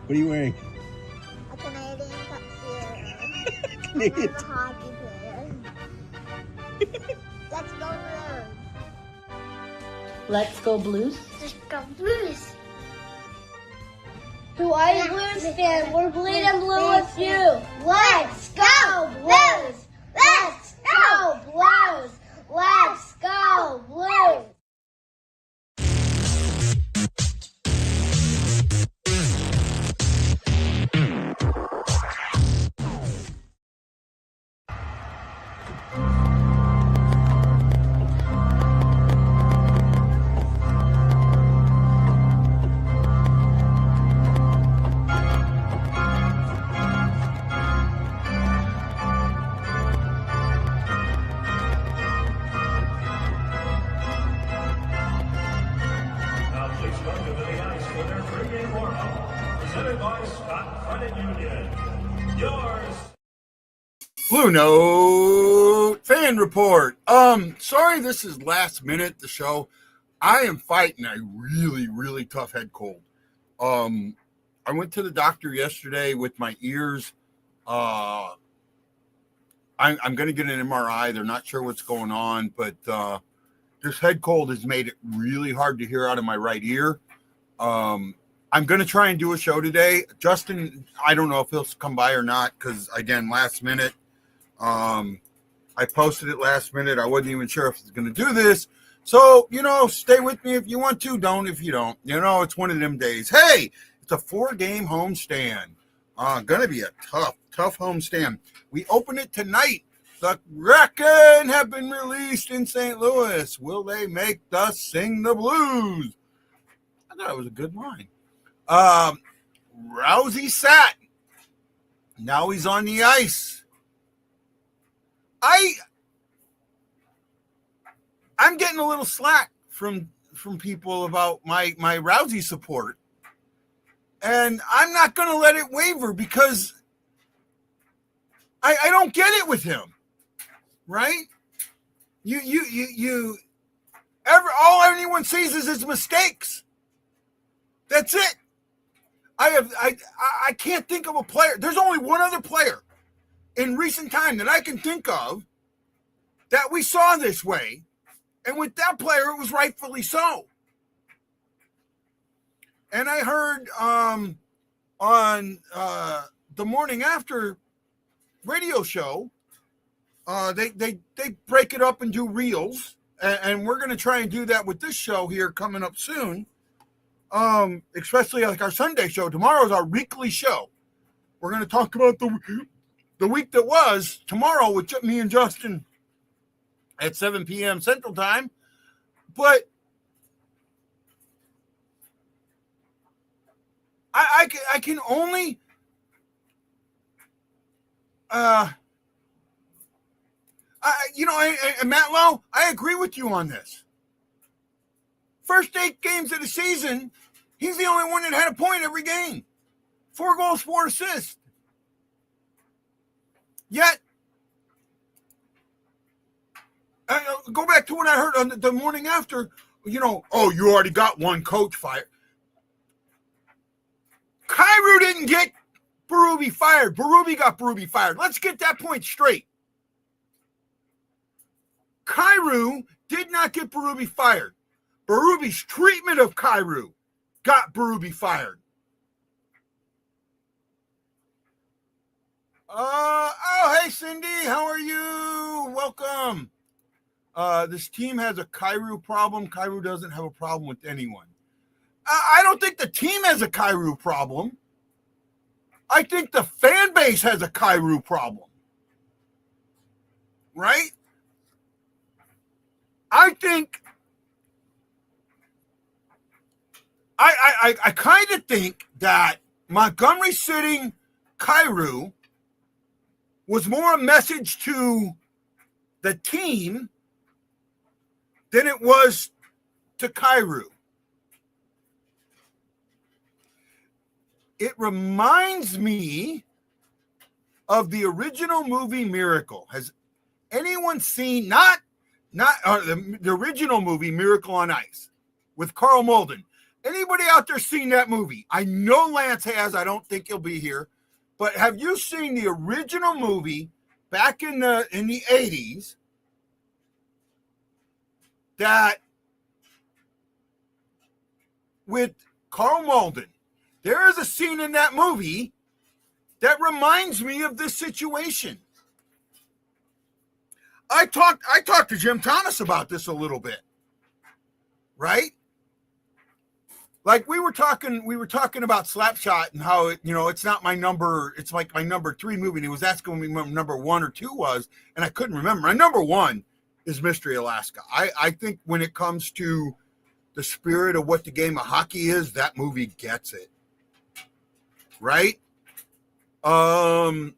What are you wearing? A Canadian tuxedo. Canadian. I'm a hockey player. Let's go Blues. Let's go Blues. Let's go Blues. To all you Blues fans, we're bleeding blue with you. Let's go Blues! Let's go Blues! Let's go Blues! BlueNote Fan Report. Sorry this is last minute, the show. I am fighting a really, really tough head cold. I went to the doctor yesterday with my ears. I'm going to get an MRI. They're not sure what's going on, but this head cold has made it really hard to hear out of my right ear. I'm going to try and do a show today. Justin, I don't know if he'll come by or not because, again, last minute. I posted it last minute. I wasn't even sure if I was going to do this. So, stay with me if you want to. Don't if you don't. It's one of them days. Hey, it's a 4-game homestand. Going to be a tough homestand. We open it tonight. The Kraken have been released in St. Louis. Will they make us sing the blues? I thought it was a good line. Rousey sat. Now he's on the ice. I'm getting a little slack from people about my Rousey support. And I'm not going to let it waver because I don't get it with him. Right? All anyone sees is his mistakes. That's it. I can't think of a player. There's only one other player in recent time that I can think of that we saw this way. And with that player, it was rightfully so. And I heard on the morning after radio show, they break it up and do reels. And we're going to try and do that with this show here coming up soon. Especially like our Sunday show. Tomorrow's our weekly show. We're going to talk about the week that was tomorrow with me and Justin at 7 p.m. Central Time. But I can only Matt Lowe, I agree with you on this. First 8 games of the season, he's the only one that had a point every game. 4 goals, 4 assists. Yet, go back to what I heard on the morning after, you already got one coach fired. Kyrou didn't get Berube fired. Berube got Berube fired. Let's get that point straight. Kyrou did not get Berube fired. Berube's treatment of Kyrou got Berube fired. Hey, Cindy, how are you? Welcome. This team has a Kyrou problem. Kyrou doesn't have a problem with anyone. I don't think the team has a Kyrou problem. I think the fan base has a Kyrou problem. Right? I think I kind of think that Montgomery sitting Kyrou was more a message to the team than it was to Kyrou. It reminds me of the original movie Miracle. Has anyone seen the original movie Miracle on Ice with Carl Malden? Anybody out there seen that movie? I know Lance has. I don't think he'll be here. But have you seen the original movie back in the 80s that with Karl Malden? There is a scene in that movie that reminds me of this situation. I talked to Jim Thomas about this a little bit, right? Like we were talking about Slapshot and how it's not my number, it's like my number 3 movie. And he was asking me what number 1 or 2 was, and I couldn't remember. My number 1 is Mystery Alaska. I think when it comes to the spirit of what the game of hockey is, that movie gets it. Right? Matt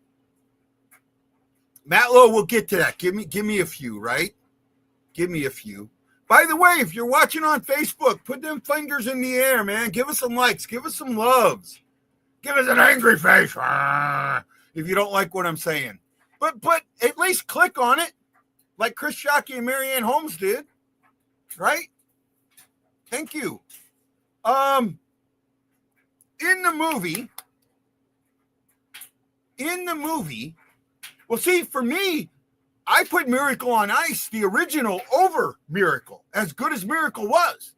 Lowe will get to that. Give me a few, right? Give me a few. By the way, if you're watching on Facebook, put them fingers in the air, man. Give us some likes. Give us some loves. Give us an angry face if you don't like what I'm saying. But at least click on it like Chris Shockey and Marianne Holmes did, right? Thank you. In the movie, well, see, for me, I put Miracle on Ice, the original, over Miracle, as good as Miracle was.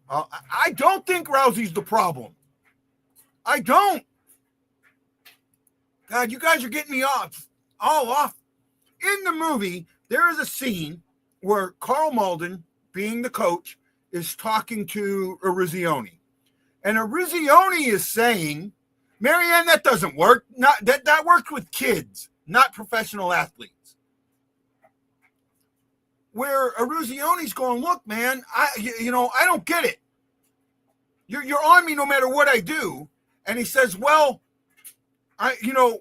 I don't think Rousey's the problem. I don't. God, you guys are getting me all off. In the movie, there is a scene where Karl Malden, being the coach, is talking to Eruzione. And Eruzione is saying, Marianne, that doesn't work. That works with kids, not professional athletes. Where Eruzione's going, look, man, I don't get it. You're on me no matter what I do. And he says, well,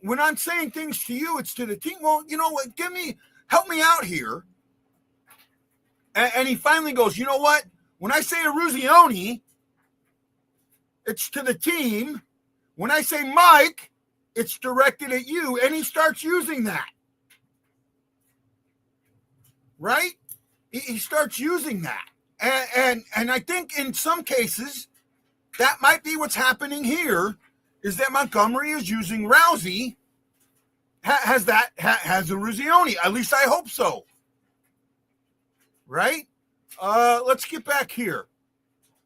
when I'm saying things to you, it's to the team. Well, you know what? Help me out here. And he finally goes, you know what? When I say Eruzione, it's to the team. When I say Mike, it's directed at you, and he starts using that. Right? He starts using that. And I think in some cases, that might be what's happening here, is that Montgomery is using Rousey, has Eruzione. At least I hope so. Right? Let's get back here.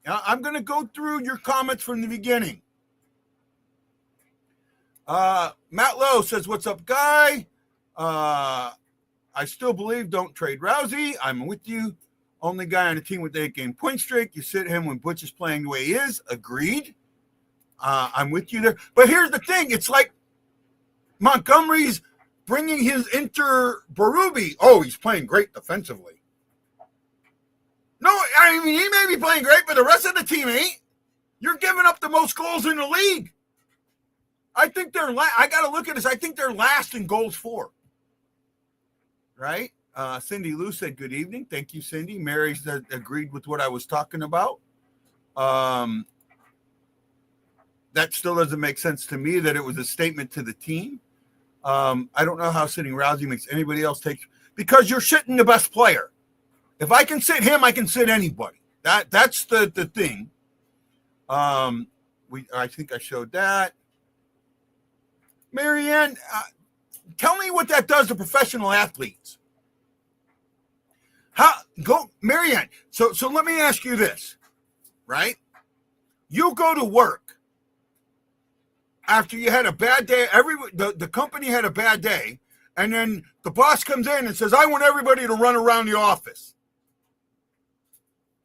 I'm going to go through your comments from the beginning. Matt Lowe says, what's up, guy? I still believe don't trade Rousey. I'm with you. Only guy on the team with the 8-game point streak. You sit him when Butch is playing the way he is. Agreed. I'm with you there. But here's the thing. It's like Montgomery's bringing his Inter Berube. Oh, he's playing great defensively. No, I mean, he may be playing great, but the rest of the team ain't. You're giving up the most goals in the league. I think I got to look at this. I think they're last in goals for. Right? Cindy Lou said, good evening. Thank you, Cindy. Mary said, agreed with what I was talking about. That still doesn't make sense to me that it was a statement to the team. I don't know how sitting Rousey makes anybody else take, because you're sitting the best player. If I can sit him, I can sit anybody. That's the thing. I think I showed that. Marianne, tell me what that does to professional athletes. Marianne. So let me ask you this, right? You go to work after you had a bad day. The company had a bad day, and then the boss comes in and says, "I want everybody to run around the office."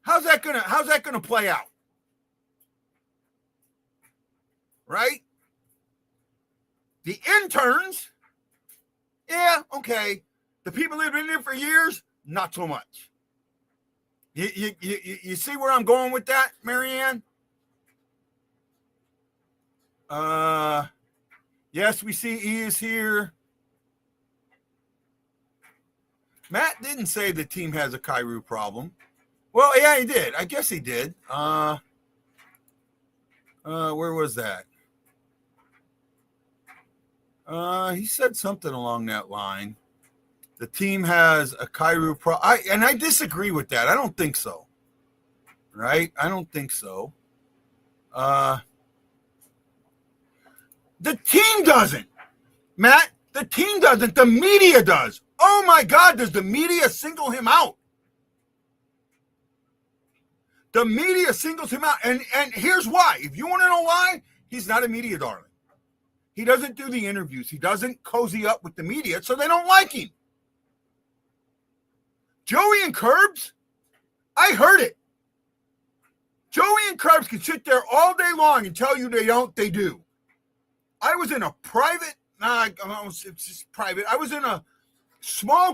How's that gonna play out? Right? The interns, yeah, okay. The people that have been there for years, not so much. You see where I'm going with that, Marianne? Yes, we see he is here. Matt didn't say the team has a Kyrou problem. Well, yeah, he did. I guess he did. Where was that? He said something along that line. The team has a Kyrou and I disagree with that. I don't think so. Right? I don't think so. The team doesn't. Matt, the team doesn't. The media does. Oh my God, does the media single him out? The media singles him out. And here's why. If you want to know why, he's not a media darling. He doesn't do the interviews. He doesn't cozy up with the media, so they don't like him. Joey and Curbs, I heard it. Joey and Curbs can sit there all day long and tell you they don't, they do. I was in a private, it's just private. I was in a small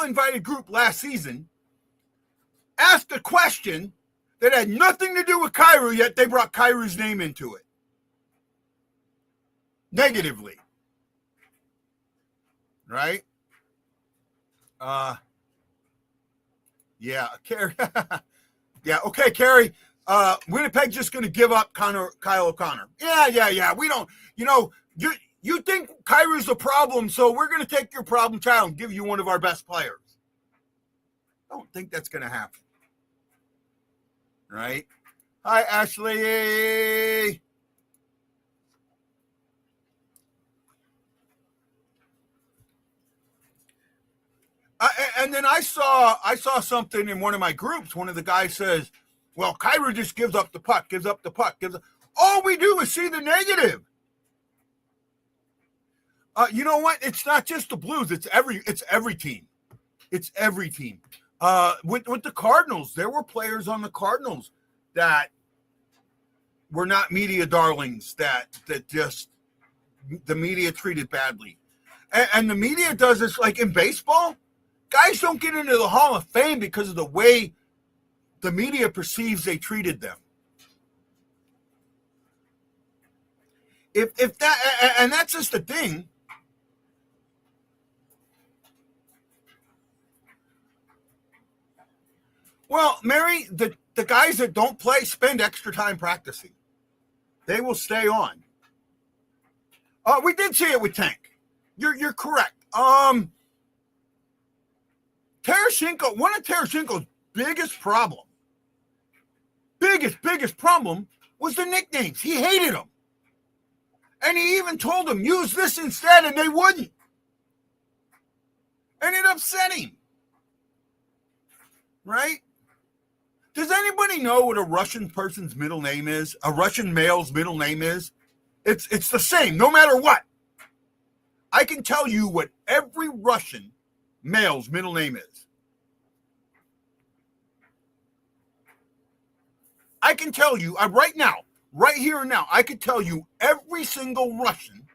invited group last season, asked a question that had nothing to do with Kyrou, yet they brought Kyrou's name into it. Negatively. Right? Yeah, Carrie. Yeah, okay, Carrie. Winnipeg's just going to give up Kyle O'Connor. Yeah. We don't, you think Kyrou's the problem, so we're going to take your problem child and give you one of our best players. I don't think that's going to happen. Right? Hi, Ashley. And then I saw something in one of my groups. One of the guys says, well, Kyrou just gives up the puck. All we do is see the negative. You know what? It's not just the Blues. It's every team. It's every team. With the Cardinals, there were players on the Cardinals that were not media darlings that just the media treated badly. And the media does this, like in baseball. Guys don't get into the Hall of Fame because of the way the media perceives they treated them. If that, and that's just the thing. Well, Mary, the guys that don't play spend extra time practicing. They will stay on. We did see it with Tank. You're correct. Tarasenko, one of Tarasenko's biggest problem was the nicknames. He hated them. And he even told them, use this instead, and they wouldn't. And it upset him. Right? Does anybody know what a Russian person's middle name is? A Russian male's middle name is? It's the same, no matter what. I can tell you what every Russian male's middle name is. I can tell you, right now, right here and now, I can tell you every single Russian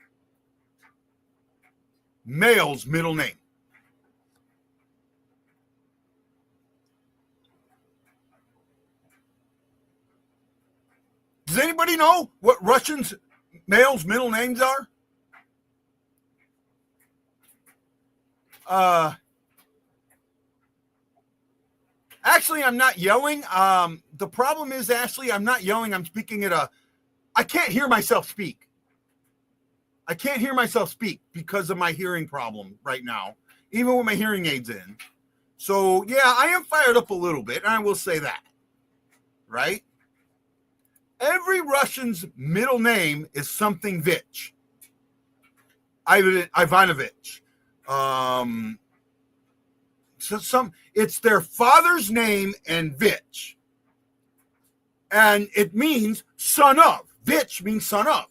male's middle name. Does anybody know what Russians males' middle names are? Actually, I'm not yelling. The problem is, Ashley, I'm not yelling. I'm speaking I can't hear myself speak. I can't hear myself speak because of my hearing problem right now, even with my hearing aids in. So, yeah, I am fired up a little bit, and I will say that. Right? Every Russian's middle name is something Vich. Ivanovich. It's their father's name and Vich. And it means son of. Vich means son of.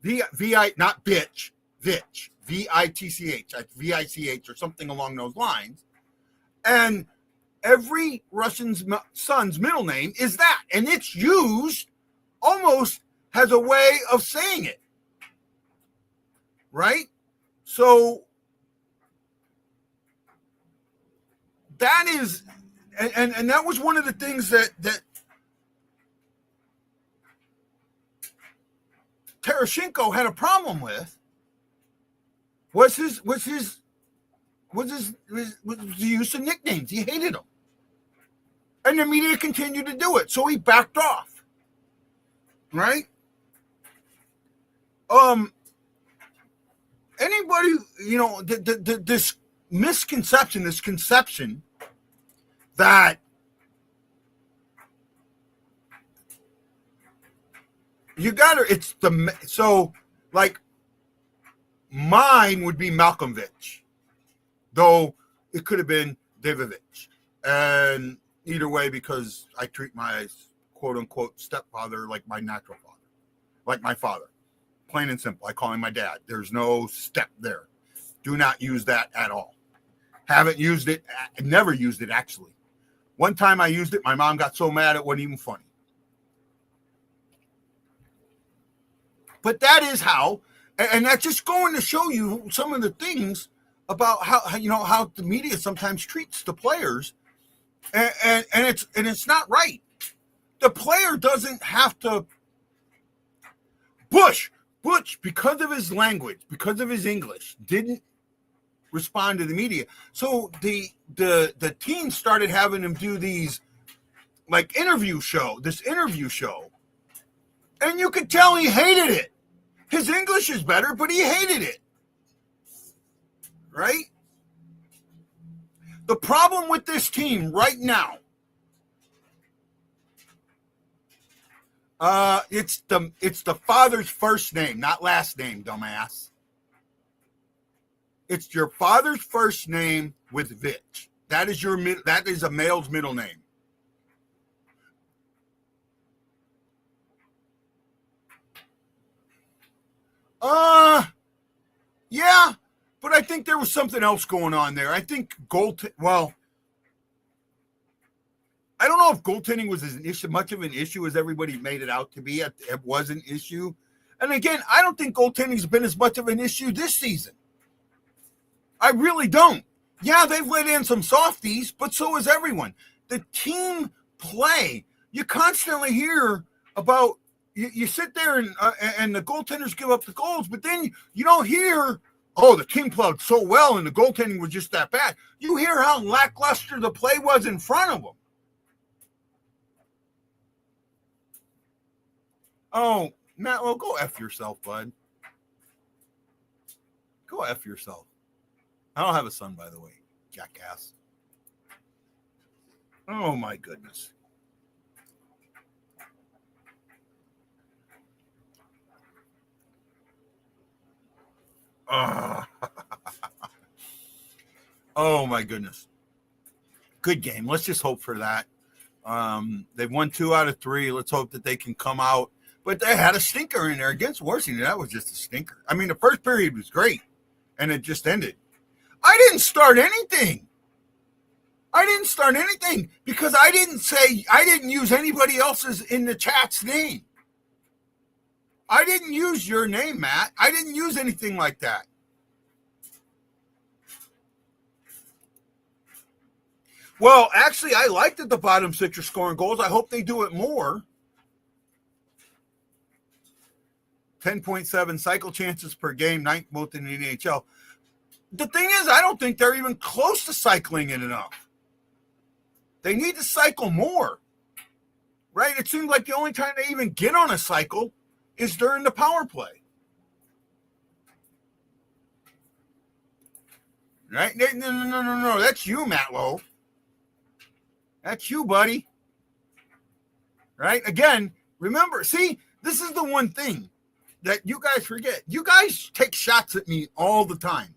Not bitch, Vich. V-I-T-C-H. V-I-C-H or something along those lines. And every Russian's son's middle name is that. And it's used almost as a way of saying it. Right? So that is, and that was one of the things that Tarasenko had a problem with was the use of nicknames. He hated them. And the media continued to do it. So he backed off. Right? Anybody, this misconception, this conception that you gotta, so like mine would be Malcolmovich, though it could have been Davidovich. And either way, because I treat my quote unquote stepfather like my natural father, like my father, plain and simple. I call him my dad. There's no step there. Do not use that at all. Haven't used it, never used it actually. One time I used it, my mom got so mad it wasn't even funny. But that is how, and that's just going to show you some of the things about how the media sometimes treats the players, and it's not right. The player doesn't have to. Butch, because of his language, because of his English, didn't respond to the media. So the team started having him do these like interview show, and you could tell he hated it. His English is better, but he hated it. Right? The problem with this team right now, it's the father's first name, not last name, dumbass. It's your father's first name with Vich. That is a male's middle name. Yeah, but I think there was something else going on there. I think I don't know if goaltending was as much of an issue as everybody made it out to be. It was an issue. And again, I don't think goaltending's been as much of an issue this season. I really don't. Yeah, they've let in some softies, but so has everyone. The team play, you constantly hear about, you sit there and the goaltenders give up the goals, but then you don't hear, oh, the team played so well and the goaltending was just that bad. You hear how lackluster the play was in front of them. Oh, Matt, well, go F yourself, bud. Go F yourself. I don't have a son, by the way, jackass. Oh, my goodness. Oh, my goodness. Good game. Let's just hope for that. They've won 2 out of 3. Let's hope that they can come out. But they had a stinker in there against Washington. That was just a stinker. I mean, the first period was great, and it just ended. I didn't start anything because I didn't use anybody else's in the chat's name. I didn't use your name, Matt. I didn't use anything like that. Well, actually, I like that the bottom 6 are scoring goals. I hope they do it more. 10.7 cycle chances per game, 9th most in the NHL. The thing is, I don't think they're even close to cycling it enough. They need to cycle more, right? It seems like the only time they even get on a cycle is during the power play. Right? No. That's you, Matt Lowe. That's you, buddy. Right? Again, remember, see, this is the one thing that you guys forget. You guys take shots at me all the time.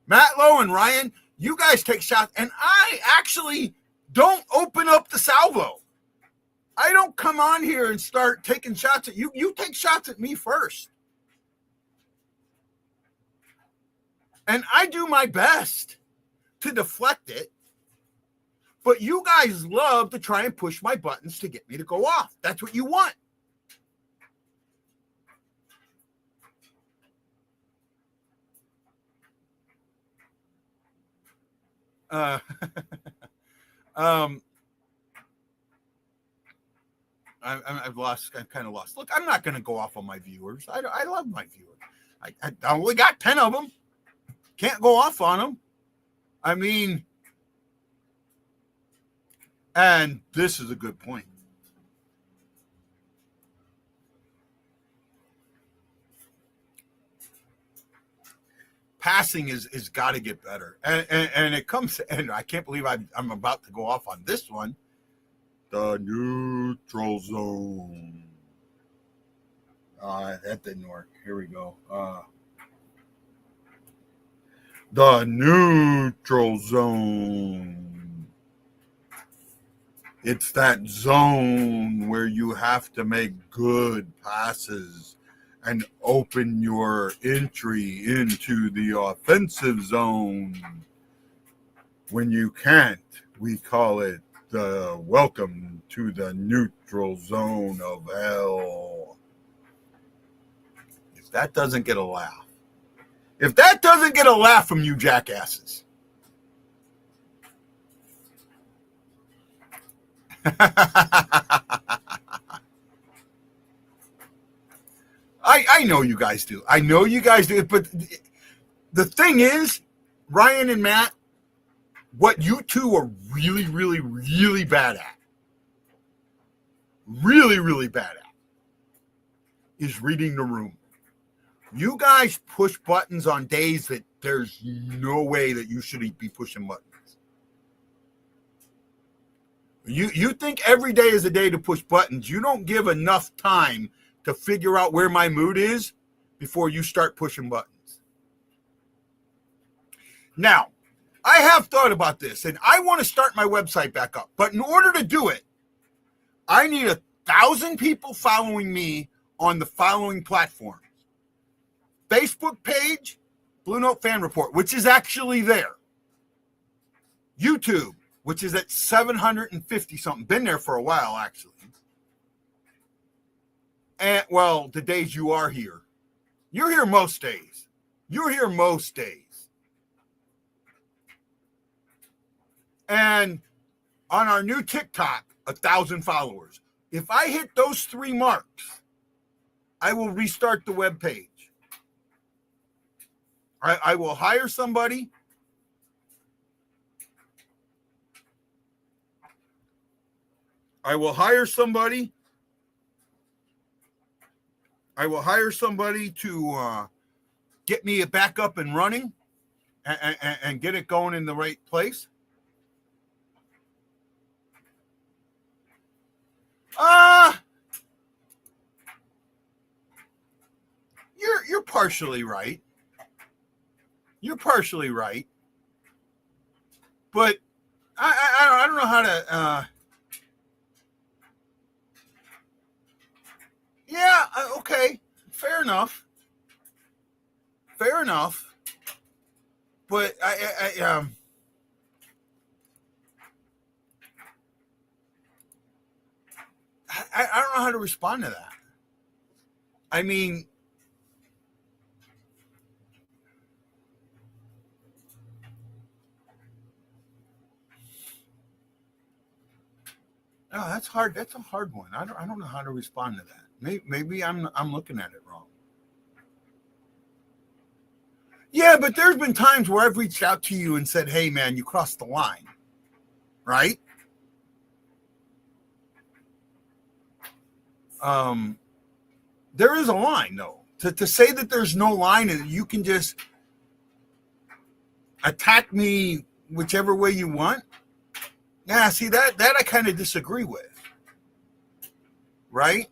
Matt Lowe and Ryan, you guys take shots, and I actually don't open up the salvo. I don't come on here and start taking shots at you. You take shots at me first. And I do my best to deflect it, but you guys love to try and push my buttons to get me to go off. That's what you want. I've kind of lost. Look, I'm not going to go off on my viewers. I love my viewers. I only got 10 of them. Can't go off on them. I mean, and this is a good point. passing is got to get better. And it comes, and I can't believe I'm about to go off on this one. The neutral zone. That didn't work. Here we go. The neutral zone. It's that zone where you have to make good passes and open your entry into the offensive zone. When you can't, we call it the welcome to the neutral zone of hell. If that doesn't get a laugh, from you jackasses, I know you guys do. I know you guys do. But the thing is, Ryan and Matt, what you two are really, really, really bad at, is reading the room. You guys push buttons on days that there's no way that you should be pushing buttons. You think every day is a day to push buttons. You don't give enough time to figure out where my mood is before you start pushing buttons. Now, I have thought about this, and I want to start my website back up. But in order to do it, I need 1,000 people following me on the following platforms. Facebook page, BlueNote Fan Report, which is actually there. YouTube, which is at 750 something. Been there for a while, actually. And, well, the days you are here. You're here most days. And on our new TikTok, 1,000 followers. If I hit those 3 marks, I will restart the web page. I will hire somebody. To get me back up and running and get it going in the right place. You're partially right. But I don't know how to. Yeah. Okay. Fair enough. But I don't know how to respond to that. I mean, no, that's hard. That's a hard one. I don't know how to respond to that. Maybe I'm looking at it wrong. Yeah, but there's been times where I've reached out to you and said, "Hey, man, you crossed the line," right? There is a line, though. To say that there's no line and you can just attack me whichever way you want. Yeah, see, that I kind of disagree with. Right?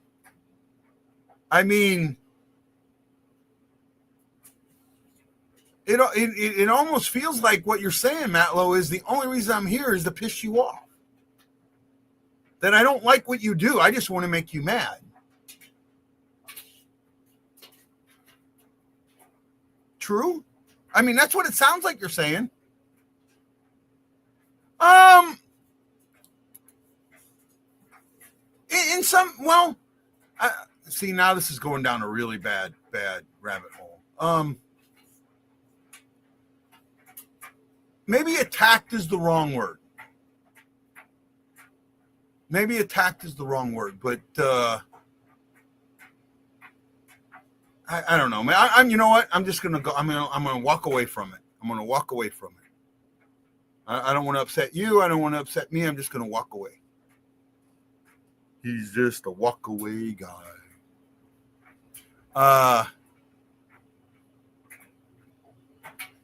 I mean, it almost feels like what you're saying, Matlow, is the only reason I'm here is to piss you off. That I don't like what you do. I just want to make you mad. True? I mean, that's what it sounds like you're saying. In some, well, see, now this is going down a really bad rabbit hole. Maybe attacked is the wrong word. But I don't know, man. I'm you know what? I'm just gonna go. I'm gonna walk away from it. I don't want to upset you. I don't want to upset me. I'm just gonna walk away. He's just a walk away guy.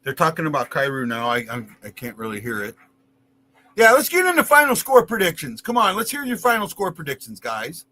They're talking about Kyrou now. I can't really hear it. Yeah, let's get into final score predictions. Come on, let's hear your final score predictions, guys.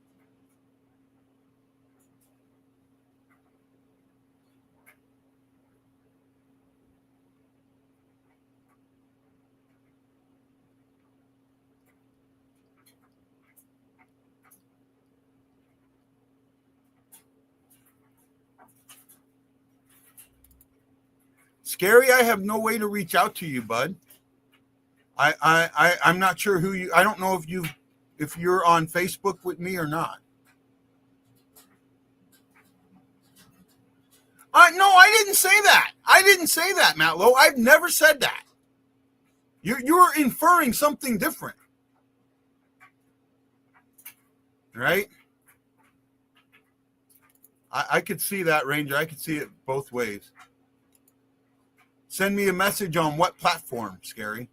Scary, I have no way to reach out to you, bud. I'm not sure who you. I don't know if you're on Facebook with me or not. No, I didn't say that. I didn't say that, Matt Lowe. I've never said that. You're inferring something different, right? I could see that, Ranger. I could see it both ways. Send me a message on what platform, Scary?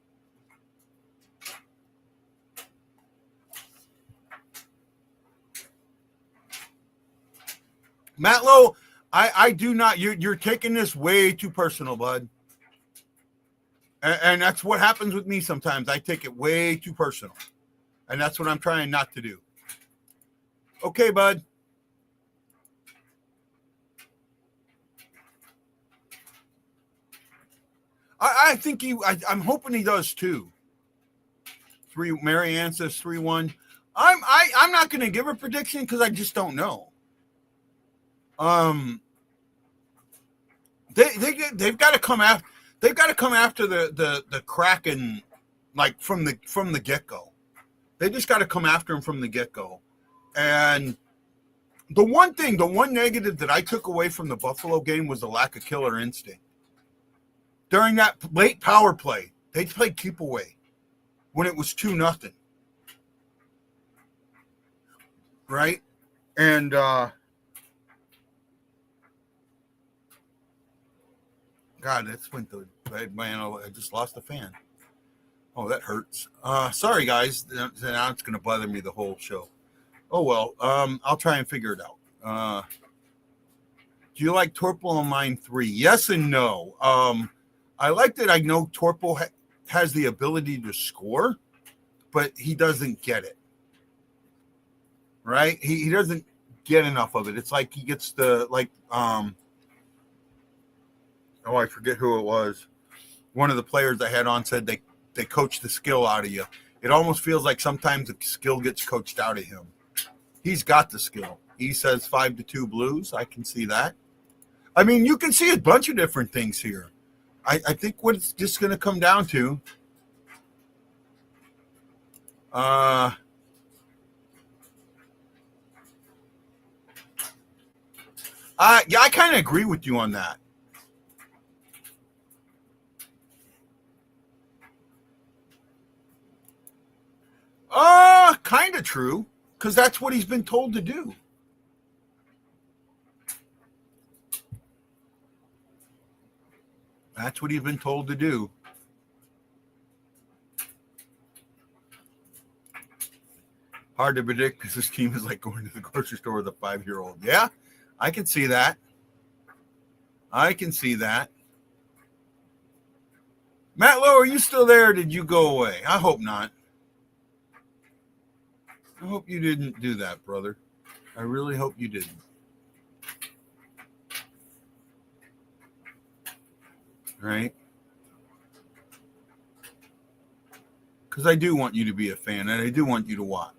Matt Lowe, I do not. You're taking this way too personal, bud. And that's what happens with me sometimes. I take it way too personal. And that's what I'm trying not to do. Okay, bud. I think I'm hoping he does too. Mary Ann says 3-1. I'm not going to give a prediction because I just don't know. They've got to come after. They've got to come after the Kraken, like from the get-go. They just got to come after him from the get-go. And the one negative that I took away from the Buffalo game was the lack of killer instinct. During that late power play, they played keep away when it was 2-0. Right? And God, that's went the man. I just lost a fan. Oh, that hurts. Sorry, guys. Now it's going to bother me the whole show. Oh, well. I'll try and figure it out. Do you like Torpel on line 3? Yes and no. I like that I know Torpel has the ability to score, but he doesn't get it. Right? He doesn't get enough of it. It's like he gets I forget who it was. One of the players I had on said they coach the skill out of you. It almost feels like sometimes the skill gets coached out of him. He's got the skill. He says 5-2 Blues. I can see that. I mean, you can see a bunch of different things here. I think what it's just going to come down to, yeah, I kind of agree with you on that. Kind of true, because that's what he's been told to do. That's what he's been told to do. Hard to predict because this team is like going to the grocery store with a 5-year-old. Yeah, I can see that. I can see that. Matt Lowe, are you still there or did you go away? I hope not. I hope you didn't do that, brother. I really hope you didn't. Right? Because I do want you to be a fan and I do want you to watch.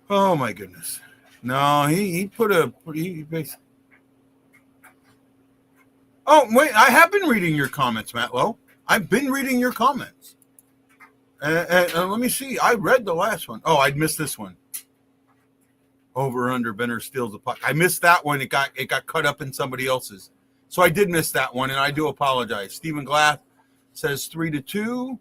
Oh my goodness. No, he basically. Oh, wait, I have been reading your comments, Matt Lowe. I've been reading your comments. And let me see. I read the last one. Oh, I missed this one. Over under Benner steals the puck. I missed that one. It got cut up in somebody else's. So I did miss that one, and I do apologize. Stephen Glass says 3-2.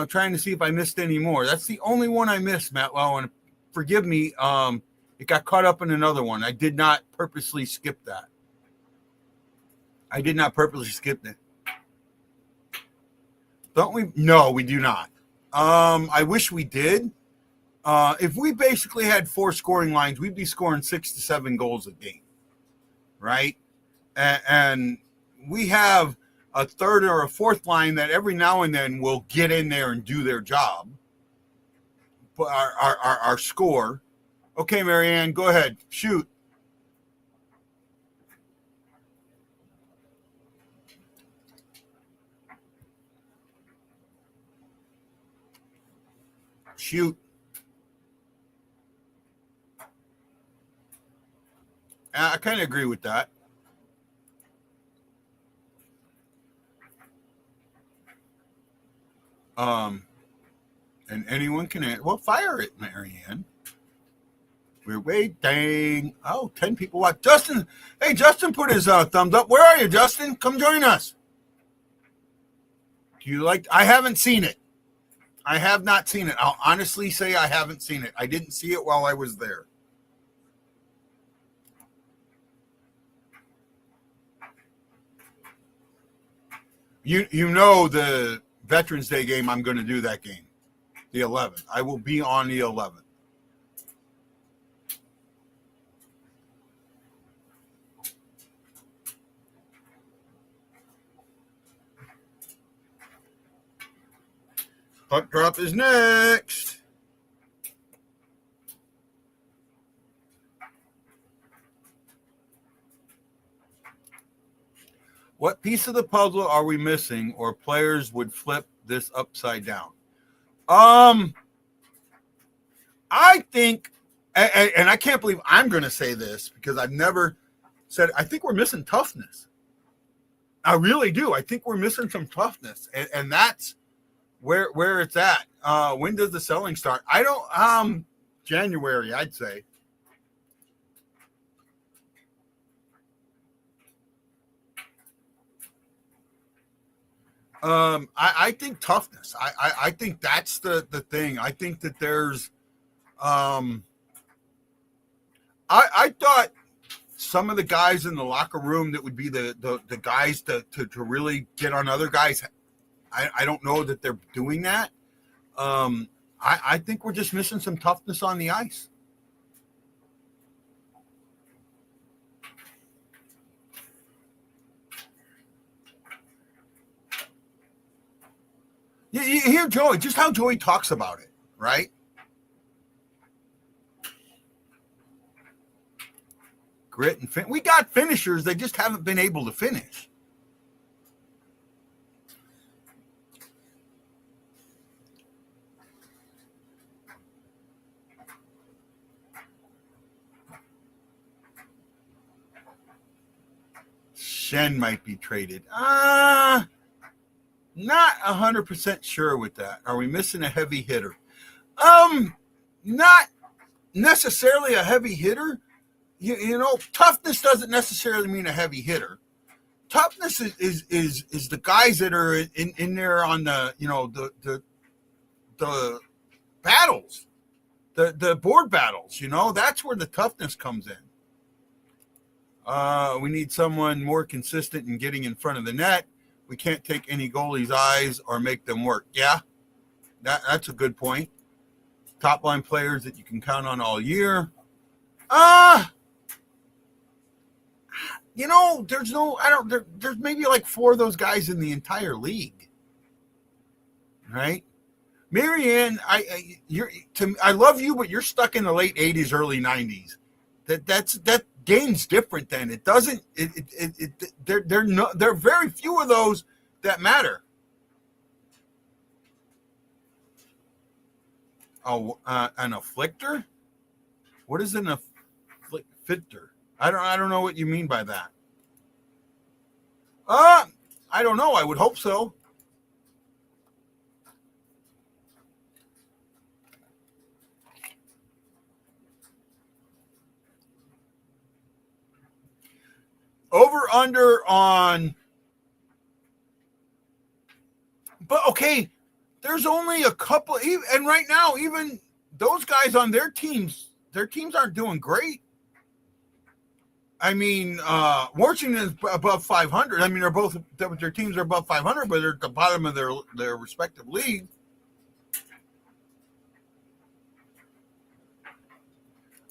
Trying to see if I missed any more. That's the only one I missed, Matt Lowe, and forgive me. It got caught up in another one. I did not purposely skip that. I did not purposely skip it. Don't we? No, we do not. I wish we did. If we basically had 4 scoring lines, we'd be scoring 6 to 7 goals a game, right? And we have a third or a fourth line that every now and then will get in there and do their job. But our score. Okay, Marianne, go ahead. Shoot. Shoot. I kind of agree with that. And anyone can, well, fire it, Marianne. We're waiting. Oh, 10 people watch. Justin, hey, Justin put his thumbs up. Where are you, Justin? Come join us. Do you like, I haven't seen it. I have not seen it. I'll honestly say I haven't seen it. I didn't see it while I was there. You know the Veterans Day game, I'm going to do that game. The 11th. I will be on the 11th. Puck drop is next. What piece of the puzzle are we missing, or players would flip this upside down? I think, and I can't believe I'm going to say this because I've never said, I think we're missing toughness. I really do. I think we're missing some toughness, and that's where it's at. When does the selling start? I don't, January, I'd say. I think toughness. I think that's the thing. I think that there's, I thought some of the guys in the locker room that would be the guys to really get on other guys. I don't know that they're doing that. I think we're just missing some toughness on the ice. You hear Joey, just how Joey talks about it, right? Grit and we got finishers, they just haven't been able to finish. Shen might be traded. Not 100% sure with that. Are we missing a heavy hitter? Not necessarily a heavy hitter. You know, toughness doesn't necessarily mean a heavy hitter. Toughness is the guys that are in there on the, you know, the battles, the board battles, you know, that's where the toughness comes in. We need someone more consistent in getting in front of the net. We can't take any goalie's eyes or make them work. Yeah, that's a good point. Top line players that you can count on all year. You know, there's maybe like 4 of those guys in the entire league. Right? Marianne, I love you, but you're stuck in the late 80s, early 90s. That game's different then. It doesn't. There are very few of those that matter. Oh, an afflictor? What is an afflictor? I don't know what you mean by that. I don't know. I would hope so. Over under on, but okay, there's only a couple, and right now, even those guys on their teams aren't doing great. I mean, Washington is above 500. I mean, their teams are above 500, but they're at the bottom of their respective league.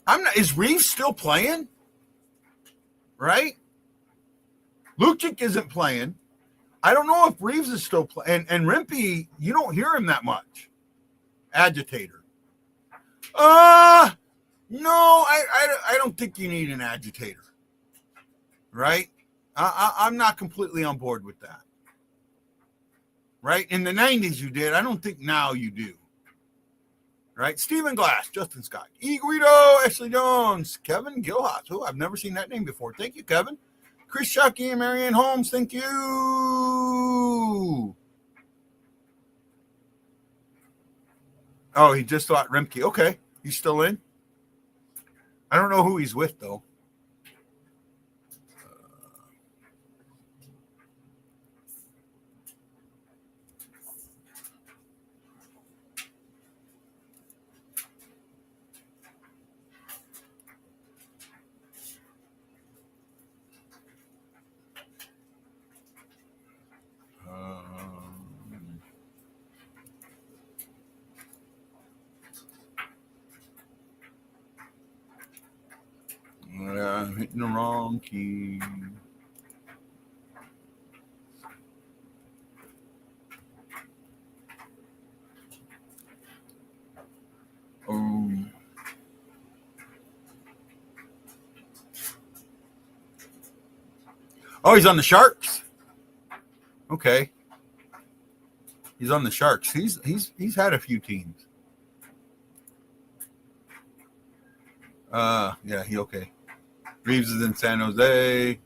I'm not. Is Reeves still playing? Right? Lucic isn't playing. I don't know if Reeves is still playing. And Rimpey, you don't hear him that much. Agitator. No, I don't think you need an agitator. Right? I'm not completely on board with that. Right? In the 90s you did. I don't think now you do. Right? Stephen Glass, Justin Scott, E. Guido, Ashley Jones, Kevin Gilhot. Oh, I've never seen that name before. Thank you, Kevin. Chris Shockey and Marianne Holmes, thank you. Oh, he just thought Rimke. Okay, he's still in. I don't know who he's with, though. I'm hitting the wrong key. Oh, he's on the Sharks. Okay, he's on the Sharks. He's had a few teams. Yeah, he okay. Reeves is in San Jose.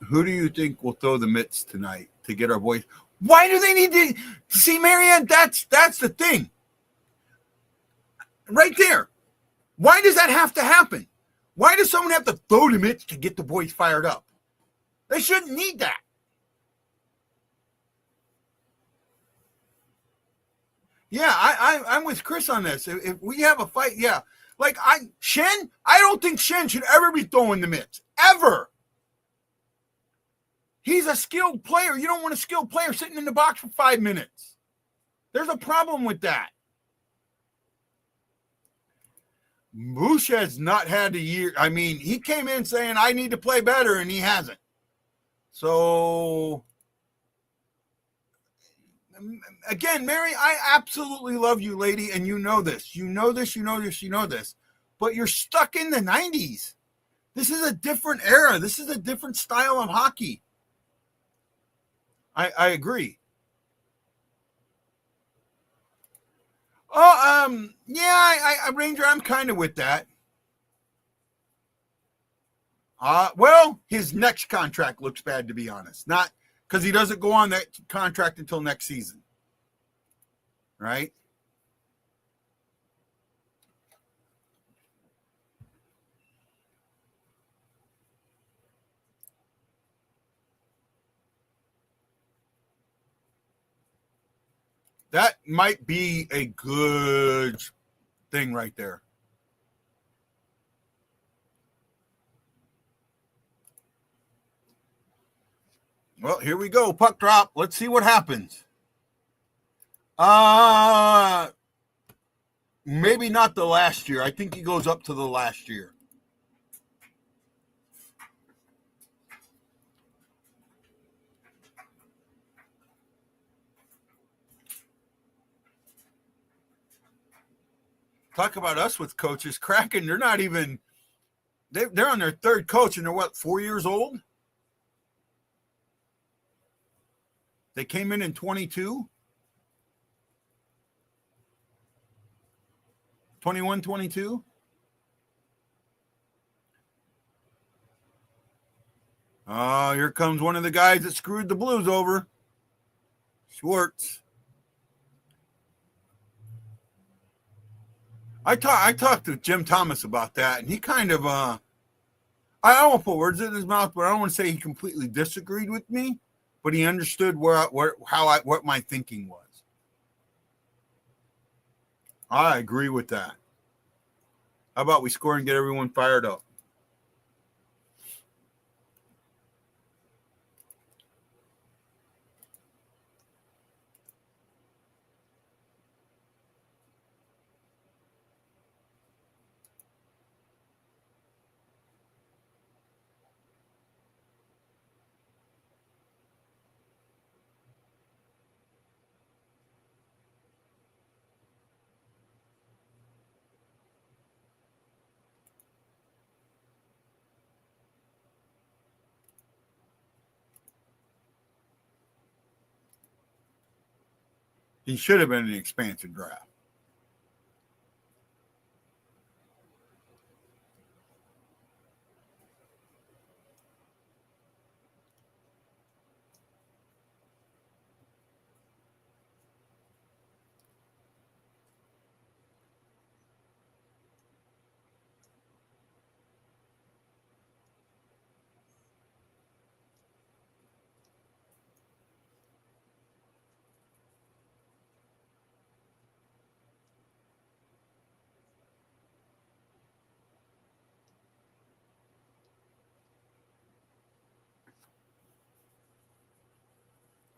Who do you think will throw the mitts tonight to get our boys? Why do they need to see Marianne? That's the thing. Right there. Why does that have to happen? Why does someone have to throw the mitts to get the boys fired up? They shouldn't need that. Yeah, I'm with Chris on this. If we have a fight, yeah. Like Shen, I don't think Shen should ever be throwing the mitts. Ever. He's a skilled player. You don't want a skilled player sitting in the box for 5 minutes. There's a problem with that. Bush has not had a year. I mean, he came in saying, I need to play better, and he hasn't. So, again, Mary, I absolutely love you, lady, and you know this. You know this, you know this, you know this. But you're stuck in the 90s. This is a different era. This is a different style of hockey. I agree. Oh, yeah, Ranger, I'm kind of with that. Well, his next contract looks bad, to be honest. Not because he doesn't go on that contract until next season. Right? That might be a good thing right there. Well, here we go. Puck drop. Let's see what happens. Maybe not the last year. I think he goes up to the last year. Talk about us with coaches. Kraken, they're not even, they're on their third coach, and they're what, 4 years old? They came in 22? 21, 22? Oh, here comes one of the guys that screwed the Blues over. Schwartz. I talked to Jim Thomas about that, and he kind of I don't want to put words in his mouth, but I don't want to say he completely disagreed with me, but he understood what my thinking was. I agree with that. How about we score and get everyone fired up? He should have been in the expansion draft.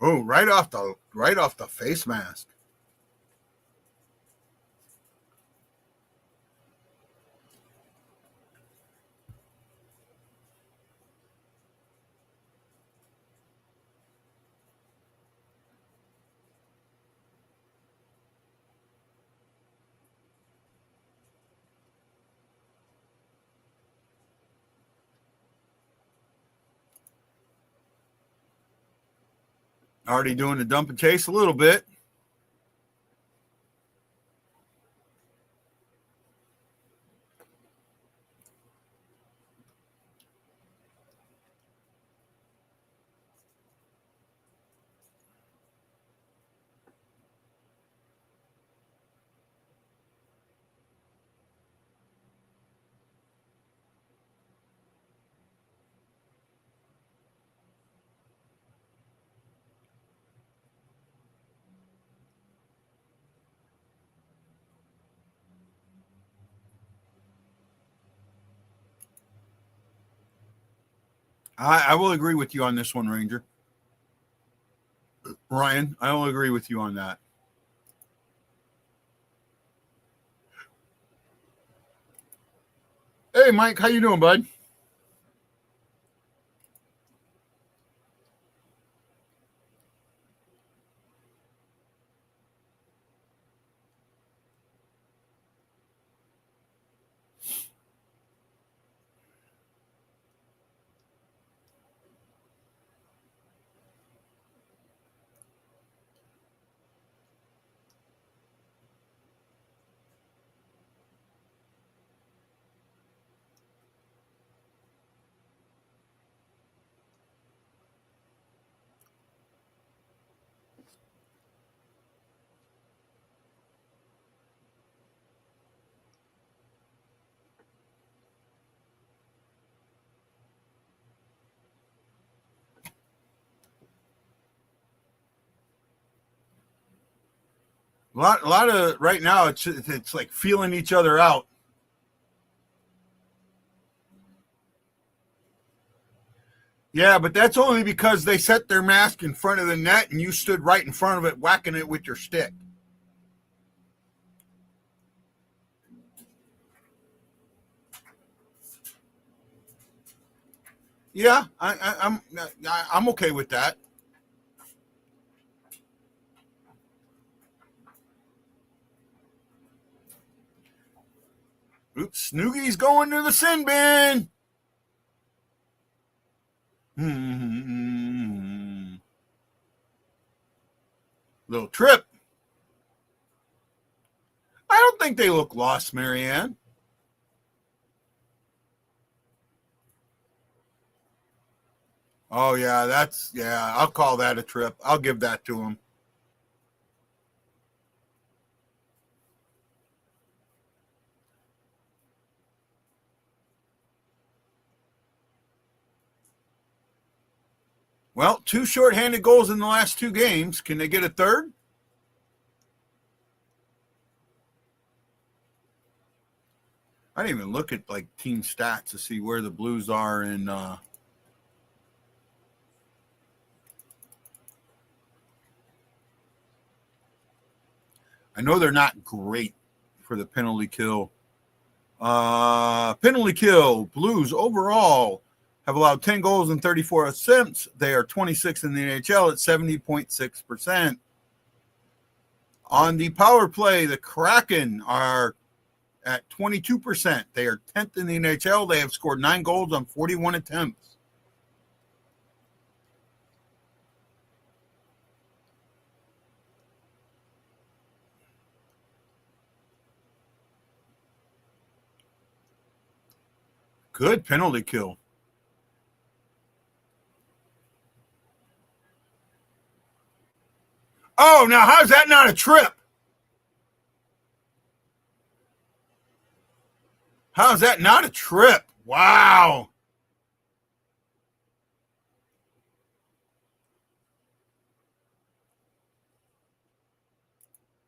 Oh, right off the face mask. Already doing the dump and chase a little bit. I will agree with you on this one, Ranger. Ryan, I will agree with you on that. Hey, Mike, how you doing, bud? A lot of right now. It's like feeling each other out. Yeah, but that's only because they set their mask in front of the net and you stood right in front of it, whacking it with your stick. Yeah, I'm okay with that. Oops, Snoogy's going to the sin bin. Little trip. I don't think they look lost, Marianne. Oh, yeah, I'll call that a trip. I'll give that to him. Well, 2 shorthanded goals in the last 2 games. Can they get a third? I didn't even look at like team stats to see where the Blues are in. I know they're not great for the penalty kill. Penalty kill. Blues overall have allowed 10 goals and 34 attempts. They are 26 in the NHL at 70.6%. On the power play, the Kraken are at 22%. They are 10th in the NHL. They have scored 9 goals on 41 attempts. Good penalty kill. Oh, now how's that not a trip? How's that not a trip? Wow.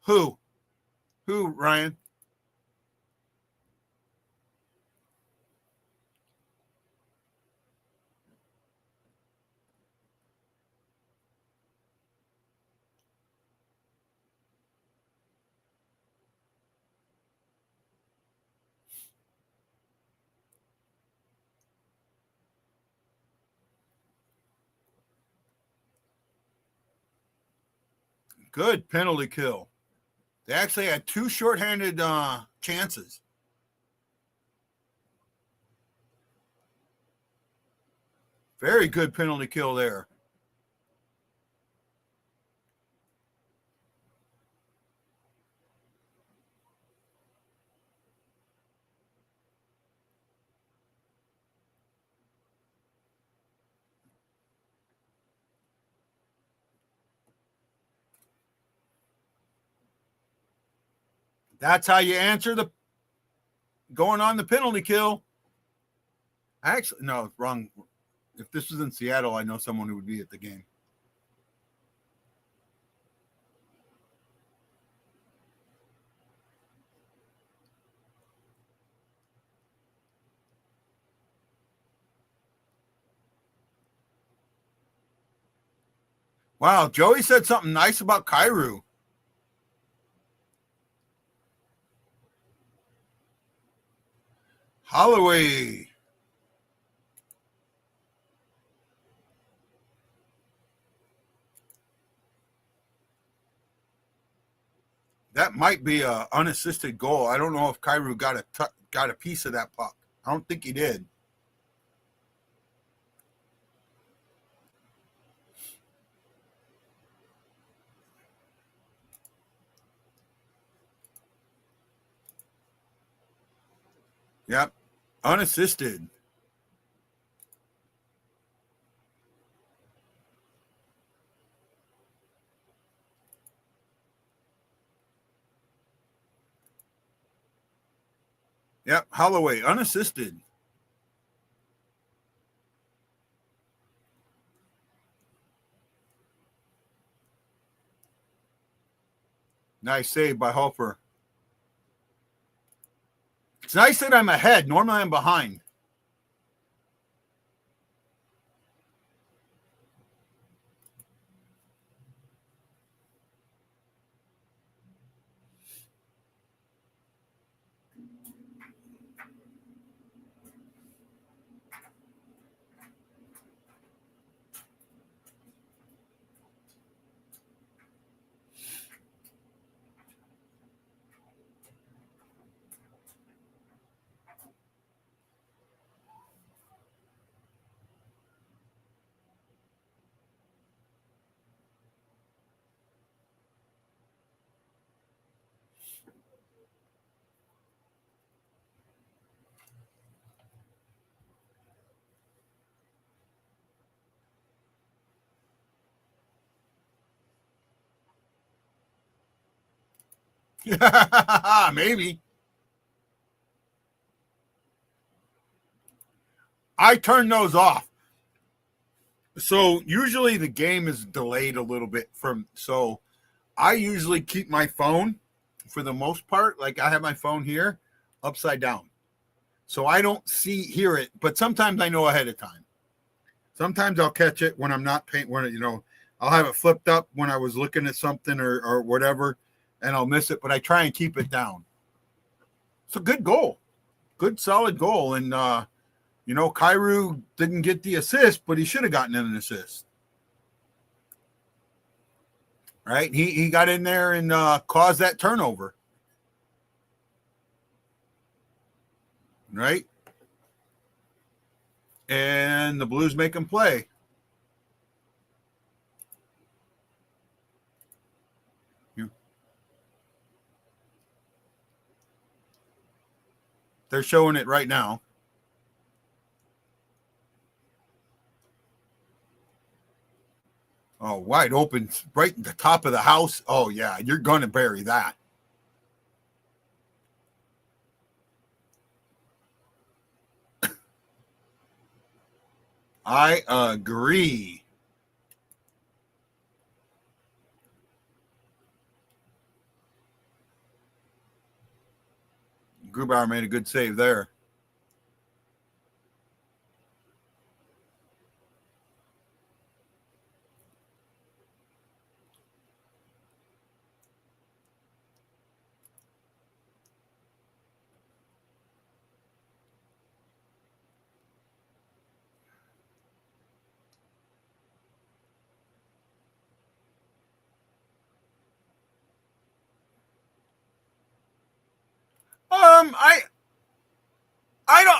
Who? Who, Ryan? Good penalty kill. They actually had two shorthanded chances. Very good penalty kill there. That's how you answer the going on the penalty kill. Actually, no, wrong. If this was in Seattle, I know someone who would be at the game. Wow, Joey said something nice about Kyrou. Holloway. That might be a unassisted goal. I don't know if Kyrou got a piece of that puck. I don't think he did. Yep, unassisted. Yep, Holloway, unassisted. Nice save by Hofer. It's nice that I'm ahead. Normally I'm behind. Maybe. I turn those off. So usually the game is delayed a little bit so I usually keep my phone for the most part. Like I have my phone here upside down. So I don't hear it, but sometimes I know ahead of time. Sometimes I'll catch it when I'm not I'll have it flipped up when I was looking at something or whatever, and I'll miss it, but I try and keep it down. It's a good goal. Good, solid goal. And, Kyrou didn't get the assist, but he should have gotten an assist. Right? He got in there and caused that turnover. Right? And the Blues make him play. They're showing it right now. Oh, wide open, right at the top of the house. Oh, yeah, you're going to bury that. I agree. Grubauer made a good save there.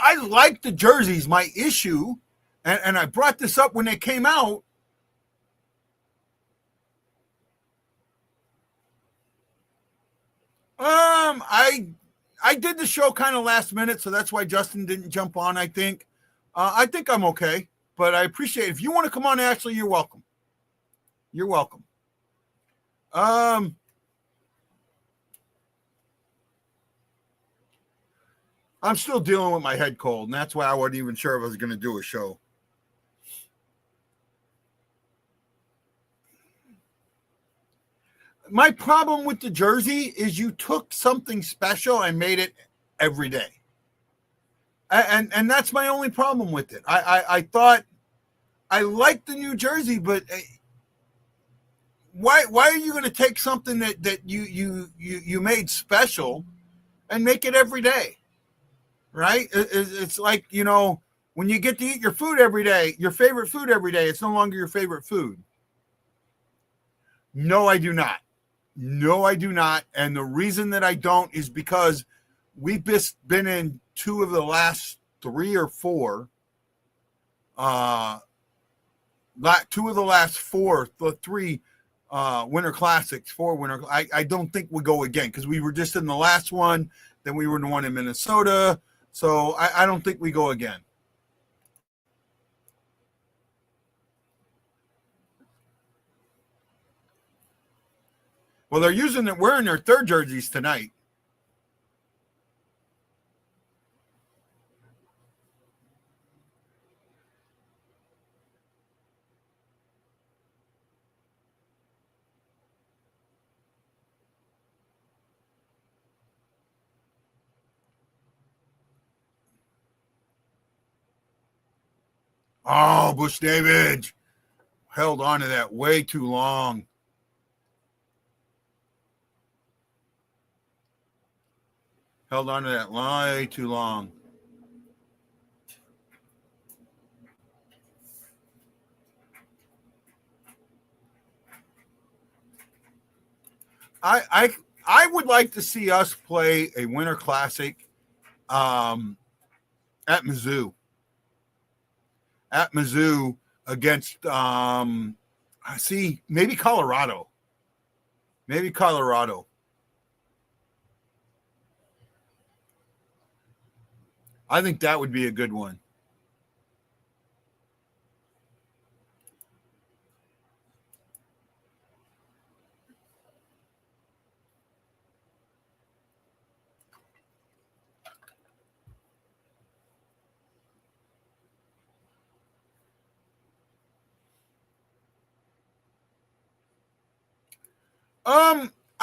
I like the jerseys. My issue, and I brought this up when they came out. I did the show kind of last minute, so that's why Justin didn't jump on. I think I'm okay, but I appreciate it. If you want to come on, Ashley, you're welcome. You're welcome. I'm still dealing with my head cold, and that's why I wasn't even sure if I was going to do a show. My problem with the jersey is you took something special and made it every day. And that's my only problem with it. I thought I liked the new jersey, but why are you going to take something that you made special and make it every day? Right? It's like, when you get to eat your food every day, your favorite food every day, it's no longer your favorite food. No, I do not. No, I do not. And the reason that I don't is because we've been in two of the last 3 or 4, two of the last 4, the 3 Winter Classics, 4 Winter. I don't think we'll go again because we were just in the last one. Then we were in the one in Minnesota. So I don't think we go again. Well, they're wearing their third jerseys tonight. Oh, Bush David held on to that way too long. Held on to that way too long. I would like to see us play a Winter Classic at Mizzou. At Mizzou against maybe Colorado. Maybe Colorado. I think that would be a good one.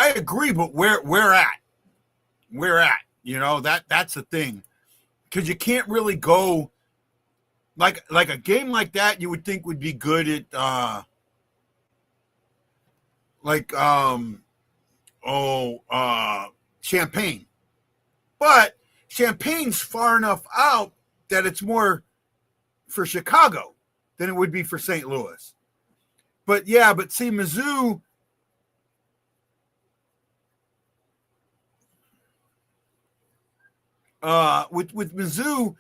I agree, but where at? That's the thing. Because you can't really go like a game like that. You would think would be good at Champaign, but Champagne's far enough out that it's more for Chicago than it would be for St. Louis. But see, Mizzou. With Mizzou,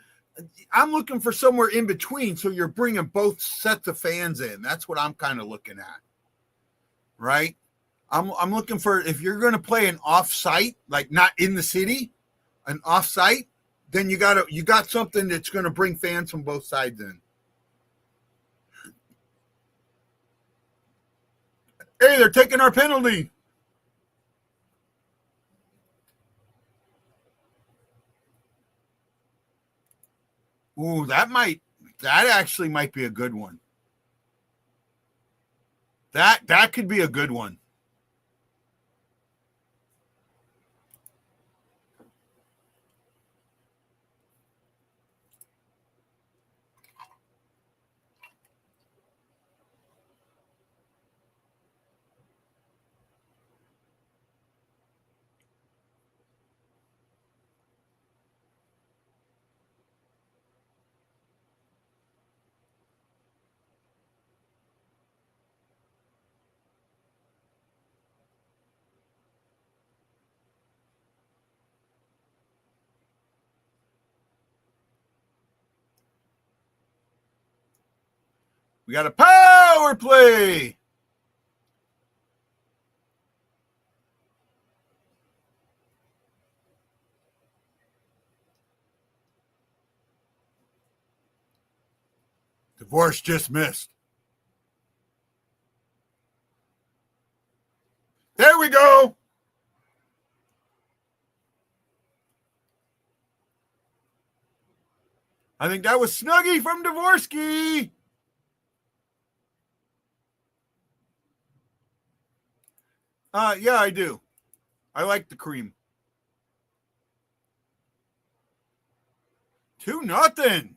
I'm looking for somewhere in between, so you're bringing both sets of fans in. That's what I'm kind of looking at, right? I'm looking for, if you're going to play an off-site, like not in the city, an off-site, then you got something that's going to bring fans from both sides in. Hey, they're taking our penalty. Ooh, that actually might be a good one. That could be a good one. We got a power play. Divorce just missed. There we go. I think that was Snuggie from Dvorsky. Yeah, I do. I like the cream. 2-0.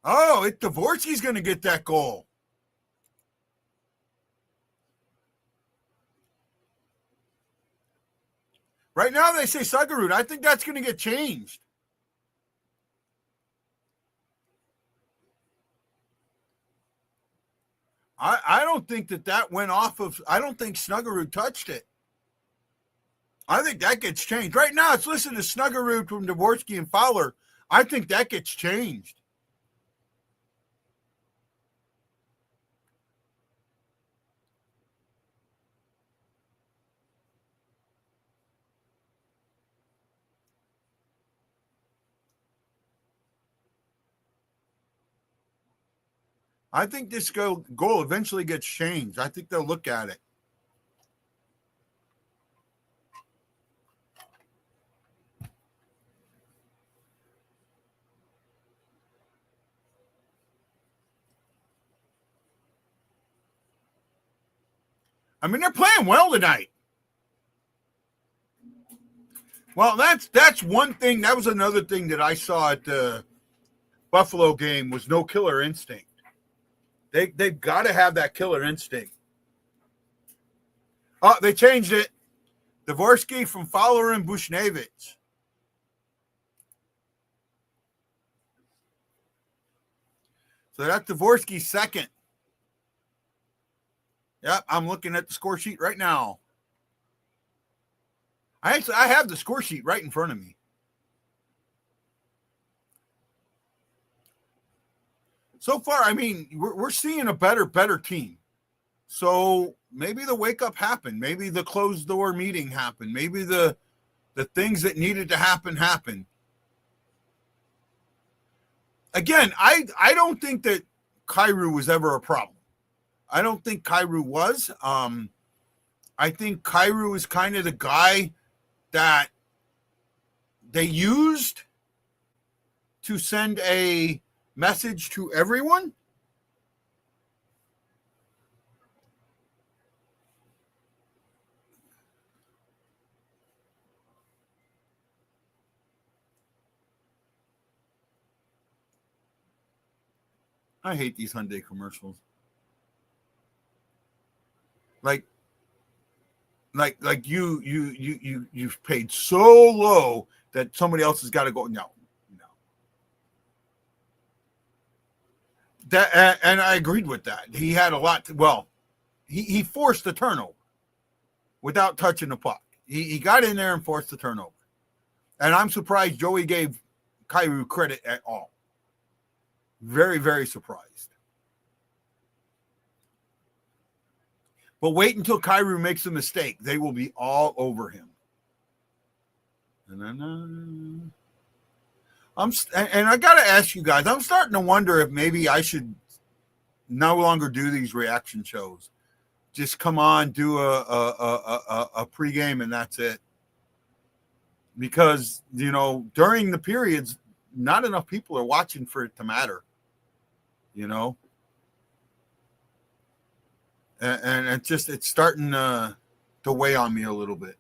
Oh, Dvorsky's going to get that goal. Right now they say Sugarud. I think that's going to get changed. I don't think that went off of. I don't think Snuggerud touched it. I think that gets changed. Right now it's listed as Snuggerud from Dvorsky and Fowler. I think that gets changed. I think this goal eventually gets changed. I think they'll look at it. I mean, they're playing well tonight. Well, that's one thing. That was another thing that I saw at the Buffalo game was no killer instinct. They've got to have that killer instinct. Oh, they changed it. Dvorsky from Fowler and Bushnevich. So that's Dvorsky's second. Yep, I'm looking at the score sheet right now. I have the score sheet right in front of me. So far, I mean, we're seeing a better team. So maybe the wake up happened. Maybe the closed door meeting happened. Maybe the things that needed to happen. Again, I don't think that Kyrou was ever a problem. I don't think Kyrou was. I think Kyrou is kind of the guy that they used to send a message to everyone. I hate these Hyundai commercials. Like you've paid so low that somebody else has got to go. No. That and I agreed with that. He had a lot. He forced the turnover without touching the puck. He got in there and forced the turnover. And I'm surprised Joey gave Kyrou credit at all. Very, very surprised. But wait until Kyrou makes a mistake. They will be all over him. And I got to ask you guys, I'm starting to wonder if maybe I should no longer do these reaction shows. Just come on, do a pregame, and that's it. Because, you know, during the periods, not enough people are watching for it to matter, you know. And it's starting to weigh on me a little bit.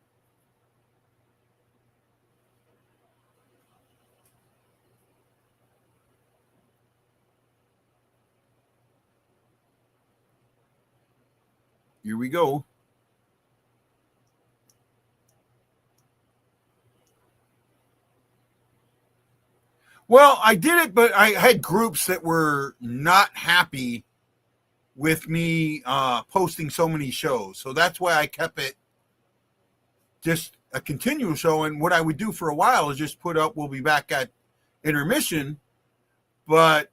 Here we go. Well, I did it, but I had groups that were not happy with me posting so many shows. So that's why I kept it just a continual show. And what I would do for a while is just put up, we'll be back at intermission. But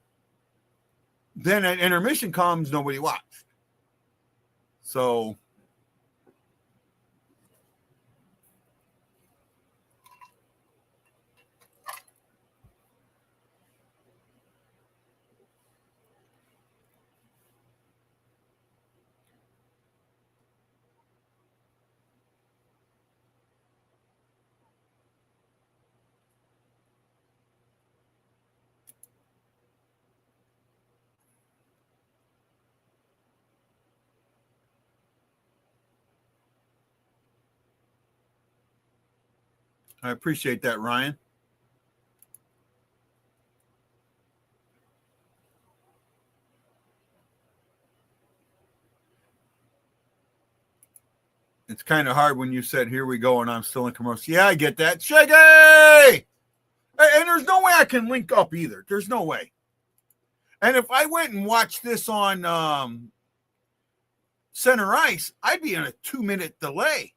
then at intermission comes, nobody watched. So I appreciate that, Ryan. It's kind of hard when you said, here we go, and I'm still in commercial. Yeah, I get that. Shaggy! And there's no way I can link up either. There's no way. And if I went and watched this on center ice, I'd be in a 2-minute delay.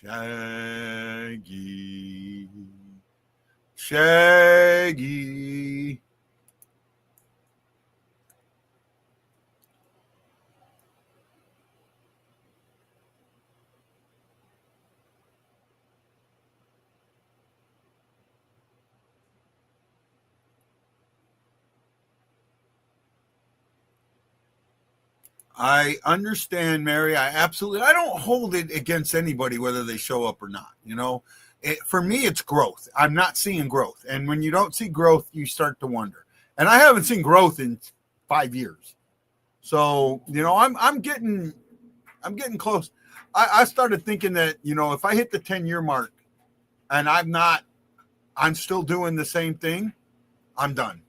Shaggy. Shaggy. I understand, Mary. I don't hold it against anybody, whether they show up or not. You know, for me, it's growth. I'm not seeing growth. And when you don't see growth, you start to wonder. And I haven't seen growth in 5 years. So, you know, I'm getting close. I started thinking that, you know, if I hit the 10-year mark and I'm still doing the same thing, I'm done.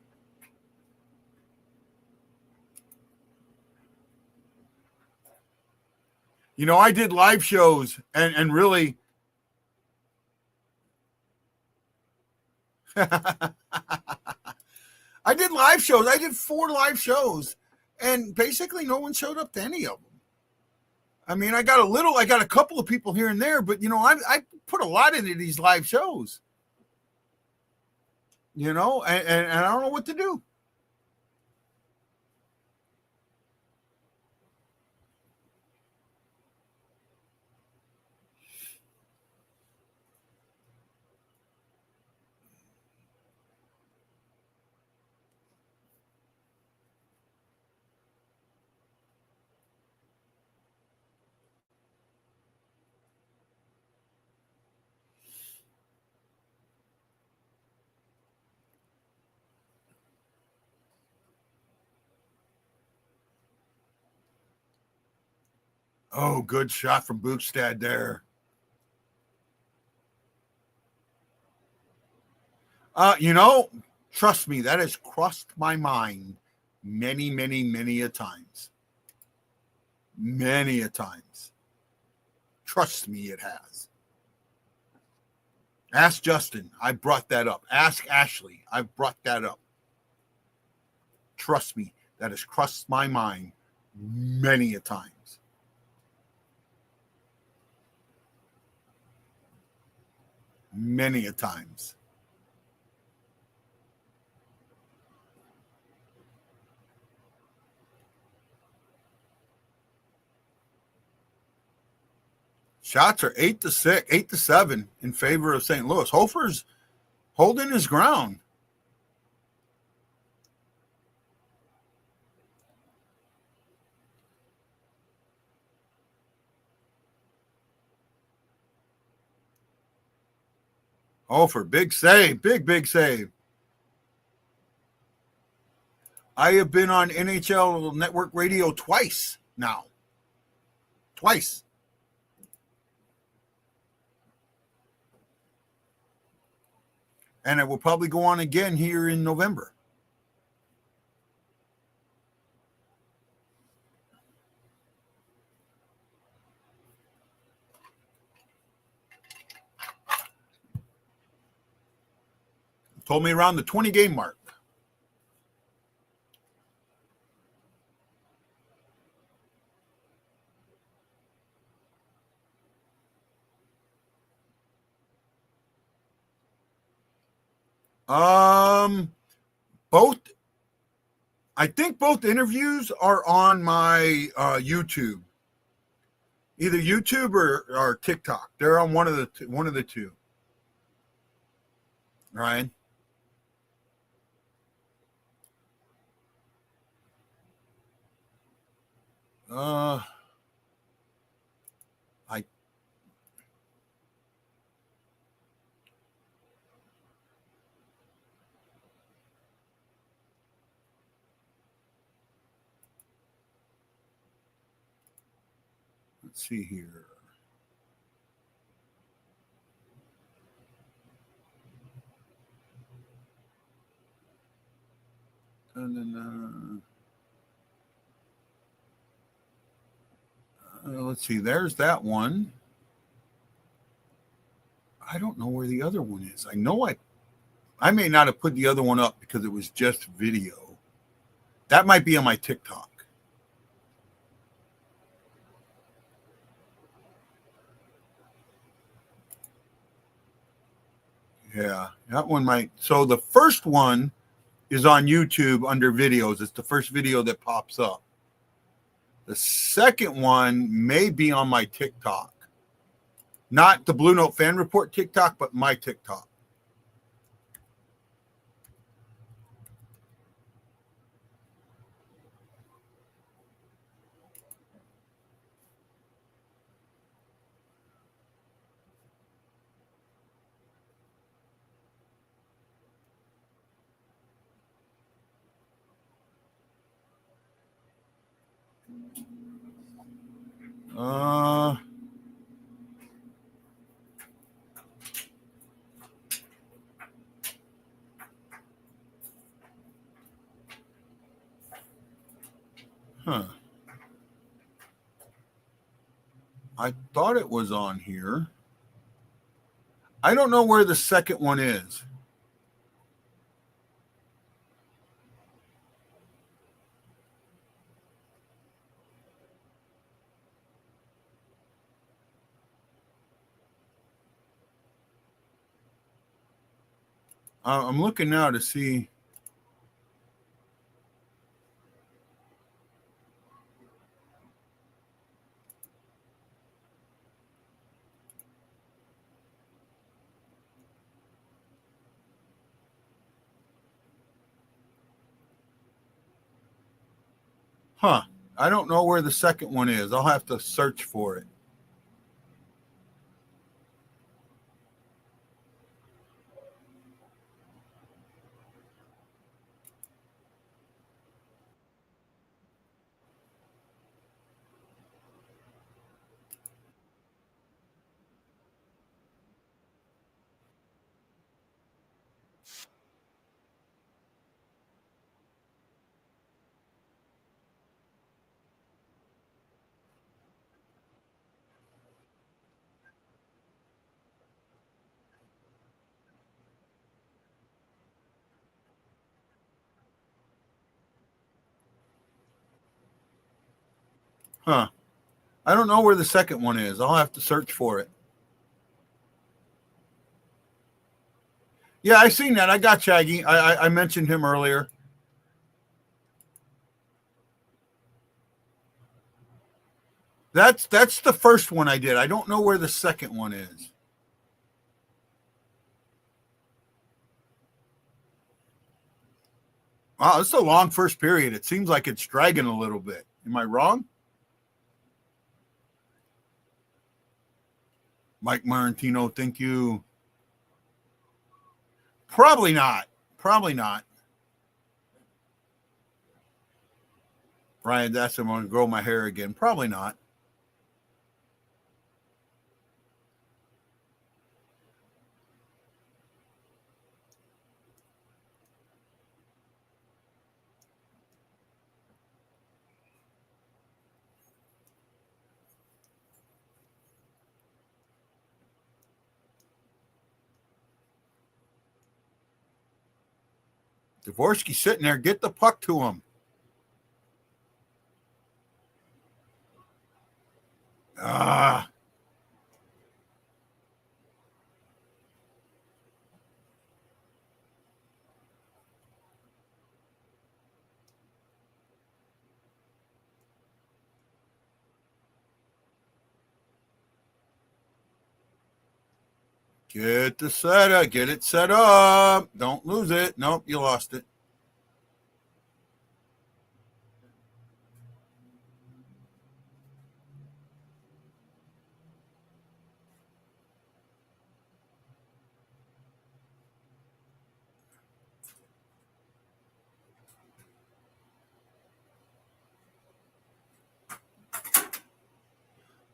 You know, I did live shows and really I did live shows. I did 4 live shows and basically no one showed up to any of them. I mean, I got a couple of people here and there, but you know, I put a lot into these live shows, you know, and I don't know what to do. Oh, good shot from Bookstad there. You know, trust me, that has crossed my mind many, many, many a times. Many a times. Trust me, it has. Ask Justin. I brought that up. Ask Ashley. I brought that up. Trust me, that has crossed my mind many a times. Many a times. Shots are 8-6, 8-7 in favor of St. Louis. Hofer's holding his ground. Hofer, big save, big save. I have been on NHL Network Radio twice now. Twice. And I will probably go on again here in November. Told me around the 20 game mark. Both, I think both interviews are on my YouTube, either YouTube or TikTok. They're on one of the two. Ryan. Let's see here. And then let's see. There's that one. I don't know where the other one is. I know I may not have put the other one up because it was just video. That might be on my TikTok. Yeah, that one might. So the first one is on YouTube under videos. It's the first video that pops up. The second one may be on my TikTok. Not the BlueNote Fan Report TikTok, but my TikTok. I thought it was on here. I don't know where the second one is. I'm looking now to see. I don't know where the second one is. I'll have to search for it. I don't know where the second one is. I'll have to search for it. Yeah, I seen that. I got Shaggy. I mentioned him earlier. That's the first one I did. I don't know where the second one is. Wow, this is a long first period. It seems like it's dragging a little bit. Am I wrong? Mike Marantino, thank you. Probably not. Probably not. Brian, that's I'm going to grow my hair again. Probably not. Dvorsky's sitting there. Get the puck to him. Ah. Get the setup. Get it set up. Don't lose it. Nope, you lost it.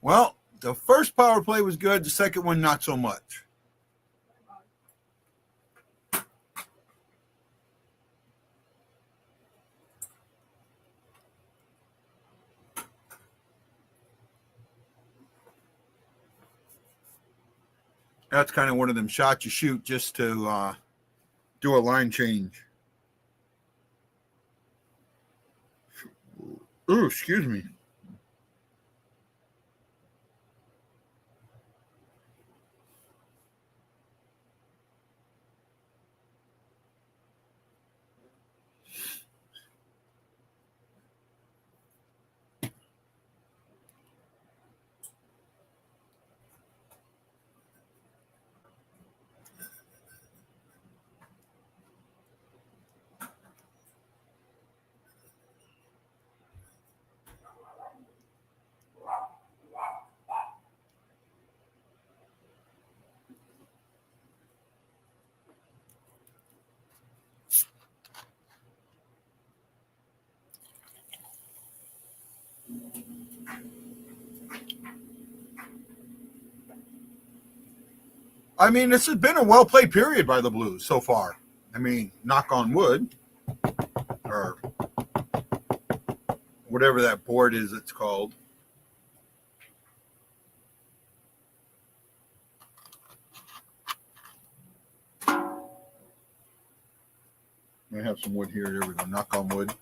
Well, the first power play was good. The second one, not so much. That's kind of one of them shots you shoot just to do a line change. Ooh, excuse me. I mean, this has been a well-played period by the Blues so far. I mean, knock on wood, or whatever that board is it's called. I have some wood here. There we go. Knock on wood.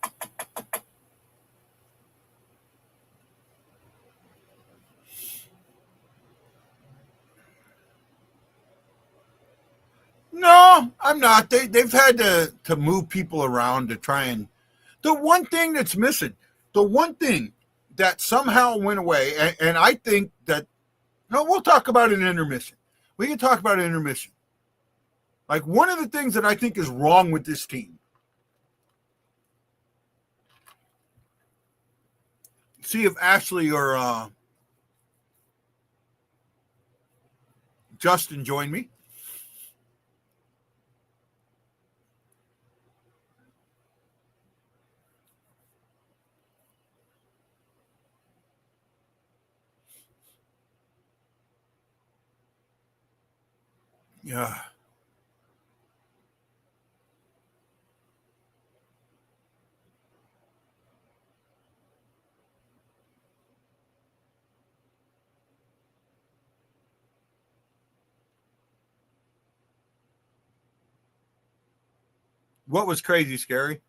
No, I'm not. They've had to move people around to try and. The one thing that's missing, the one thing that somehow went away, and I think that. No, we'll talk about an intermission. We can talk about an intermission. Like, one of the things that I think is wrong with this team. See if Ashley or Justin join me. Yeah. What was crazy, Scary?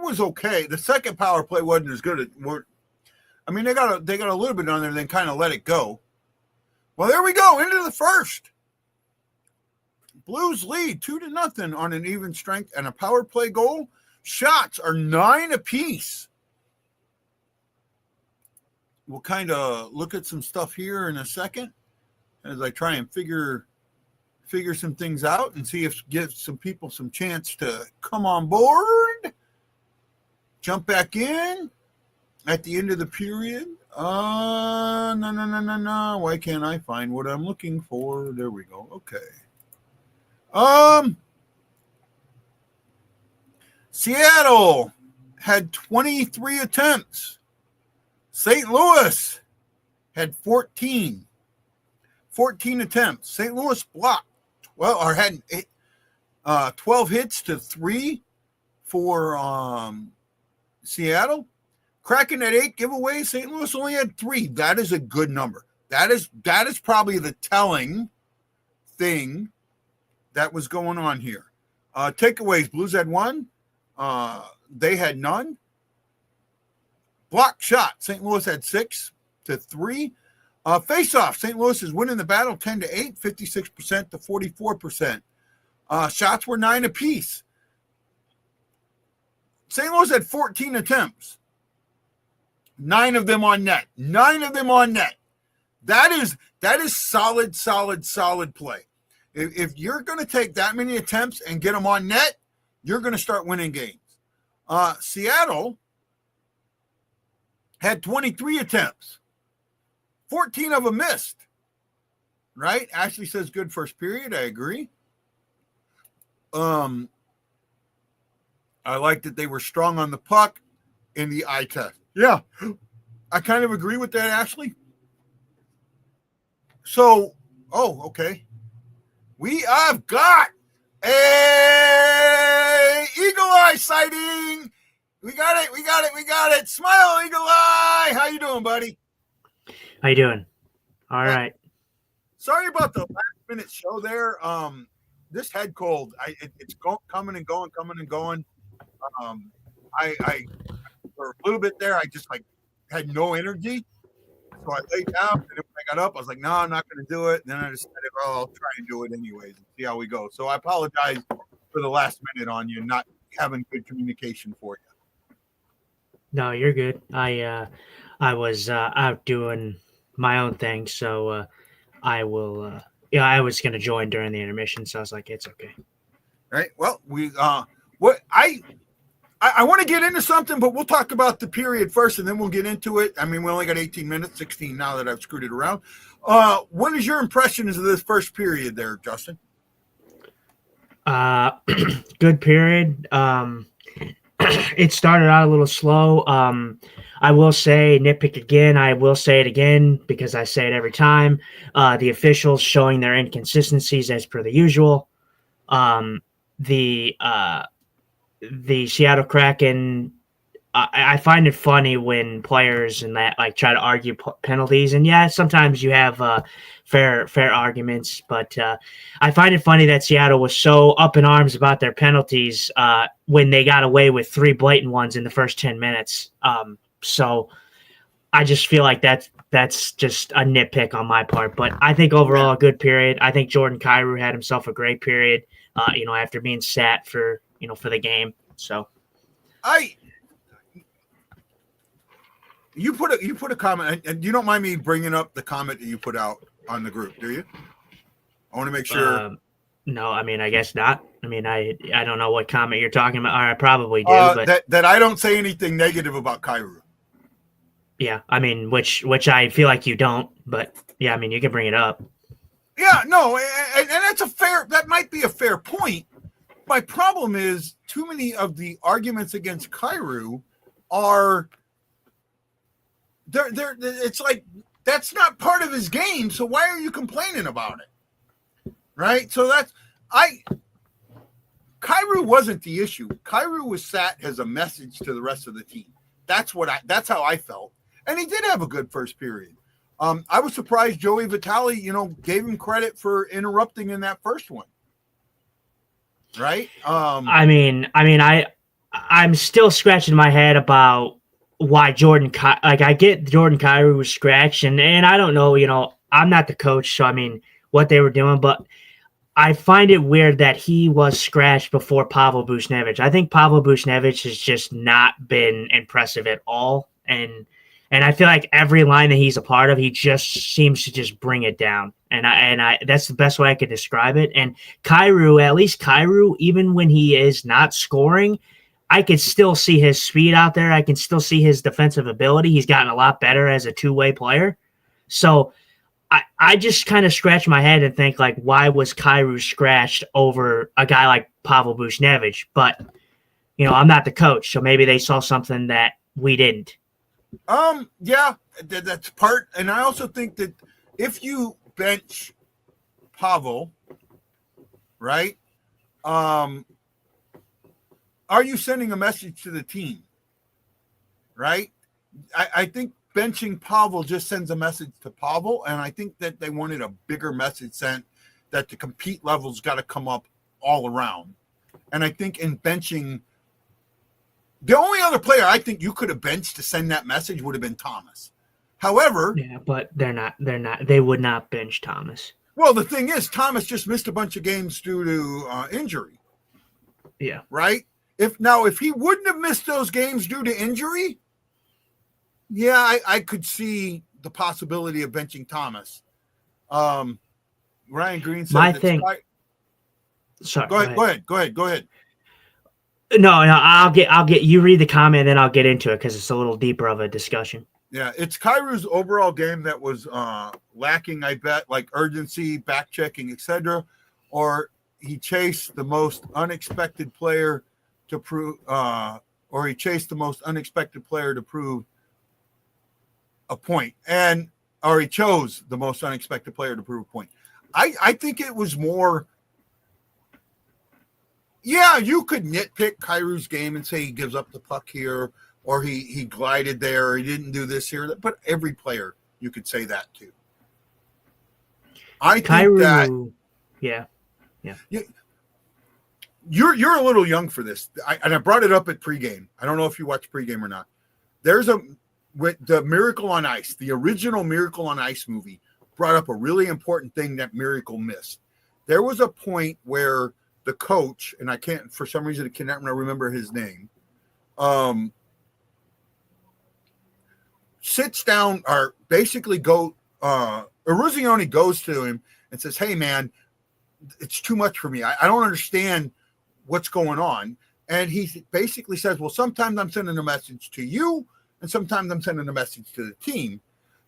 was okay. The second power play wasn't as good. I mean, they got a little bit on there, then kind of let it go. Well, there we go into the first. Blues lead 2-0 on an even strength and a power play goal. Shots are 9 apiece. We'll kind of look at some stuff here in a second as I try and figure some things out and see if give some people some chance to come on board. Jump back in at the end of the period. No. Why can't I find what I'm looking for? There we go. Okay. Seattle had 23 attempts. St. Louis had 14 attempts. St. Louis blocked 12 hits to 3 for Seattle. Kraken had 8 giveaways. St. Louis only had 3. That is a good number. That is probably the telling thing that was going on here. Takeaways, Blues had 1. They had none. Block shot, St. Louis had 6 to 3. Face-off, St. Louis is winning the battle 10-8, 56% to 44%. Shots were 9 apiece. St. Louis had 14 attempts. 9 of them on net. That is solid play. If you're going to take that many attempts and get them on net, you're going to start winning games. Seattle had 23 attempts. 14 of them missed. Right? Ashley says good first period. I agree. I like that they were strong on the puck in the eye test. Yeah, I kind of agree with that, Ashley. So, okay. We have got a eagle eye sighting. We got it. Smile, eagle eye. How you doing, buddy? How you doing? All right. Sorry about the last minute show there. This head cold, it's coming and going. I for a little bit there, I just had no energy. So I laid down, and then when I got up, I was like, no, I'm not going to do it. And then I decided, I'll try and do it anyways and see how we go. So I apologize for the last minute on you, not having good communication for you. No, you're good. I was out doing my own thing, so I will. I was going to join during the intermission, so I was like, it's okay. All right. Well, I want to get into something, but we'll talk about the period first, and then we'll get into it. I mean, we only got 18 minutes, 16 now that I've screwed it around. What is your impressions of this first period there, Justin? Good period. It started out a little slow. I will say, nitpick again. I will say it again because I say it every time. The officials showing their inconsistencies as per the usual. The Seattle Kraken, I find it funny when players and that try to argue penalties. And yeah, sometimes you have fair arguments, but I find it funny that Seattle was so up in arms about their penalties when they got away with 3 blatant ones in the first 10 minutes. So I just feel like that's just a nitpick on my part. But I think overall a good period. I think Jordan Kyrou had himself a great period, after being sat for the game. So you put a comment, and you don't mind me bringing up the comment that you put out on the group, do you? I want to make sure. No, I mean, I guess not. I mean, I don't know what comment you're talking about. Or I probably do, but that I don't say anything negative about Kyrou. Yeah, I mean, which I feel like you don't, but yeah, I mean, you can bring it up. Yeah, no, and that might be a fair point. My problem is too many of the arguments against Kyrou are it's like that's not part of his game, so why are you complaining about it? Right? So Kyrou wasn't the issue. Kyrou was sat as a message to the rest of the team. That's how I felt. And he did have a good first period. I was surprised Joey Vitale, gave him credit for interrupting in that first one. Right. I I'm still scratching my head about why I get Jordan Kyrou was scratched, and I don't know, I'm not the coach, so I mean, what they were doing, but I find it weird that he was scratched before Pavel Buchnevich. I think Pavel Buchnevich has just not been impressive at all, and I feel like every line that he's a part of, he just seems to just bring it down, and I that's the best way I could describe it. And Kyrou, at least Kyrou, even when he is not scoring, I could still see his speed out there. I can still see his defensive ability. He's gotten a lot better as a two-way player. So I just kind of scratch my head and think, like, why was Kyrou scratched over a guy like Pavel Buchnevich? But, I'm not the coach, so maybe they saw something that we didn't. Yeah, that's part. And I also think that if you bench Pavel, right, are you sending a message to the team? Right? I think benching Pavel just sends a message to Pavel, and I think that they wanted a bigger message sent that the compete level's got to come up all around. And I think in benching, the only other player I think you could have benched to send that message would have been Thomas. However, yeah, but they would not bench Thomas. Well, the thing is, Thomas just missed a bunch of games due to injury. Yeah. Right? If he wouldn't have missed those games due to injury, yeah, I could see the possibility of benching Thomas. Ryan Green said my thing. Sorry. Go ahead. No, I'll get you read the comment, then I'll get into it because it's a little deeper of a discussion. Yeah, it's Kyrou's overall game that was lacking, I bet, like urgency, back checking, etc. Or he chased the most unexpected player to prove, a point, or he chose the most unexpected player to prove a point. I think it was more. Yeah, you could nitpick Kyrou's game and say he gives up the puck here, or he glided there, or he didn't do this here. But every player, you could say that too. I think Kyrou, yeah. You're a little young for this, and I brought it up at pregame. I don't know if you watch pregame or not. With the Miracle on Ice, the original Miracle on Ice movie brought up a really important thing that Miracle missed. There was a point where the coach, and I can't, for some reason, I cannot remember his name, sits down, or basically Eruzione goes to him and says, "Hey, man, it's too much for me. I don't understand what's going on." And he basically says, "Well, sometimes I'm sending a message to you, and sometimes I'm sending a message to the team."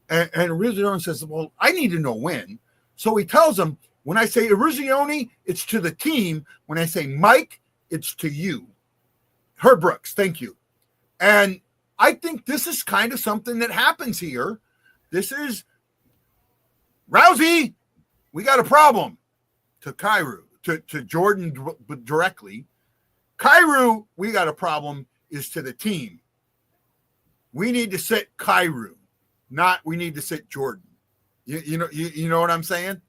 And Eruzione says, "Well, I need to know when." So he tells him, "When I say Eruzione, it's to the team. When I say Mike, it's to you." Herb Brooks, thank you. And I think this is kind of something that happens here. This is Rousey, we got a problem, to Kyrou, to Jordan directly. Kyrou, we got a problem, is to the team. We need to sit Kyrou, not we need to sit Jordan. You know what I'm saying?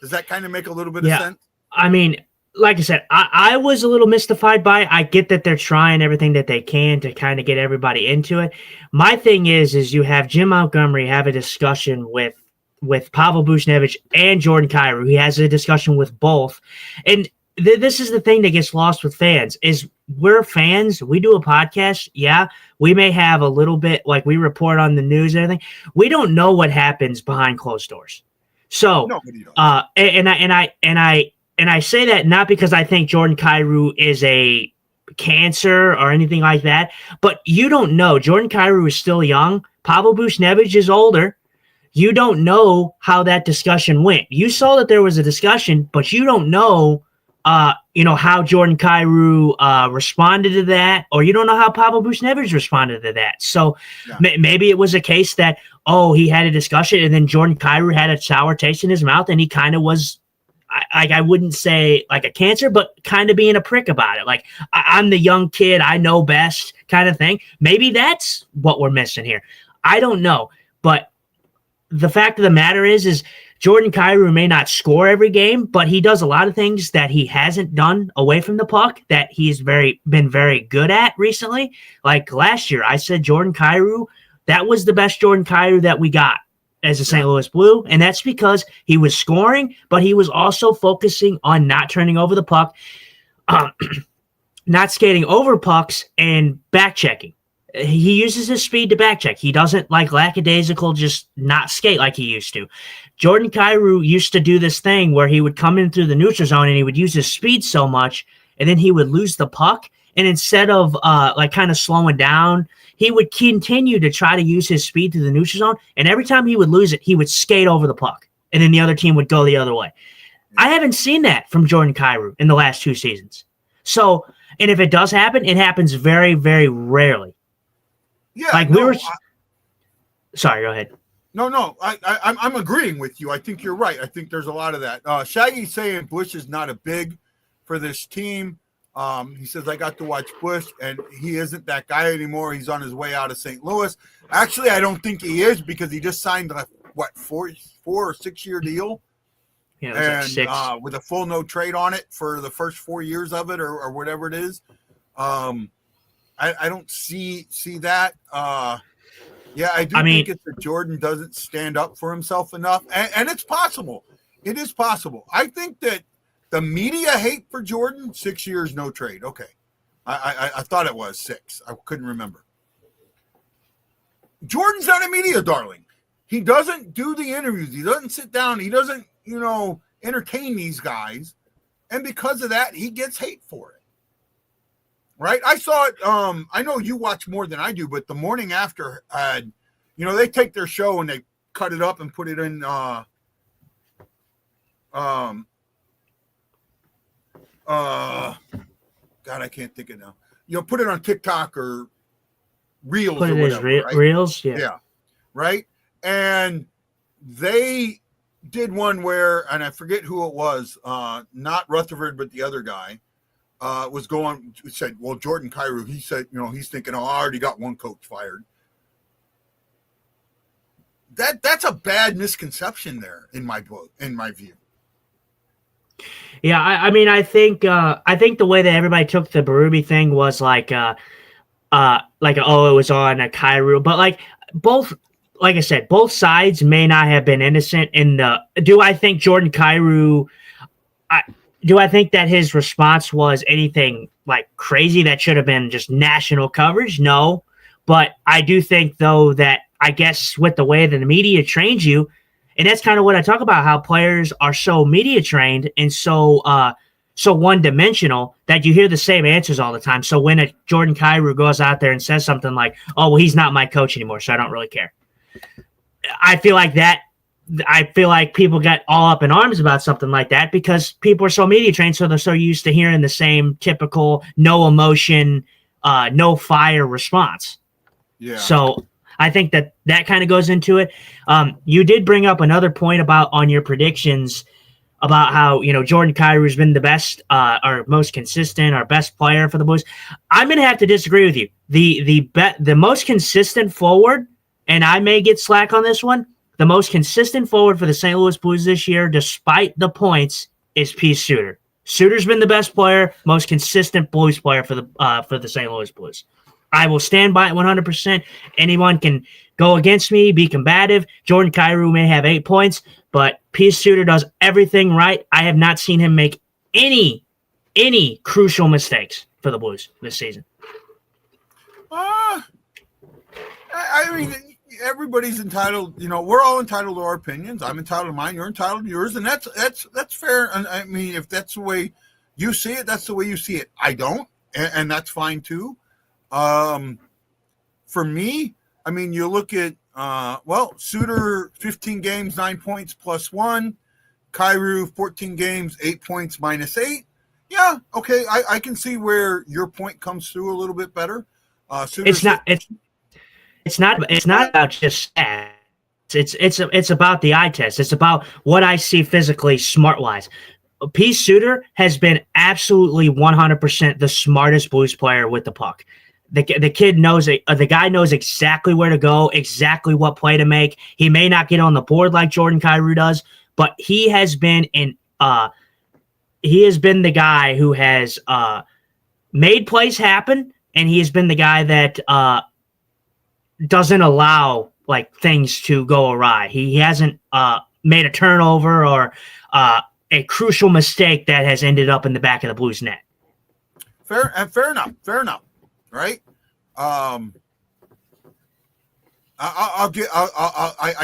Does that kind of make a little bit of sense? I mean, like I said, I was a little mystified by it. I get that they're trying everything that they can to kind of get everybody into it. My thing is you have Jim Montgomery have a discussion with Pavel Buchnevich and Jordan Kyrou. He has a discussion with both. And this is the thing that gets lost with fans is we're fans. We do a podcast. Yeah, we may have a little bit, like we report on the news and everything. We don't know what happens behind closed doors. So, and I say that not because I think Jordan Kyrou is a cancer or anything like that, but you don't know. Jordan Kyrou is still young. Pavel Buchnevich is older. You don't know how that discussion went. You saw that there was a discussion, but you don't know, how Jordan Kyrou responded to that, or you don't know how Pavel Buchnevich responded to that. So maybe it was a case that, he had a discussion and then Jordan Kyrou had a sour taste in his mouth and he kind of was, I wouldn't say like a cancer, but kind of being a prick about it. Like, I'm the young kid, I know best kind of thing. Maybe that's what we're missing here. I don't know. But the fact of the matter is Jordan Kyrou may not score every game, but he does a lot of things that he hasn't done away from the puck that he's been very good at recently. Like last year, I said Jordan Kyrou, that was the best Jordan Kyrou that we got as a St. Louis Blue, and that's because he was scoring, but he was also focusing on not turning over the puck, not skating over pucks, and back checking. He uses his speed to back check. He doesn't like lackadaisical just not skate like he used to. Jordan Kyrou used to do this thing where he would come in through the neutral zone and he would use his speed so much, and then he would lose the puck. And instead of like kind of slowing down, he would continue to try to use his speed through the neutral zone. And every time he would lose it, he would skate over the puck, and then the other team would go the other way. I haven't seen that from Jordan Kyrou in the last 2 seasons. So, and if it does happen, it happens very, very rarely. Yeah, like sorry, go ahead. No, I'm agreeing with you. I think you're right. I think there's a lot of that. Shaggy's saying Bush is not a big for this team. He says, I got to watch Bush, and he isn't that guy anymore. He's on his way out of St. Louis. Actually, I don't think he is because he just signed a, 4 or 6 year deal? Yeah, it was like 6. With a full no trade on it for the first 4 years of it or whatever it is. I don't see that. I think it's that Jordan doesn't stand up for himself enough, and it's possible. It is possible. I think that the media hate for Jordan, 6 years, no trade. Okay. I thought it was 6. I couldn't remember. Jordan's not a media darling. He doesn't do the interviews. He doesn't sit down. He doesn't, entertain these guys. And because of that, he gets hate for it. Right? I saw it. I know you watch more than I do, but the morning after had, they take their show and they cut it up and put it in, God, I can't think of it now. Put it on TikTok or Reels or whatever. Right? Reels? Yeah. Yeah. Right? And they did one where, and I forget who it was, not Rutherford, but the other guy, said, well, Jordan Kyrou, he said, he's thinking, I already got one coach fired. That's a bad misconception there in my book, in my view. Yeah, I think the way that everybody took the Berube thing was like it was on a Kyrou, but like I said, both sides may not have been innocent in the. Do I think Jordan Kyrou? Do I think that his response was anything like crazy that should have been just national coverage? No, but I do think though that I guess with the way that the media trains you. And that's kind of what I talk about, how players are so media trained and so one-dimensional that you hear the same answers all the time. So when a Jordan Kyrou goes out there and says something like, oh, well, he's not my coach anymore, so I don't really care. I feel like people get all up in arms about something like that because people are so media trained, so they're so used to hearing the same typical no emotion, no fire response. Yeah. So I think that kind of goes into it. You did bring up another point on your predictions about how, Jordan Kyrou has been the best, or most consistent, or best player for the Blues. I'm going to have to disagree with you. The most consistent forward, and I may get slack on this one, the most consistent forward for the St. Louis Blues this year, despite the points, is Pius Suter. Suter's been the best player, most consistent Blues player for the St. Louis Blues. I will stand by it 100%. Anyone can go against me, be combative. Jordan Kyrou may have 8 points, but Pius Suter does everything right. I have not seen him make any crucial mistakes for the Blues this season. I mean, everybody's entitled. We're all entitled to our opinions. I'm entitled to mine. You're entitled to yours, and that's fair. And I mean, if that's the way you see it, that's the way you see it. I don't, and that's fine too. For me, I mean, you look at, Suter, 15 games, 9 points plus 1, Kyrou, 14 games, 8 points -8. Yeah. Okay. I can see where your point comes through a little bit better. It's not about just stats. It's about the eye test. It's about what I see physically smart wise. Pius Suter has been absolutely 100% the smartest Blues player with the puck. The kid knows it. The guy knows exactly where to go, exactly what play to make. He may not get on the board like Jordan Kyrou does, but he has been the guy who has made plays happen, and he has been the guy that doesn't allow like things to go awry. He hasn't made a turnover or a crucial mistake that has ended up in the back of the Blues net. Fair enough. Right. I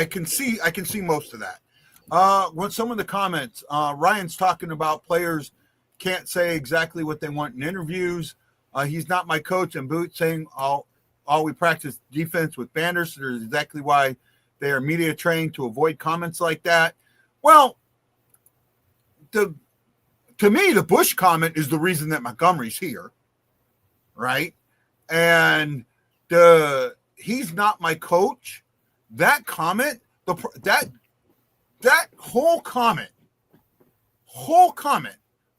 can see most of that. When some of the comments, Ryan's talking about players can't say exactly what they want in interviews. He's not my coach, and Boot saying all we practice defense with banners. So there's exactly why they are media trained to avoid comments like that. Well, to me, the Bush comment is the reason that Montgomery's here, right? And he's not my coach. That comment, that whole comment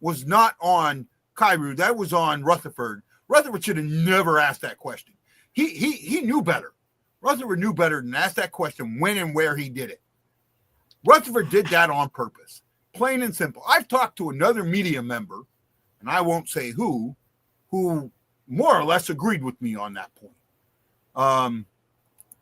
was not on Kyrou. That was on Rutherford. Rutherford should have never asked that question. He knew better. Rutherford knew better than ask that question when and where he did it. Rutherford did that on purpose. Plain and simple. I've talked to another media member, and I won't say who more or less agreed with me on that point.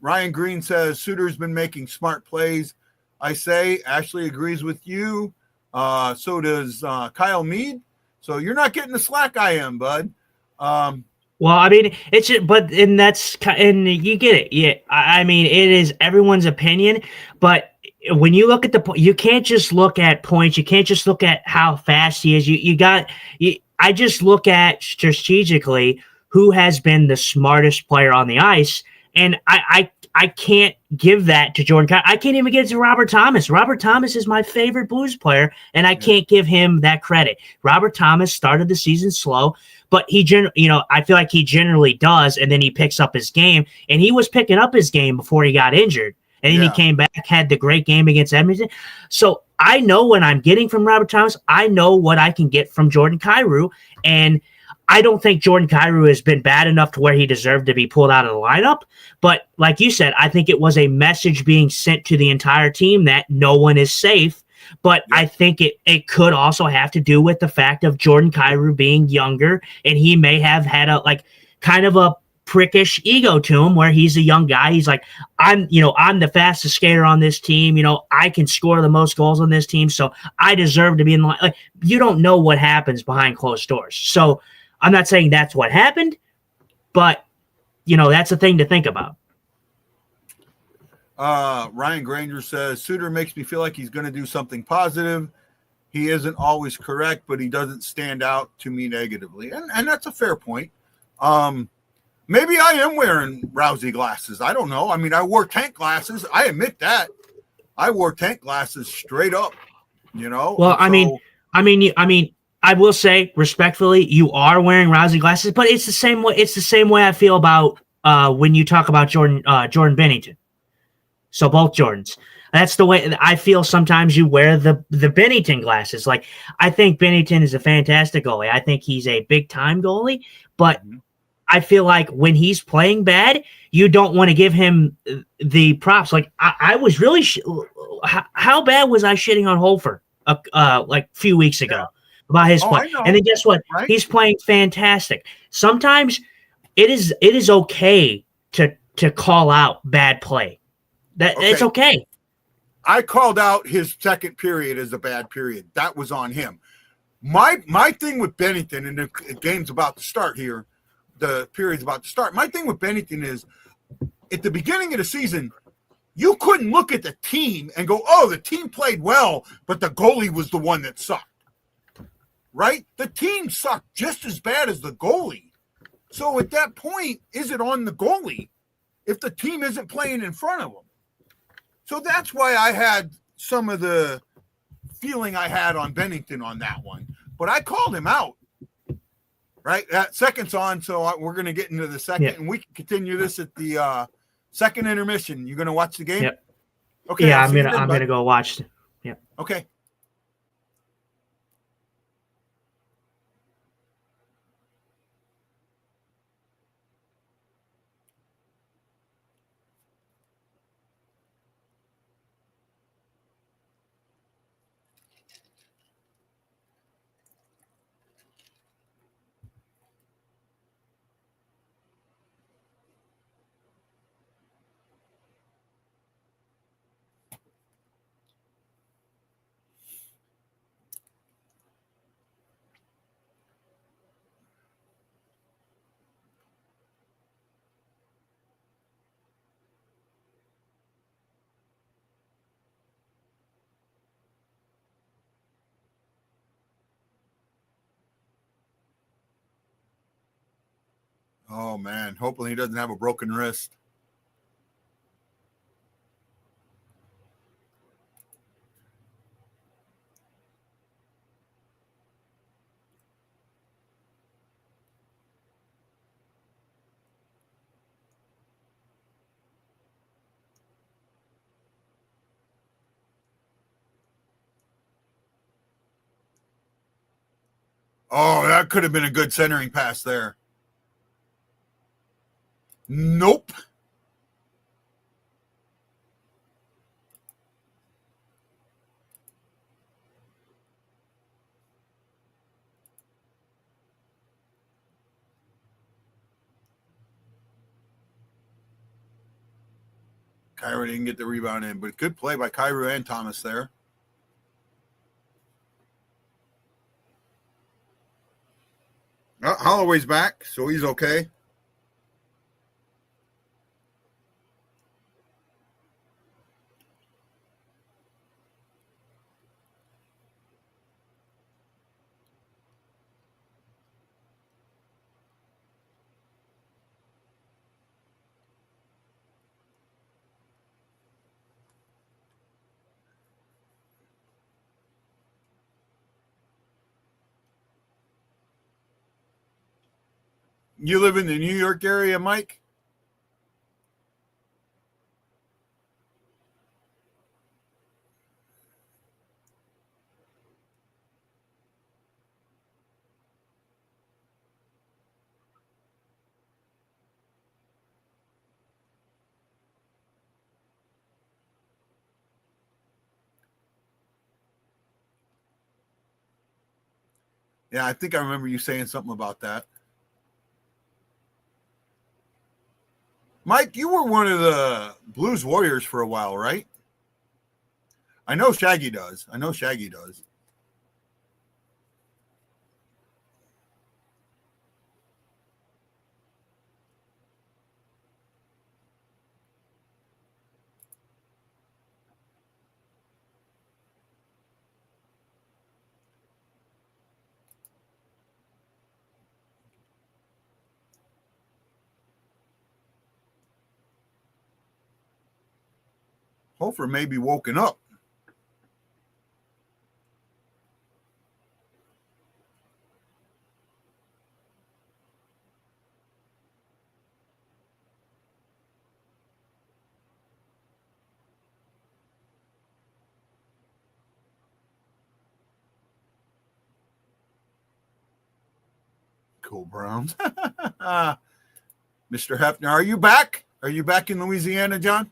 Ryan Green says Suter's been making smart plays. I say Ashley agrees with you. So does Kyle Mead. So you're not getting the slack I am, bud. Well, I mean, it's just, and you get it. Yeah, I mean, it is everyone's opinion, but when you look at you can't just look at points. You can't just look at how fast he is. I just look at strategically who has been the smartest player on the ice, and I can't give that to Jordan Kyrou. I can't even give it to Robert Thomas. Robert Thomas is my favorite Blues player, and I can't give him that credit. Robert Thomas started the season slow, but I feel like he generally does, and then he picks up his game, and he was picking up his game before he got injured. And then he came back, had the great game against Edmonton. So I know what I'm getting from Robert Thomas. I know what I can get from Jordan Kyrou. And I don't think Jordan Kyrou has been bad enough to where he deserved to be pulled out of the lineup. But like you said, I think it was a message being sent to the entire team that no one is safe. But I think it could also have to do with the fact of Jordan Kyrou being younger, and he may have had kind of a prickish ego to him where he's a young guy. He's like, I'm the fastest skater on this team. I can score the most goals on this team, so I deserve to be in line. Like, you don't know what happens behind closed doors. So I'm not saying that's what happened, but that's a thing to think about. Ryan Granger says Suter makes me feel like he's going to do something positive. He isn't always correct, but he doesn't stand out to me negatively. And that's a fair point. Maybe I am wearing Rousey glasses. I don't know. I mean, I wore tank glasses. I admit that. I wore tank glasses straight up, Well, I mean, I will say respectfully, you are wearing Rousey glasses, but it's the same way. It's the same way I feel about when you talk about Jordan Binnington. So both Jordans. That's the way I feel sometimes you wear the Binnington glasses. Like, I think Binnington is a fantastic goalie. I think he's a big-time goalie, but I feel like when he's playing bad, you don't want to give him the props. Like, I was really how bad was I shitting on Holfer like a few weeks ago about his play? And then guess what? Right? He's playing fantastic. Sometimes it is okay to call out bad play. It's okay. I called out his second period as a bad period. That was on him. My thing with Binnington, and the game's about to start here, the period's about to start. My thing with Binnington is, at the beginning of the season, you couldn't look at the team and go, oh, the team played well, but the goalie was the one that sucked. Right? The team sucked just as bad as the goalie. So at that point, is it on the goalie if the team isn't playing in front of them? So that's why I had some of the feeling I had on Binnington on that one. But I called him out. Right? That second's on, so we're going to get into the second, and we can continue this at the second intermission. You going to watch the game? Yep. Okay. Yeah, I'm gonna go watch. Yeah. Okay. Oh, man. Hopefully he doesn't have a broken wrist. Oh, that could have been a good centering pass there. Nope. Kyrou didn't get the rebound in, but good play by Kyrou and Thomas there. Holloway's back, so he's okay. You live in the New York area, Mike? Yeah, I think I remember you saying something about that. Mike, you were one of the Blues Warriors for a while, right? I know Shaggy does. Hofer may be woken up. Cool Browns. Mr. Hefner, are you back? Are you back in Louisiana, John?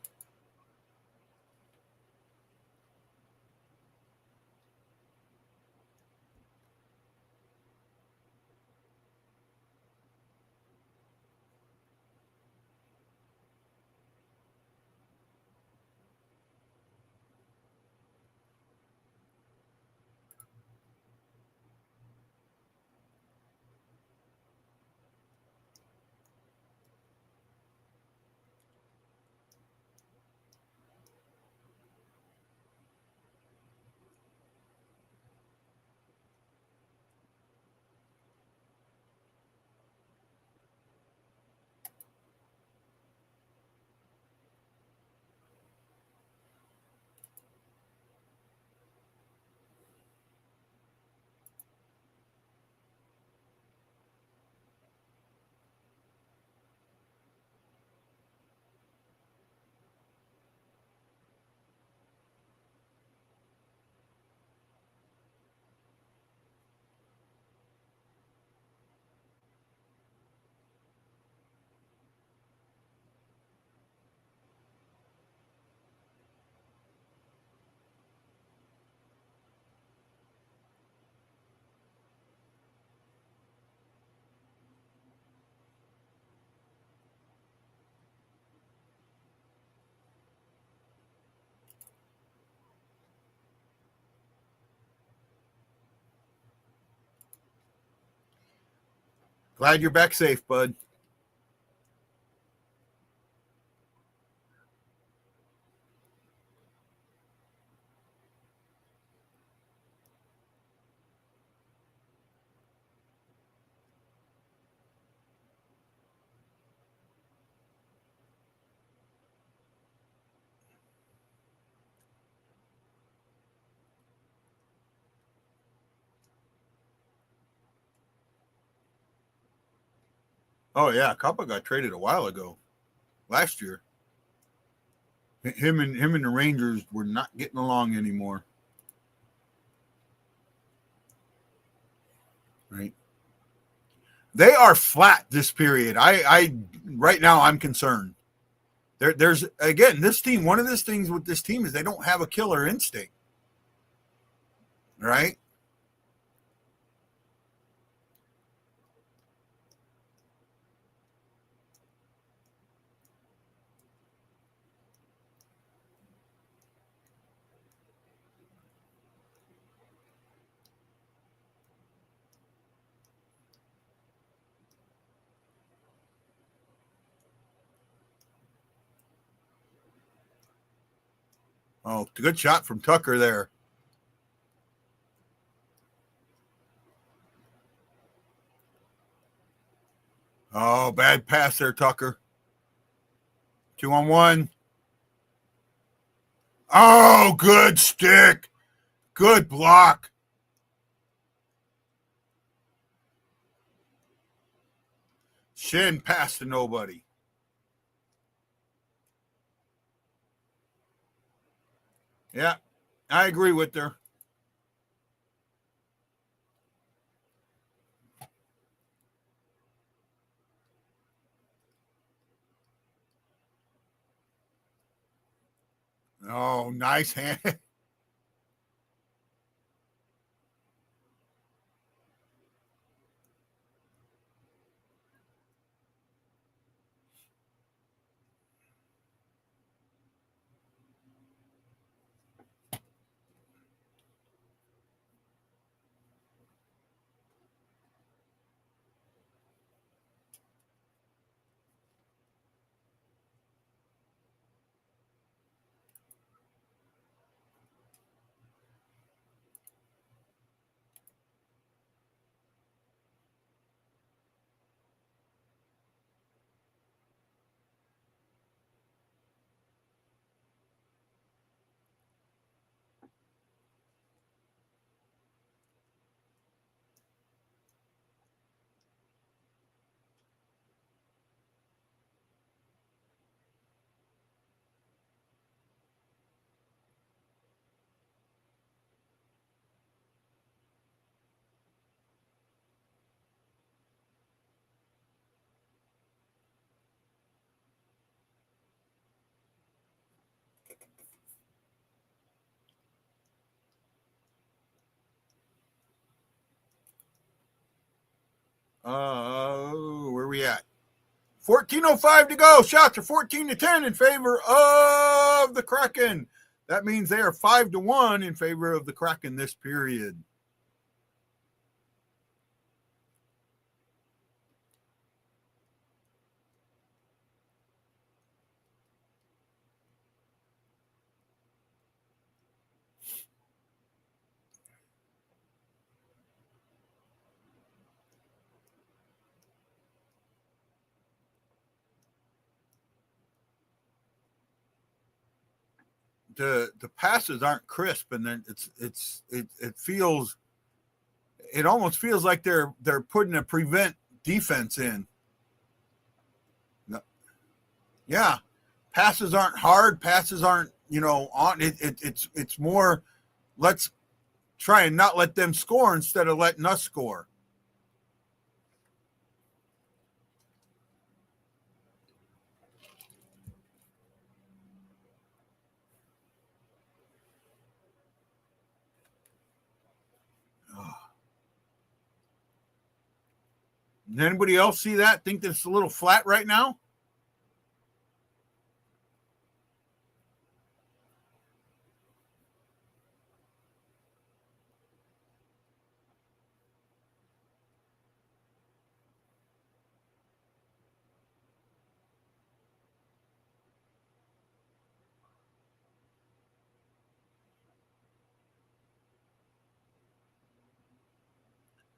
Glad you're back safe, bud. Oh yeah, Kappa got traded a while ago, last year. Him and the Rangers were not getting along anymore. Right. They are flat this period. I right now I'm concerned. There's again this team. One of the things with this team is they don't have a killer instinct. Right. Oh, good shot from Tucker there. Oh, bad pass there, Tucker. 2-on-1. Oh, good stick. Good block. Shin pass to nobody. Yeah, I agree with her. Oh, nice hand. Where we at? 14:05 to go. Shots are 14-10 in favor of the Kraken. That means they are 5-1 in favor of the Kraken this period. The passes aren't crisp, and then it feels, it almost feels like they're putting a prevent defense in. Yeah, passes aren't hard. Passes aren't on it. It's more, let's try and not let them score instead of letting us score. Does anybody else see that? Think that it's a little flat right now?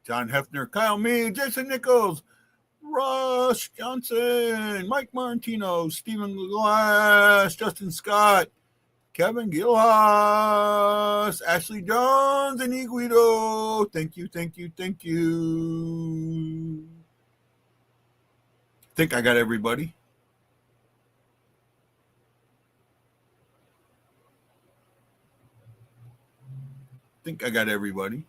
John Hefner, Kyle Mead, Jason Nichols, Russ Johnson, Mike Martino, Stephen Glass, Justin Scott, Kevin Gilhaas, Ashley Jones, and Iguido. Thank you. Think I got everybody. Think I got everybody.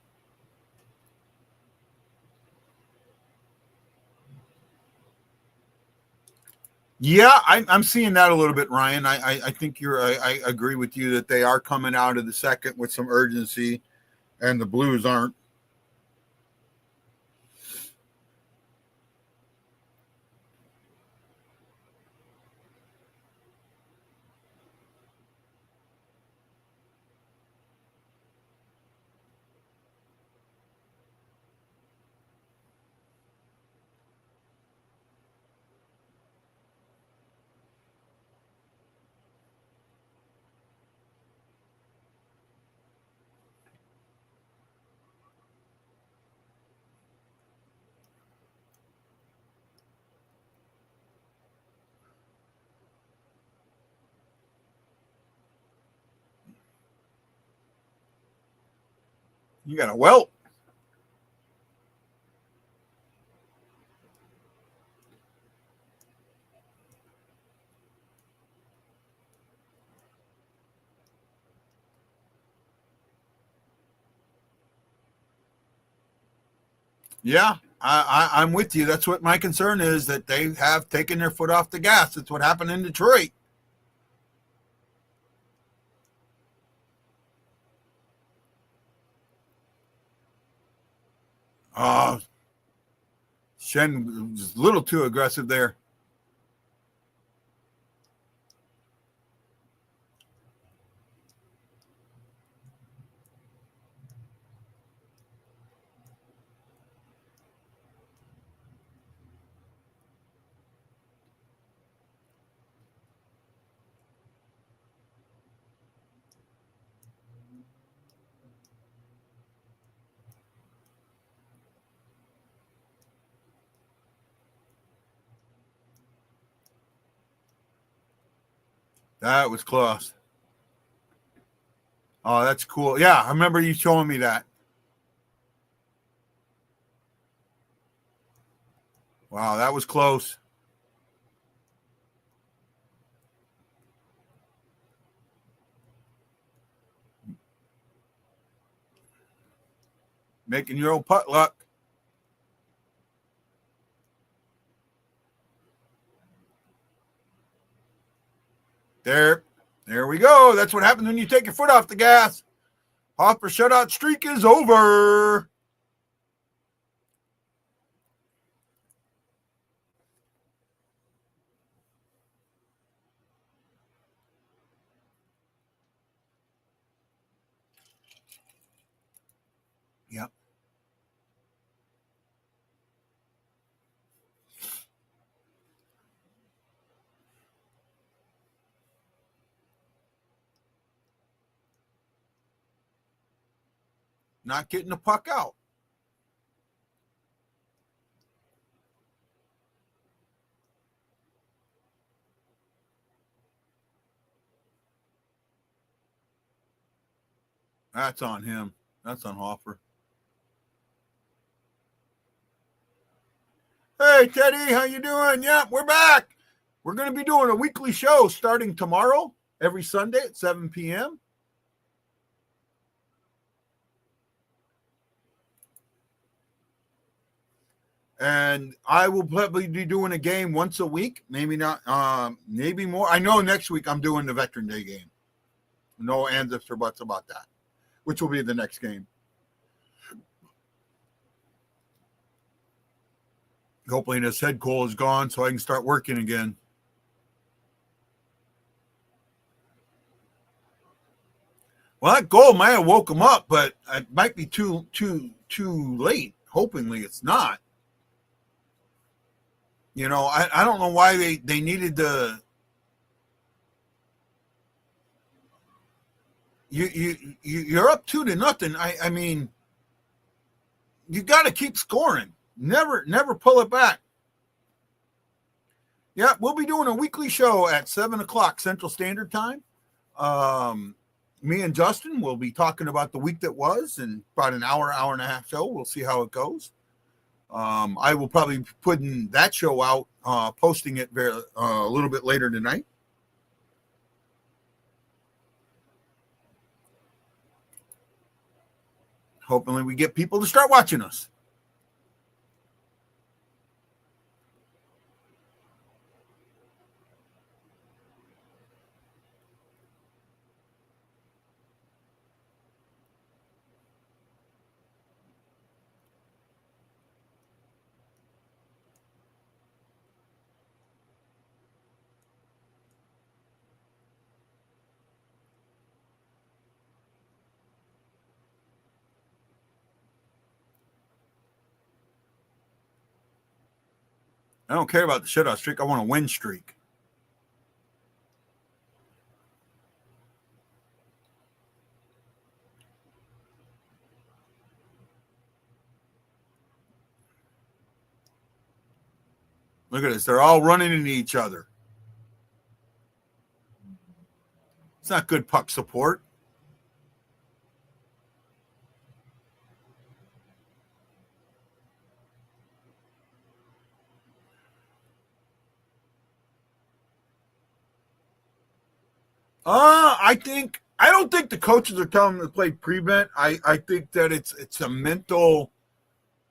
Yeah, I'm seeing that a little bit, Ryan. I think I agree with you that they are coming out of the second with some urgency, and the Blues aren't. You got a welt. Yeah, I'm with you. That's what my concern is, that they have taken their foot off the gas. That's what happened in Detroit. Shen was a little too aggressive there. That was close. Oh, that's cool. Yeah, I remember you showing me that. Wow, that was close. Making your own putt luck. There we go. That's what happens when you take your foot off the gas. Hopper shutout streak is over. Yep. Not getting the puck out. That's on him. That's on Hoffer. Hey, Teddy, how you doing? Yeah, we're back. We're going to be doing a weekly show starting tomorrow, every Sunday at 7 p.m. And I will probably be doing a game once a week, maybe not, maybe more. I know next week I'm doing the Veteran Day game. No ands, ifs, or buts about that, which will be the next game. Hopefully this head cold is gone so I can start working again. Well, that goal might have woke him up, but it might be too late. Hopingly it's not. You know, I don't know why they needed to. You're up 2-0. I mean, you got to keep scoring. Never pull it back. Yeah, we'll be doing a weekly show at 7 o'clock Central Standard Time. Me and Justin will be talking about the week that was, and about an hour and a half show. We'll see how it goes. I will probably be putting that show out, posting it a little bit later tonight. Hopefully we get people to start watching us. I don't care about the shutout streak. I want a win streak. Look at this. They're all running into each other. It's not good puck support. I don't think the coaches are telling them to play prevent. I think that it's a mental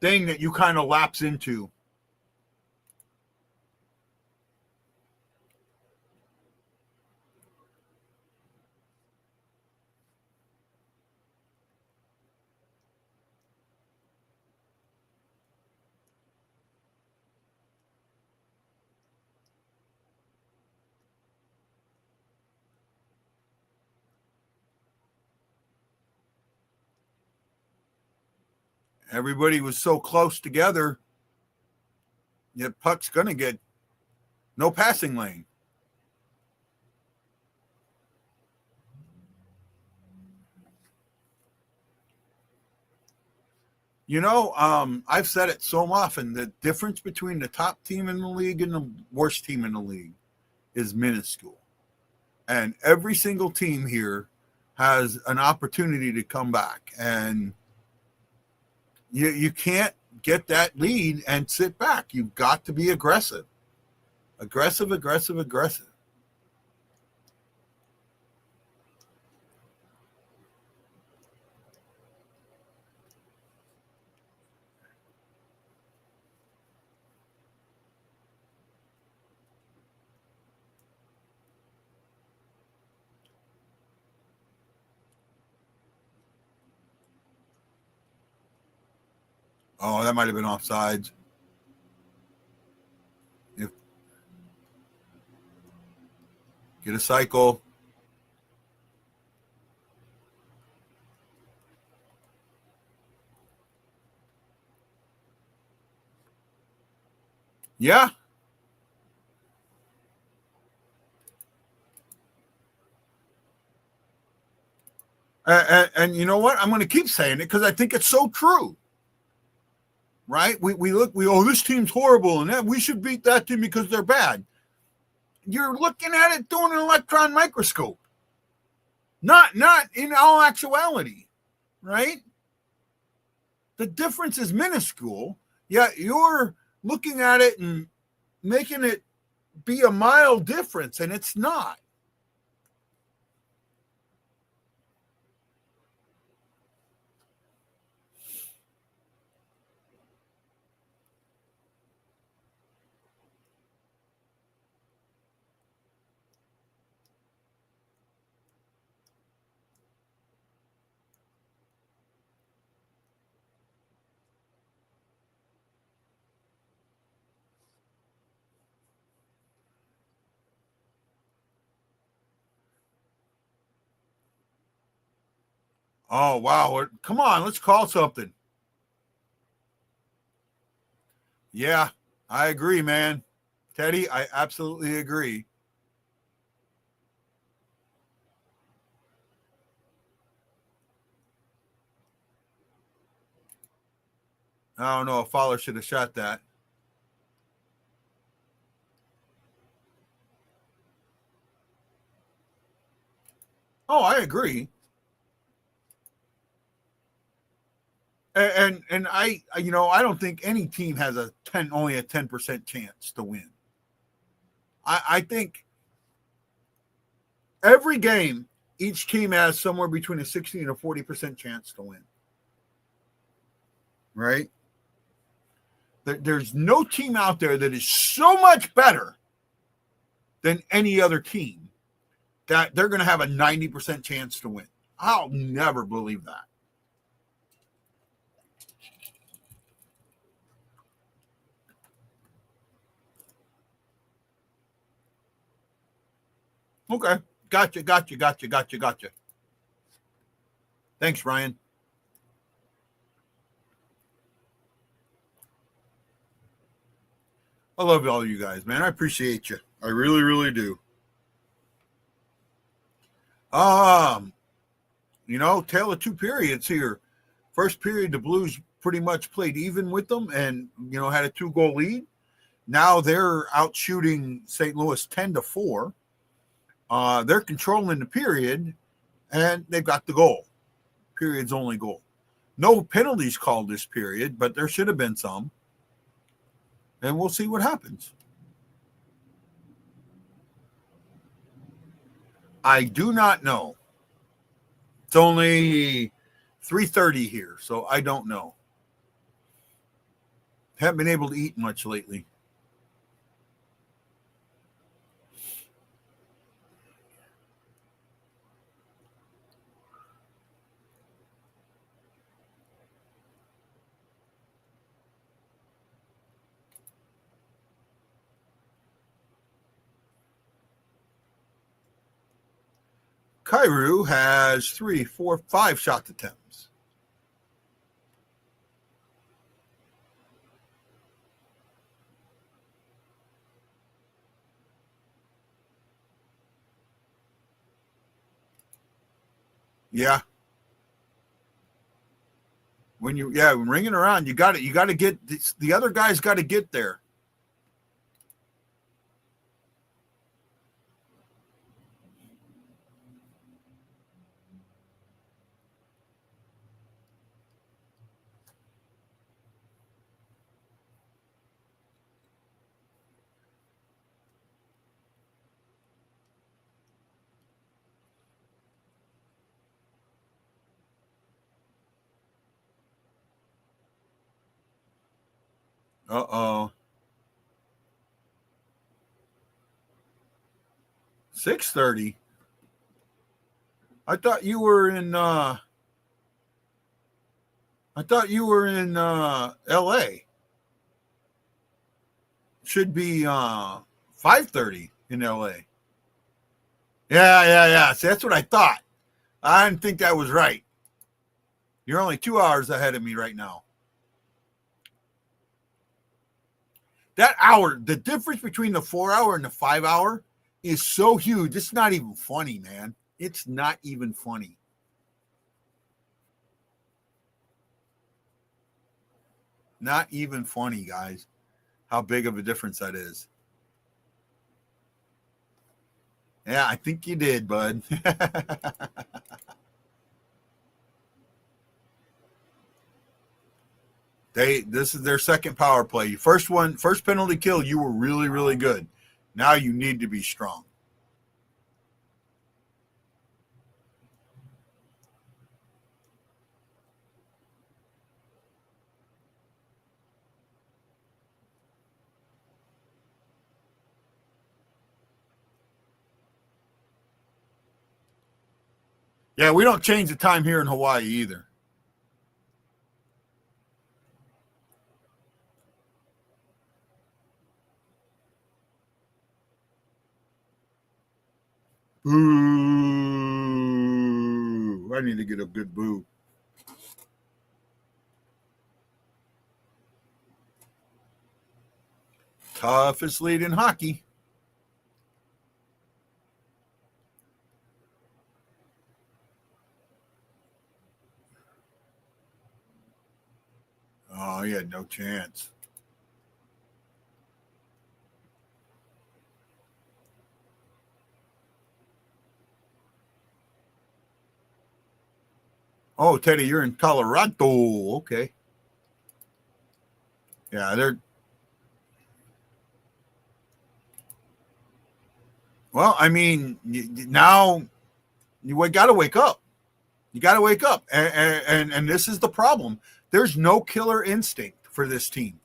thing that you kind of lapse into. Everybody was so close together, yet puck's going to get no passing lane. You know, I've said it so often, the difference between the top team in the league and the worst team in the league is minuscule. And every single team here has an opportunity to come back. And you can't get that lead and sit back. You've got to be aggressive. Aggressive, aggressive, aggressive. Oh, that might have been offsides. Get a cycle. Yeah. And you know what? I'm going to keep saying it because I think it's so true. Right? This team's horrible and that we should beat that team because they're bad. You're looking at it through an electron microscope. Not in all actuality, right? The difference is minuscule, yet you're looking at it and making it be a mild difference, and it's not. Oh, wow. Come on, let's call something. Yeah, I agree, man. Teddy, I absolutely agree. I don't know if Fowler should have shot that. Oh, I agree. And I I don't think any team has only a 10% chance to win. I think every game, each team has somewhere between a 60 and a 40% chance to win. Right? There's no team out there that is so much better than any other team that they're going to have a 90% chance to win. I'll never believe that. Okay. Gotcha. Thanks, Ryan. I love all you guys, man. I appreciate you. I really, really do. Tale of two periods here. First period, the Blues pretty much played even with them and, had a 2-goal lead. Now they're out shooting St. Louis 10-4. They're controlling the period, and they've got the goal. Period's only goal. No penalties called this period, but there should have been some. And we'll see what happens. I do not know. It's only 3:30 here, so I don't know. Haven't been able to eat much lately. Kyrou has 3, 4, 5 shot attempts. Yeah. When ringing around, you got to get the other guy's got to get there. Uh-oh. 6:30. I thought you were in LA. Should be 5:30 in LA. Yeah. See, that's what I thought. I didn't think that was right. You're only 2 hours ahead of me right now. That hour, the difference between the 4 hour and the 5 hour is so huge. It's not even funny, man. It's not even funny. Not even funny, guys. How big of a difference that is. Yeah, I think you did, bud. This is their second power play. First penalty kill, you were really, really good. Now you need to be strong. Yeah, we don't change the time here in Hawaii either. Boo. I need to get a good boo. Toughest lead in hockey. Oh, he had no chance. Oh, Teddy, you're in Colorado. Okay. Yeah, they're. Well, I mean, now you got to wake up. You got to wake up, and this is the problem. There's no killer instinct for this team.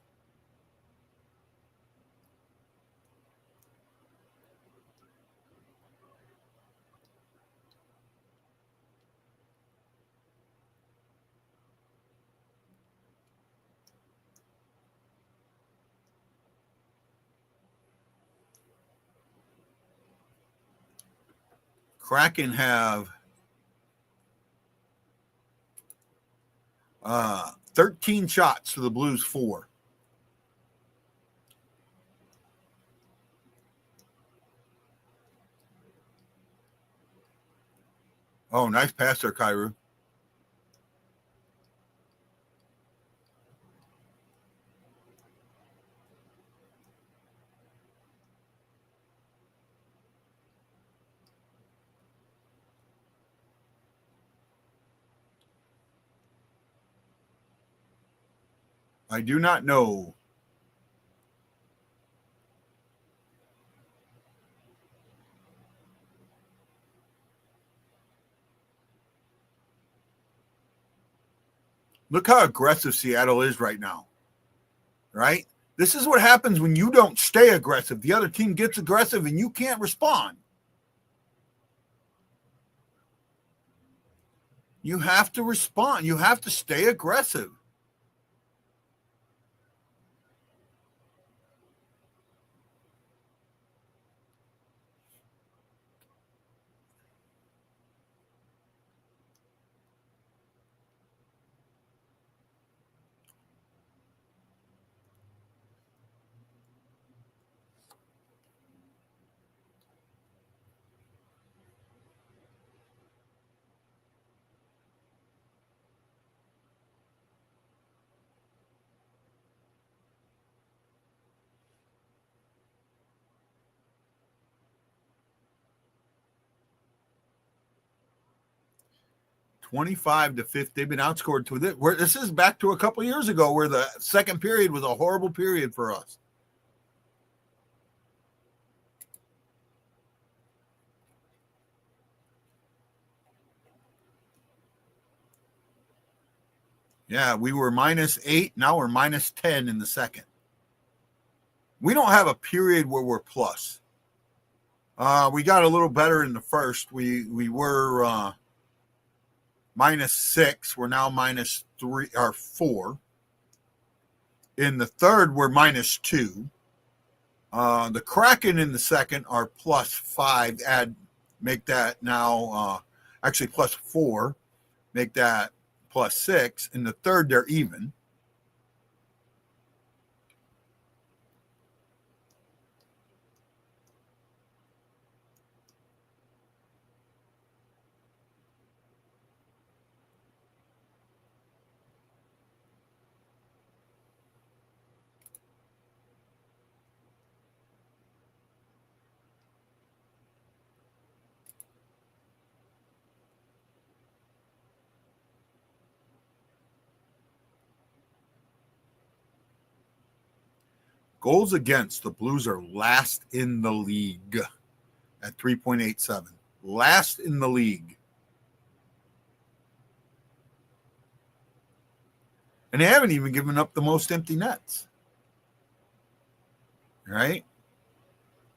Kraken have 13 shots to the Blues 4. Oh, nice pass there, Kyrou. I do not know. Look how aggressive Seattle is right now, right? This is what happens when you don't stay aggressive. The other team gets aggressive and you can't respond. You have to respond. You have to stay aggressive. (25-5). They've been outscored to this. This is back to a couple of years ago where the second period was a horrible period for us. Yeah, we were -8. Now we're -10 in the second. We don't have a period where we're plus. We got a little better in the first. We were -6. We're now -3 or 4. In the third, we're -2. The Kraken in the second are +5. Make that now actually +4. Make that +6. In the third, they're even. Goals against, the Blues are last in the league at 3.87. Last in the league. And they haven't even given up the most empty nets. Right?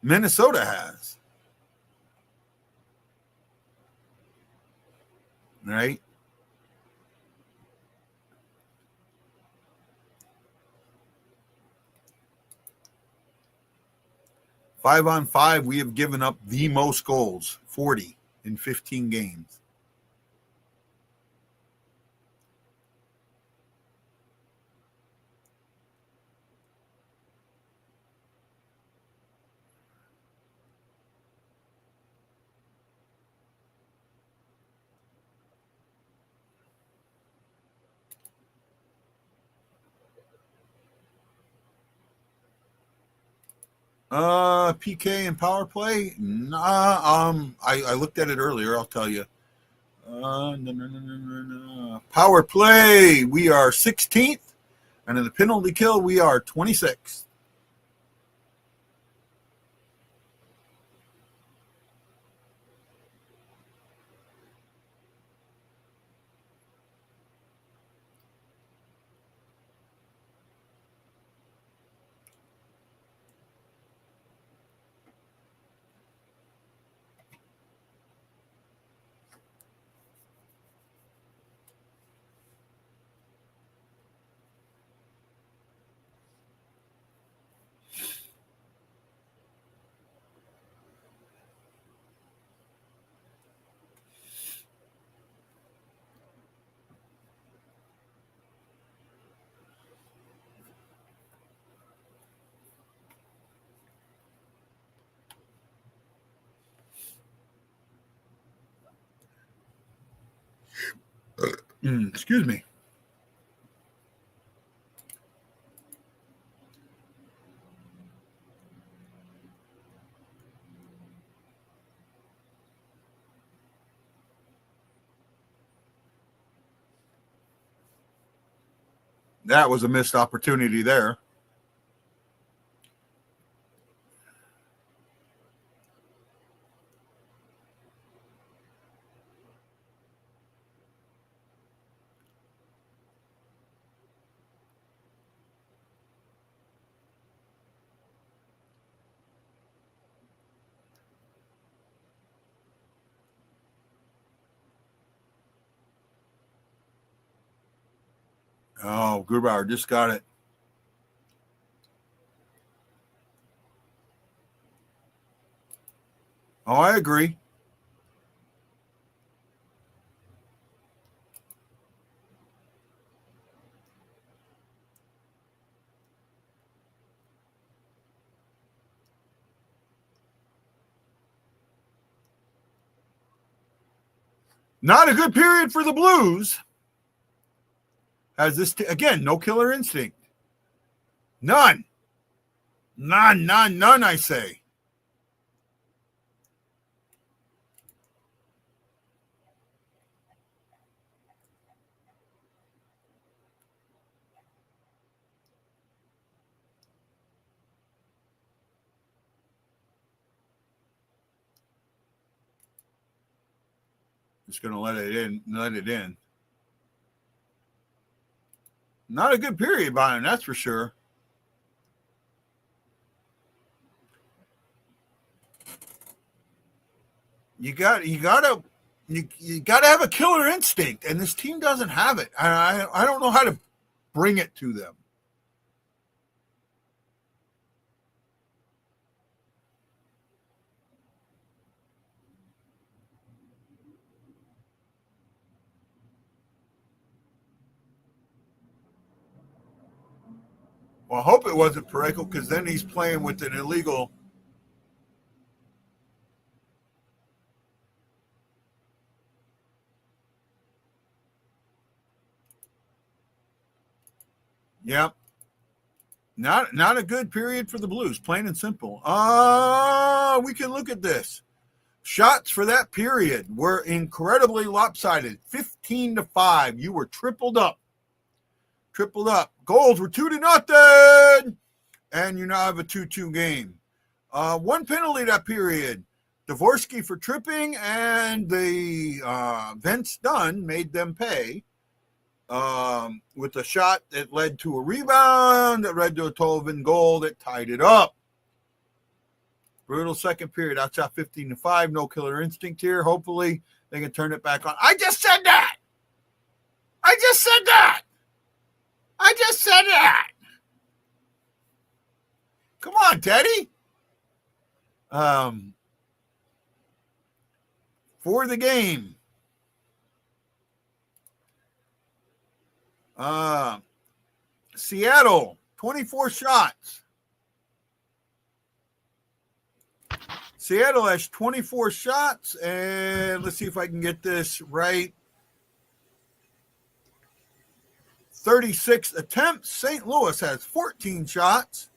Minnesota has. Right? Five-on-five, we have given up the most goals, 40 in 15 games. PK and power play. Nah, I looked at it earlier. I'll tell you. Power play, we are 16th. And in the penalty kill, we are 26th. Excuse me. That was a missed opportunity there. Oh, Grubauer just got it. Oh, I agree. Not a good period for the Blues. As this, again, no killer instinct. None, I say. Just going to let it in. Not a good period by him, that's for sure. You got to have a killer instinct, and this team doesn't have it. I don't know how to bring it to them. Well, I hope it wasn't Pareko, because then he's playing with an illegal. Yep. Not a good period for the Blues, plain and simple. We can look at this. Shots for that period were incredibly lopsided. 15-5. You were tripled up. Goals were 2-0. And you now have a 2-2 game. One penalty that period. Dvorsky for tripping, and the Vince Dunn made them pay. With a shot that led to a rebound that led to a Tolvin goal that tied it up. Brutal second period. Outside 15-5. No killer instinct here. Hopefully they can turn it back on. I just said that. Come on, Teddy. For the game. Seattle, 24 shots. Seattle has 24 shots, and let's see if I can get this right. 36 attempts. St. Louis has 14 shots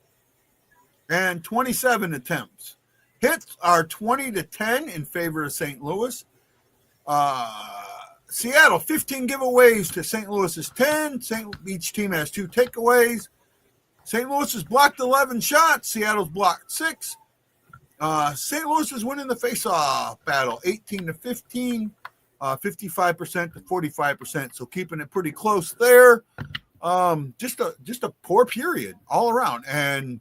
and 27 attempts. Hits are 20-10 in favor of St. Louis. Seattle, 15 giveaways to St. Louis's 10. Each team has 2 takeaways. St. Louis has blocked 11 shots. Seattle's blocked 6. St. Louis is winning the face-off battle, 18-15, 55% to 45%. So keeping it pretty close there. Just a poor period all around. And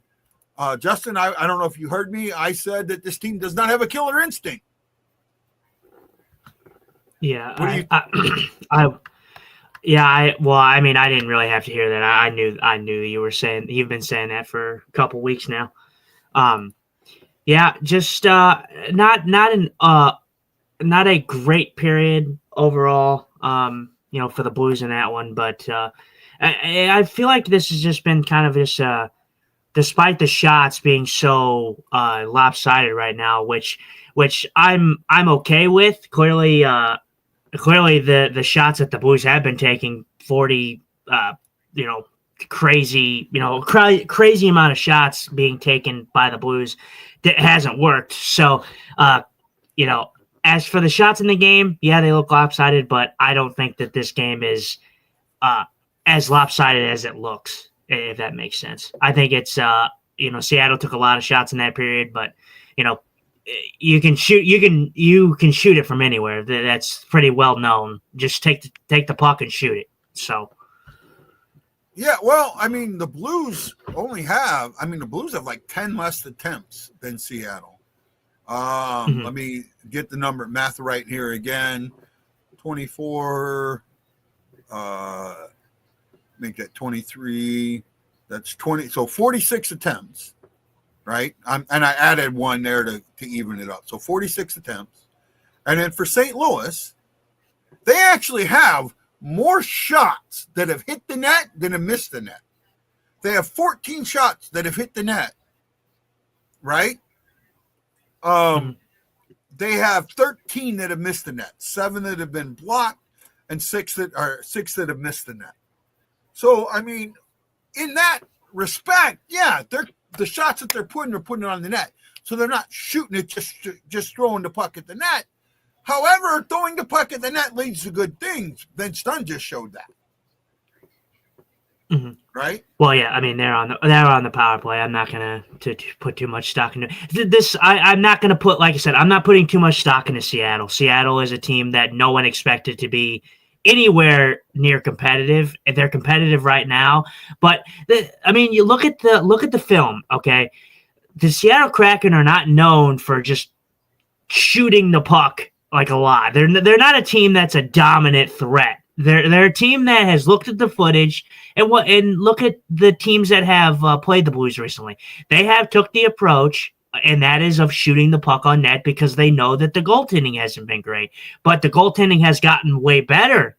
Justin, I don't know if you heard me. I said that this team does not have a killer instinct. Yeah, I mean, I didn't really have to hear that. I knew you've been saying that for a couple weeks now. Just not a great period overall. For the Blues in that one, but I feel like this has just been kind of this. Despite the shots being so lopsided right now, which I'm okay with. Clearly, the shots that the Blues have been taking 40, crazy amount of shots being taken by the Blues that hasn't worked. So, as for the shots in the game, yeah, they look lopsided, but I don't think that this game is as lopsided as it looks, if that makes sense. I think it's, Seattle took a lot of shots in that period, but, you can shoot it from anywhere. That's pretty well known. Just take the puck and shoot it. So. Yeah, well, I mean, the Blues have like 10 less attempts than Seattle. Let me get the math right here again. 24, make that 23. That's 20. So 46 attempts, right? And I added one there to even it up. So 46 attempts. And then for St. Louis, they actually have more shots that have hit the net than have missed the net. They have 14 shots that have hit the net, right? They have 13 that have missed the net, 7 that have been blocked, and 6 that have missed the net. So, I mean, in that respect, yeah, the shots that they're putting on the net. So they're not shooting it, just throwing the puck at the net. However, throwing the puck at the net leads to good things. Vince Dunn just showed that. Mm-hmm. Right? Well, yeah. I mean, they're on the power play. I'm not gonna to put too much stock into this. I'm not gonna put, like I said, I'm not putting too much stock into Seattle. Seattle is a team that no one expected to be anywhere near competitive. They're competitive right now, but you look at the film. Okay, the Seattle Kraken are not known for just shooting the puck like a lot. They're not a team that's a dominant threat. They're a team that has looked at the footage and look at the teams that have played the Blues recently. They have took the approach, and that is of shooting the puck on net because they know that the goaltending hasn't been great, but the goaltending has gotten way better.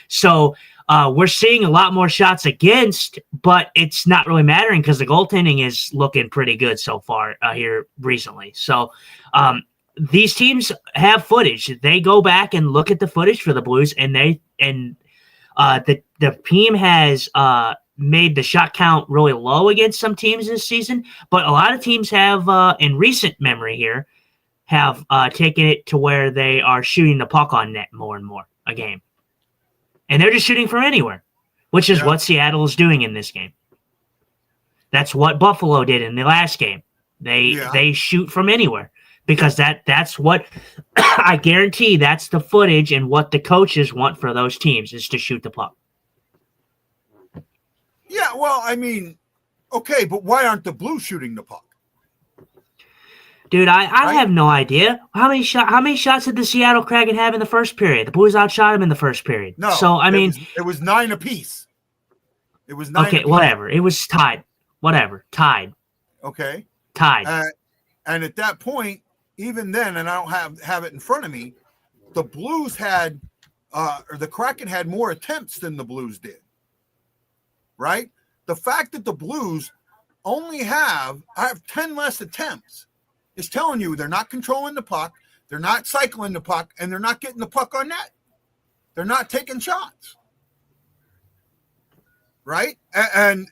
So we're seeing a lot more shots against, but it's not really mattering because the goaltending is looking pretty good so far here recently. So these teams have footage. They go back and look at the footage for the Blues, and the team has made the shot count really low against some teams this season, but a lot of teams have, in recent memory here, have taken it to where they are shooting the puck on net more and more a game. And they're just shooting from anywhere, which is what Seattle is doing in this game. That's what Buffalo did in the last game. They shoot from anywhere. Because that's what I guarantee that's the footage and what the coaches want for those teams is to shoot the puck. Yeah, well, I mean, okay, but why aren't the Blues shooting the puck? Dude, I have no idea. How many shots did the Seattle Kraken have in the first period? The Blues outshot them in the first period. No, so it was 9 apiece. It was 9 okay, apiece. Whatever. It was tied. Tied. Okay. Tied. And at that point, even then, and I don't have it in front of me, the Blues had, or the Kraken had more attempts than the Blues did. Right? The fact that the Blues only have 10 less attempts is telling you they're not controlling the puck, they're not cycling the puck, and they're not getting the puck on net. They're not taking shots. Right? And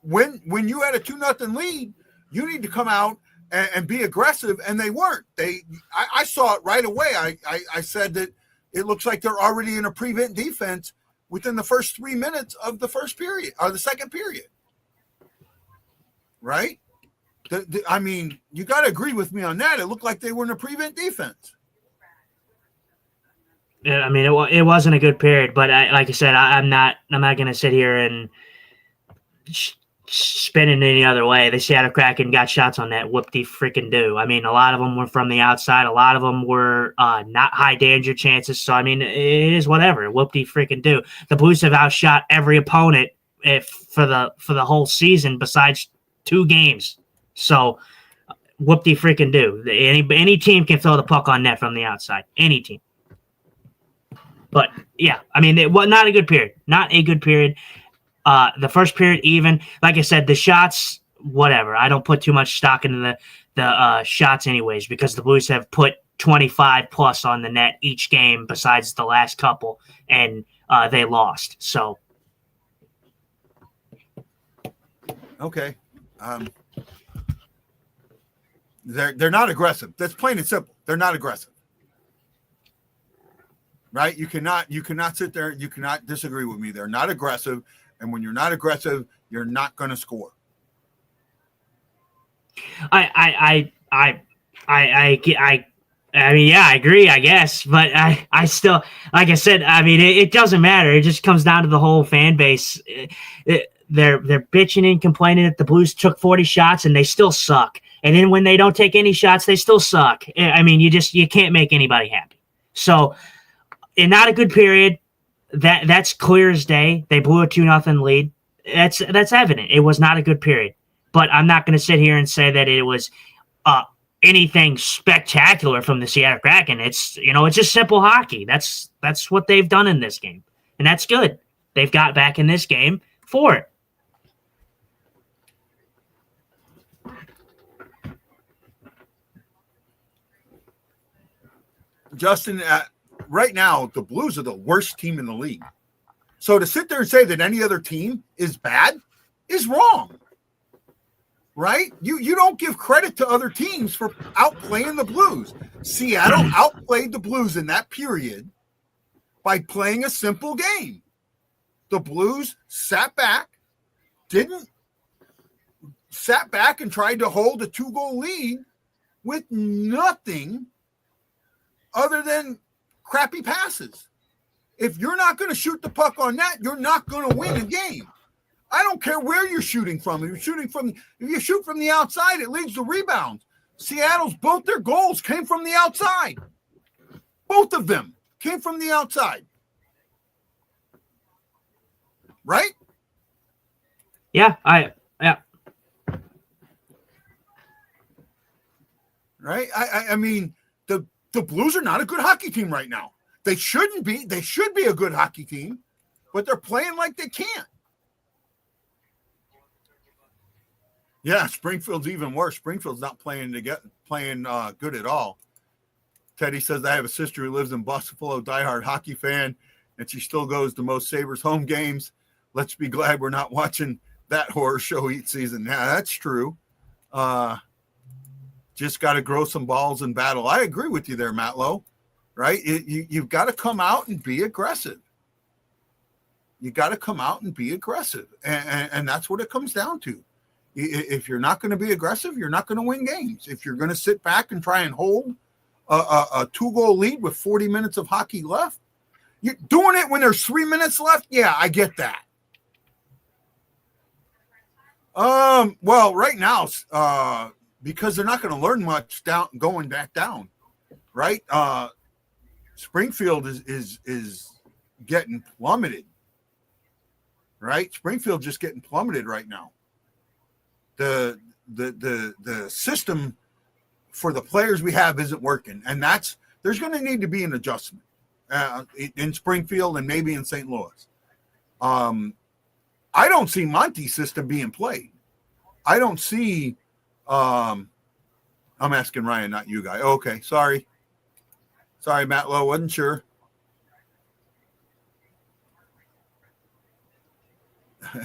when you had a 2-0 lead, you need to come out and be aggressive, and they weren't. I saw it right away. I said that it looks like they're already in a prevent defense within the first 3 minutes of the first period or the second period. Right? I mean, you got to agree with me on that. It looked like they were in a prevent defense. Yeah, I mean, it wasn't a good period, but like I said, I'm not going to sit here and spin it any other way. The Seattle Kraken got shots on that. Whoop-de-freaking-do. I mean, a lot of them were from the outside. A lot of them were not high danger chances. So, I mean, it is whatever. Whoop-de-freaking-do. The Blues have outshot every opponent for the whole season besides 2 games. So, whoop-de-freaking-do. Any team can throw the puck on net from the outside. Any team. But, yeah, I mean, it was not a good period. Not a good period. The first period, even. Like I said, the shots, whatever. I don't put too much stock into the shots anyways because the Blues have put 25-plus on the net each game besides the last couple, and they lost. So. Okay. They're not aggressive. That's plain and simple. They're not aggressive. Right? You cannot sit there. You cannot disagree with me. They're not aggressive, and when you're not aggressive, you're not going to score. I mean, yeah, I agree, I guess, but I still, like I said, I mean, it doesn't matter. It just comes down to the whole fan base. They're bitching and complaining that the Blues took 40 shots and they still suck. And then when they don't take any shots, they still suck. I mean, you can't make anybody happy. So, not a good period. That's clear as day. They blew a 2-0 lead. That's evident. It was not a good period. But I'm not going to sit here and say that it was anything spectacular from the Seattle Kraken. It's just simple hockey. That's what they've done in this game, and that's good. They've got back in this game for it. Justin, right now, the Blues are the worst team in the league. So to sit there and say that any other team is bad is wrong. Right? You don't give credit to other teams for outplaying the Blues. Seattle outplayed the Blues in that period by playing a simple game. The Blues sat back and tried to hold a 2-goal lead with nothing other than crappy passes. If you're not going to shoot the puck on net, you're not going to win a game. I don't care where you're shooting from. If you shoot from the outside, it leads to rebounds. Seattle's both their goals came from the outside. Both of them came from the outside. Right? Yeah. Right? I mean, the Blues are not a good hockey team right now. They shouldn't be. They should be a good hockey team, but they're playing like they can't. Yeah, Springfield's even worse. Springfield's not playing good at all. Teddy says, I have a sister who lives in Buffalo, diehard hockey fan, and she still goes to most Sabres home games. Let's be glad we're not watching that horror show each season. Yeah, that's true. Just got to grow some balls in battle. I agree with you there, Matt Lowe. Right? You've got to come out and be aggressive. You got to come out and be aggressive. And that's what it comes down to. If you're not going to be aggressive, you're not going to win games. If you're going to sit back and try and hold a 2-goal lead with 40 minutes of hockey left, you're doing it when there's 3 minutes left. Yeah, I get that. Well, right now, because they're not going to learn much going back down, right? Springfield is getting plummeted, right? Springfield just getting plummeted right now. The system for the players we have isn't working, and there's going to need to be an adjustment in Springfield and maybe in St. Louis. I don't see Monty's system being played. I don't see. I'm asking Ryan, not you guy. Okay, sorry, Matt Lowe, wasn't sure.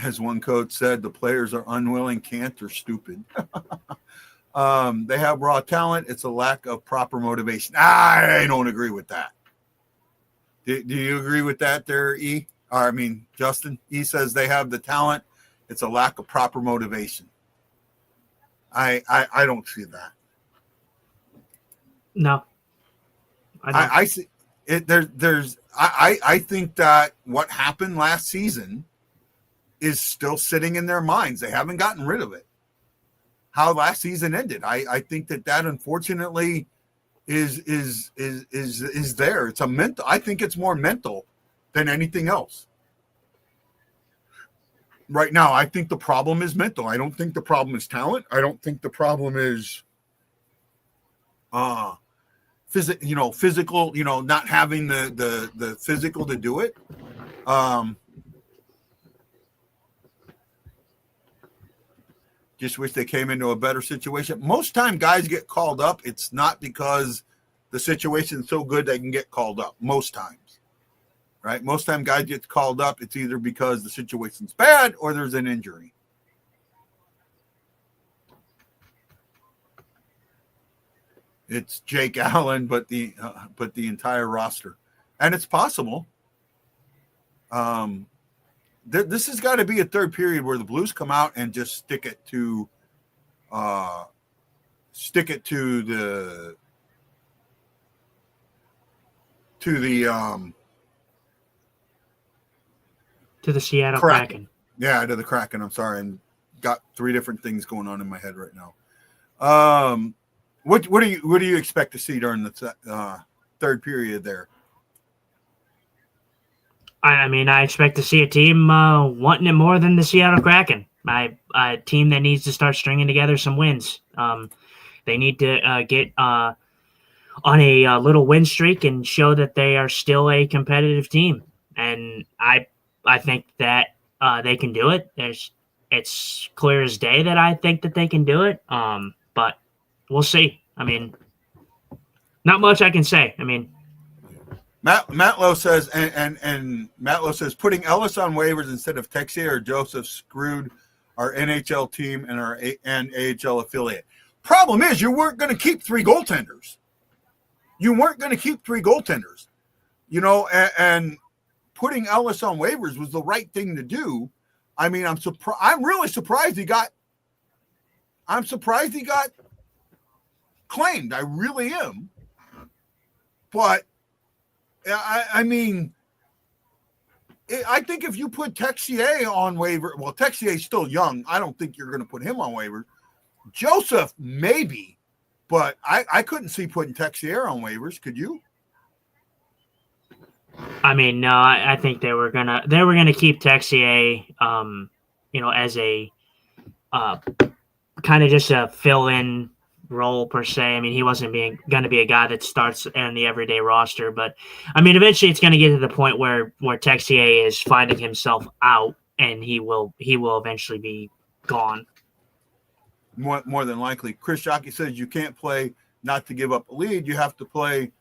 As one coach said, the players are unwilling, can't, or stupid. They have raw talent. It's a lack of proper motivation. I don't agree with that. Do you agree with that there, E? Or, I mean, Justin? E says they have the talent. It's a lack of proper motivation. I don't see that. No. I see it. I think that what happened last season is still sitting in their minds. They haven't gotten rid of it. How last season ended. I think that unfortunately is there. It's a mental. I think it's more mental than anything else. Right now, I think the problem is mental. I don't think the problem is talent. I don't think the problem is physical, not having the physical to do it. Just wish they came into a better situation. Most time guys get called up. It's not because the situation's so good they can get called up. Most times, right? Most time guys get called up. It's either because the situation's bad or there's an injury. It's Jake Allen, but the entire roster, and it's possible. This has got to be a third period where the Blues come out and just stick it to the Seattle Kraken. Yeah, to the Kraken. I'm sorry, and got three different things going on in my head right now. What do you expect to see during the third period there? I mean, I expect to see a team wanting it more than the Seattle Kraken. A team that needs to start stringing together some wins. They need to get on a little win streak and show that they are still a competitive team. And I think that they can do it. It's clear as day that I think that they can do it. But we'll see. I mean, not much I can say. I mean, Matlow says, and Matlow says, putting Ellis on waivers instead of Texier or Joseph screwed our NHL team and our AHL affiliate. Problem is, you weren't going to keep three goaltenders. And putting Ellis on waivers was the right thing to do. I mean, I'm really surprised he got. I'm surprised he got claimed. I really am. But I mean, I think if you put Texier on waiver, well, Texier's still young. I don't think you're going to put him on waiver. Joseph, maybe, but I couldn't see putting Texier on waivers. Could you? I mean, no. I think they were gonna keep Texier, as a kind of just a fill-in role per se. I mean, he wasn't going to be a guy that starts in the everyday roster, but I mean, eventually it's going to get to the point where Texier is finding himself out, and he will eventually be gone. More than likely. Chris Jockey says you can't play not to give up a lead. You have to play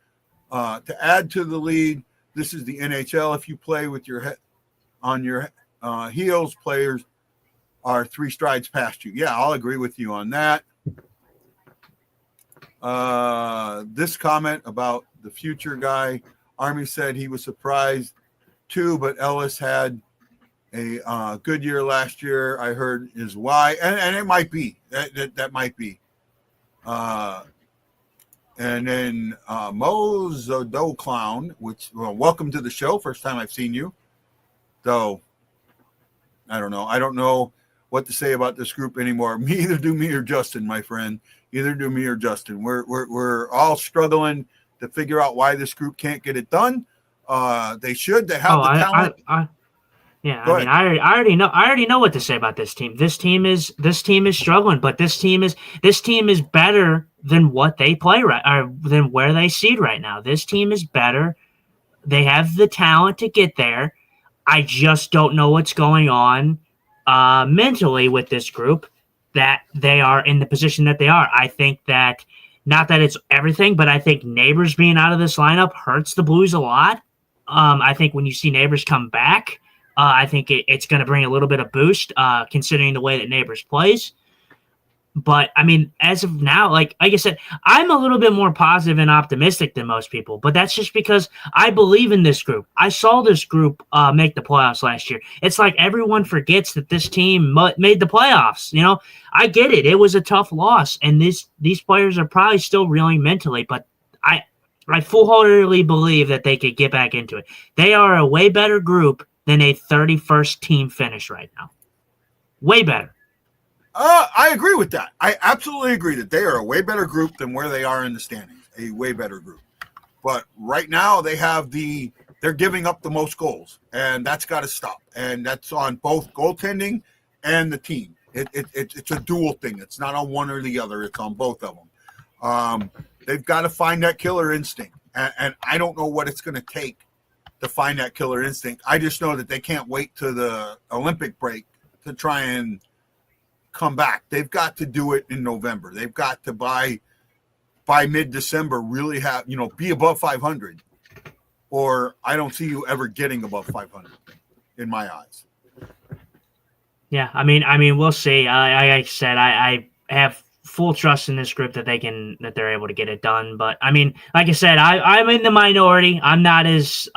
to add to the lead. This is the NHL. If you play with your head on your heels, players are 3 strides past you. Yeah, I'll agree with you on that. This comment about the future guy, Army said he was surprised too, but Ellis had a good year last year. I heard is why, and it might be that might be. And then Mozodo Clown, welcome to the show. First time I've seen you. So I don't know. I don't know what to say about this group anymore. Either do me or Justin, my friend. Either do me or Justin. We're all struggling to figure out why this group can't get it done. They should. They have the talent. I already know what to say about this team. This team is struggling, but this team is better than what they play or than where they seed right now. This team is better. They have the talent to get there. I just don't know what's going on mentally with this group that they are in the position that they are. I think that, not that it's everything, but I think Neighbors being out of this lineup hurts the Blues a lot. I think when you see Neighbors come back, I think it's going to bring a little bit of boost, considering the way that Neighbors plays. But I mean, as of now, like I said, I'm a little bit more positive and optimistic than most people. But that's just because I believe in this group. I saw this group make the playoffs last year. It's like everyone forgets that this team made the playoffs. You know, I get it. It was a tough loss, and these players are probably still reeling mentally. But I full-heartedly believe that they could get back into it. They are a way better group than a 31st team finish right now. Way better. I agree with that. I absolutely agree that they are a way better group than where they are in the standings. A way better group. But right now they're giving up the most goals, and that's got to stop. And that's on both goaltending and the team. It's a dual thing. It's not on one or the other. It's on both of them. They've got to find that killer instinct, and I don't know what it's going to take to find that killer instinct. I just know that they can't wait to the Olympic break to try and come back. They've got to do it in November. They've got to by mid-December really have, be above 500, or I don't see you ever getting above 500 in my eyes. Yeah, I mean, we'll see. Like I said, I have full trust in this group that they're able to get it done. But I mean, like I said, I'm in the minority. I'm not as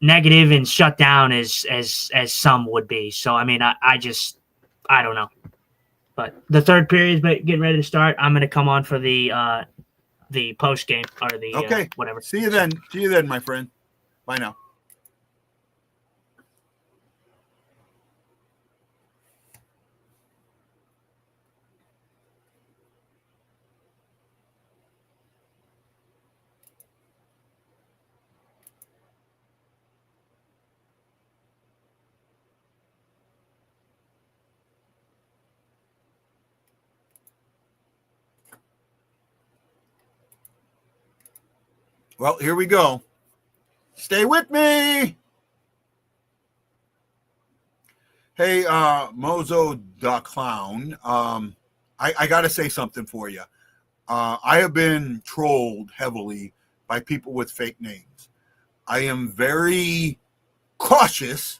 negative and shut down as some would be. So I mean, I don't know. But the third period is getting ready to start. I'm going to come on for the post game or the whatever. See you then, my friend. Bye now. Well, here we go. Stay with me. Hey, Mozo the Clown. I got to say something for you. I have been trolled heavily by people with fake names. I am very cautious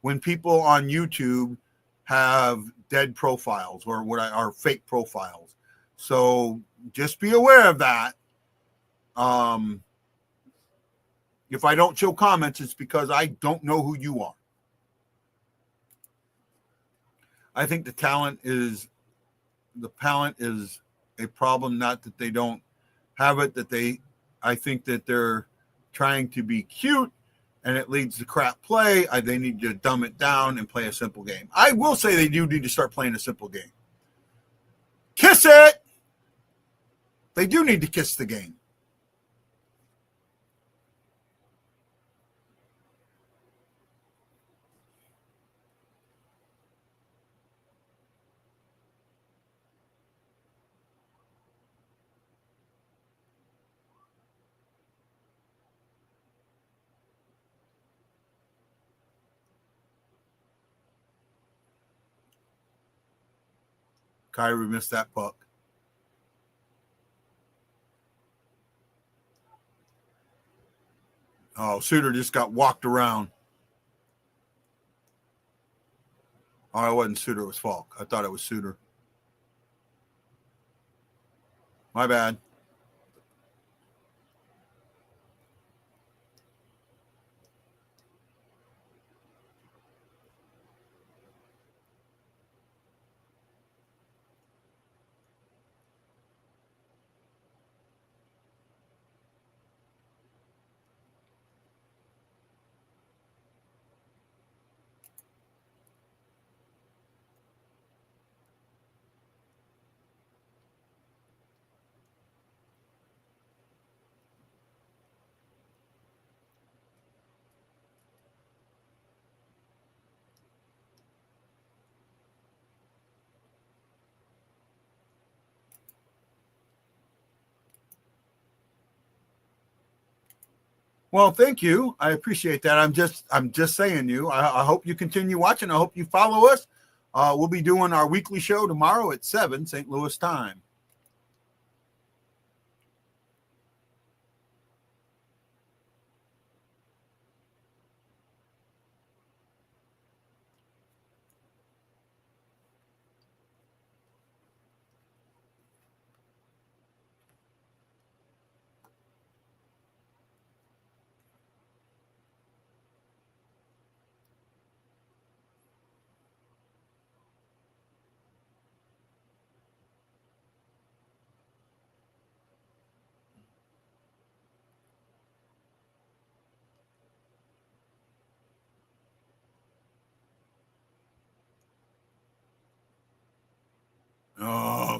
when people on YouTube have dead profiles or what are fake profiles. So just be aware of that. If I don't show comments, it's because I don't know who you are. I think the talent is a problem, not that they don't have it, I think that they're trying to be cute and it leads to crap play. They need to dumb it down and play a simple game. I will say they do need to start playing a simple game. Kiss it! They do need to kiss the game. Kyrou missed that puck. Oh, Suter just got walked around. Oh, it wasn't Suter, it was Falk. I thought it was Suter. My bad. Well, thank you. I appreciate that. I'm just saying you. I hope you continue watching. I hope you follow us. We'll be doing our weekly show tomorrow at 7 St. Louis time.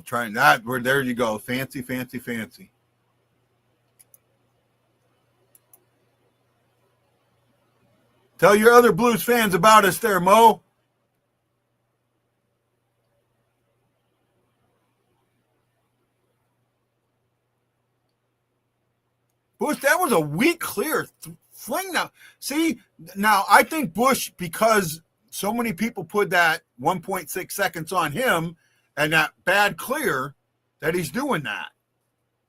trying that. Where there you go. Fancy, fancy, fancy. Tell your other Blues fans about us there, Mo. Bush, that was a weak clear fling. Now, see, now I think Bush, because so many people put that 1.6 seconds on him and that bad clear, that he's doing that,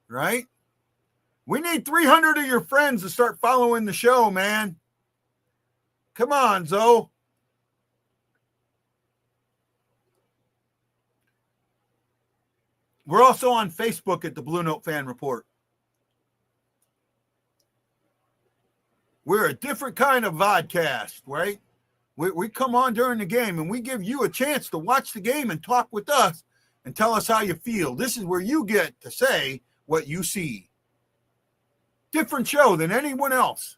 right? We need 300 of your friends to start following the show, man. Come on, Zoe. We're also on Facebook at the Blue Note Fan Report. We're a different kind of vodcast, right? We come on during the game and we give you a chance to watch the game and talk with us and tell us how you feel. This is where you get to say what you see. Different show than anyone else.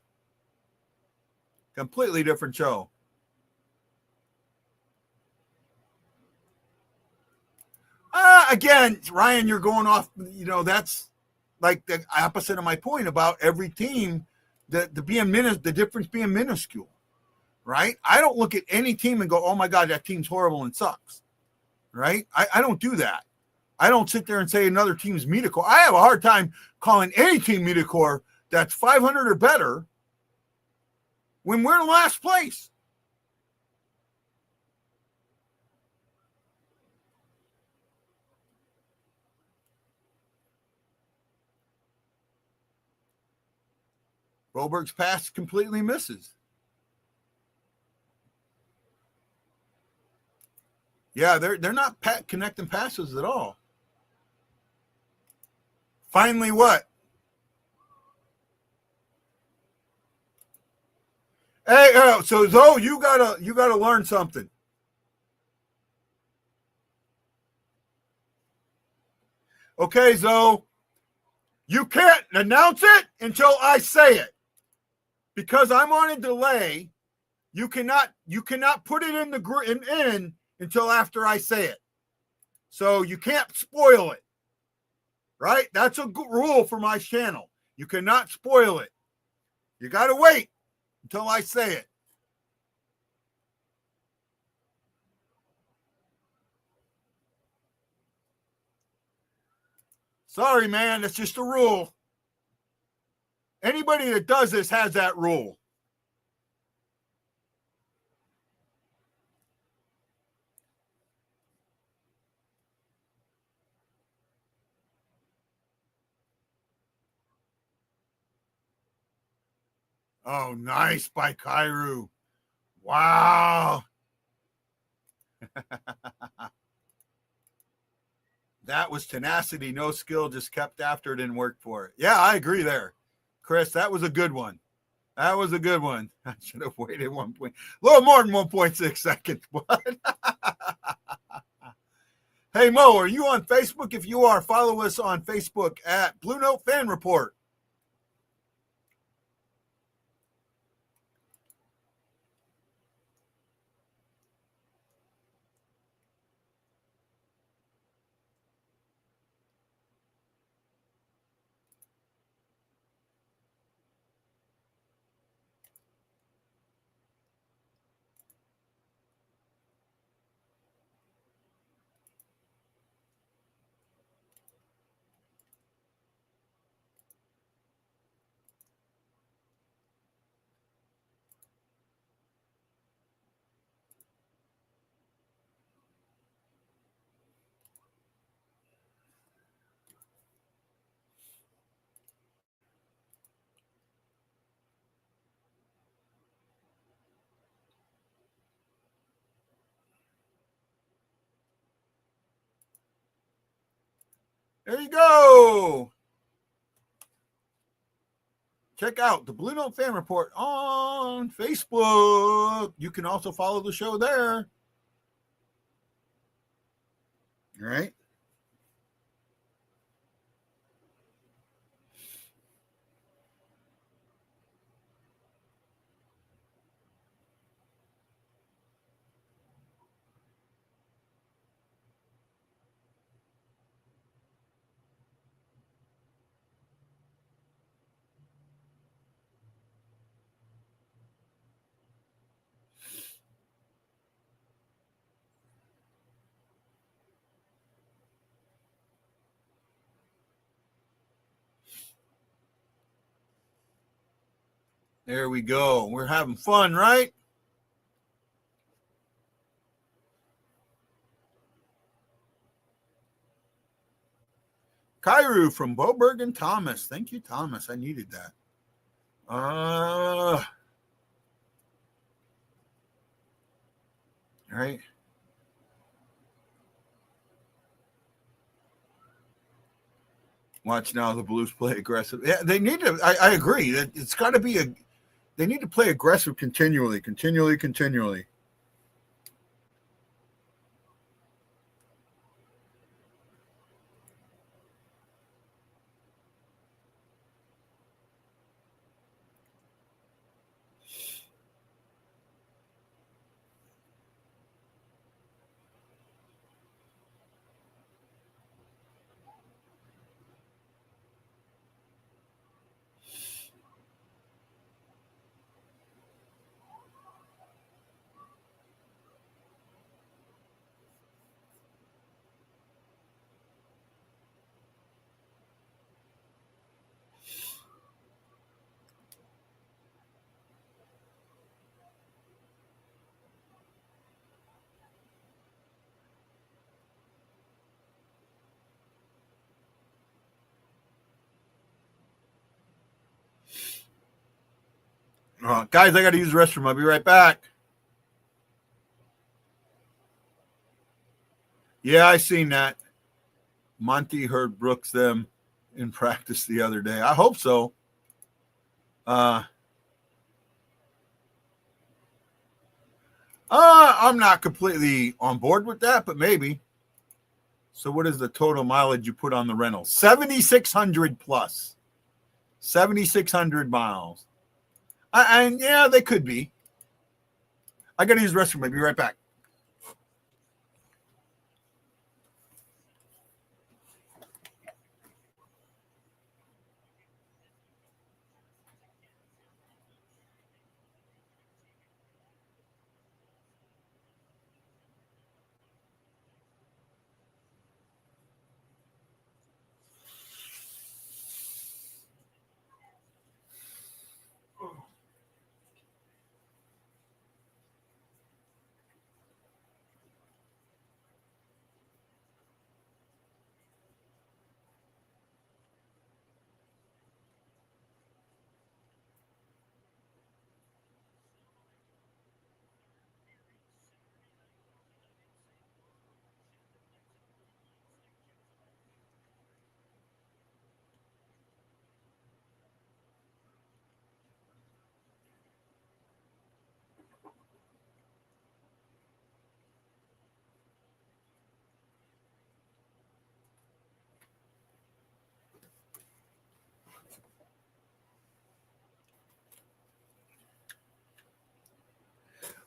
Completely different show. Again, Ryan, you're going off, that's like the opposite of my point about every team, the difference being minuscule, right? I don't look at any team and go, oh my God, that team's horrible and sucks, right? I don't do that. I don't sit there and say another team's mediocre. I have a hard time calling any team mediocre that's 500 or better when we're in last place. Broberg's pass completely misses. Yeah, they're not connecting passes at all. Finally, what? Hey, so Zoe, you gotta learn something. Okay, Zoe, you can't announce it until I say it. Because I'm on a delay, you cannot put it in the until after I say it. So you can't spoil it. Right? That's a good rule for my channel. You cannot spoil it. You got to wait until I say it. Sorry, man. That's just a rule. Anybody that does this has that rule. Oh, nice by Kyrou. Wow. That was tenacity, no skill, just kept after it and worked for it. Yeah, I agree there. Chris, that was a good one. That was a good one. I should have waited a little more than 1.6 seconds. Hey, Mo, are you on Facebook? If you are, follow us on Facebook at Blue Note Fan Report. There you go. Check out the Blue Note Fan Report on Facebook. You can also follow the show there. All right. There we go. We're having fun, right? Kyrou from Boberg and Thomas. Thank you, Thomas. I needed that. All right. Watch now the Blues play aggressive. Yeah, they need to. I agree that it's got to be they need to play aggressive continually. Guys, I got to use the restroom. I'll be right back. Yeah, I seen that. Monty heard Brooks them in practice the other day. I hope so. I'm not completely on board with that, but maybe. So what is the total mileage you put on the rental? 7,600 plus. 7,600 miles. And yeah, they could be. I got to use the restroom. I'll be right back.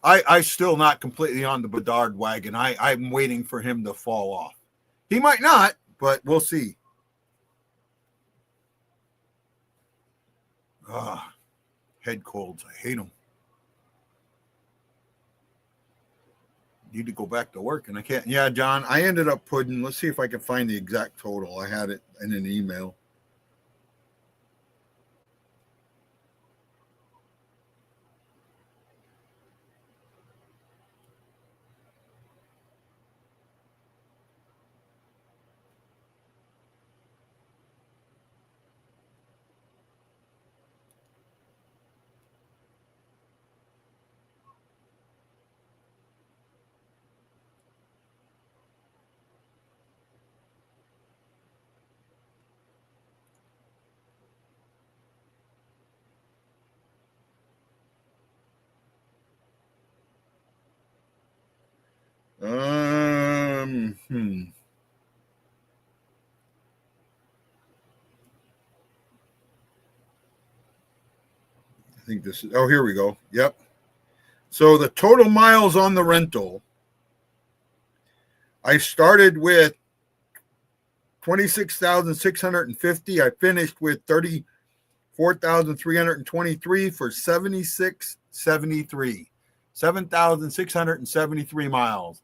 I still not completely on the Bedard wagon. I'm waiting for him to fall off. He might not, but we'll see. Head colds. I hate them. Need to go back to work, and I can't. Yeah, John, I ended up putting, let's see if I can find the exact total. I had it in an email. I think this is, here we go. Yep. So the total miles on the rental, I started with 26,650. I finished with 34,323 for 7673. 7,673 miles.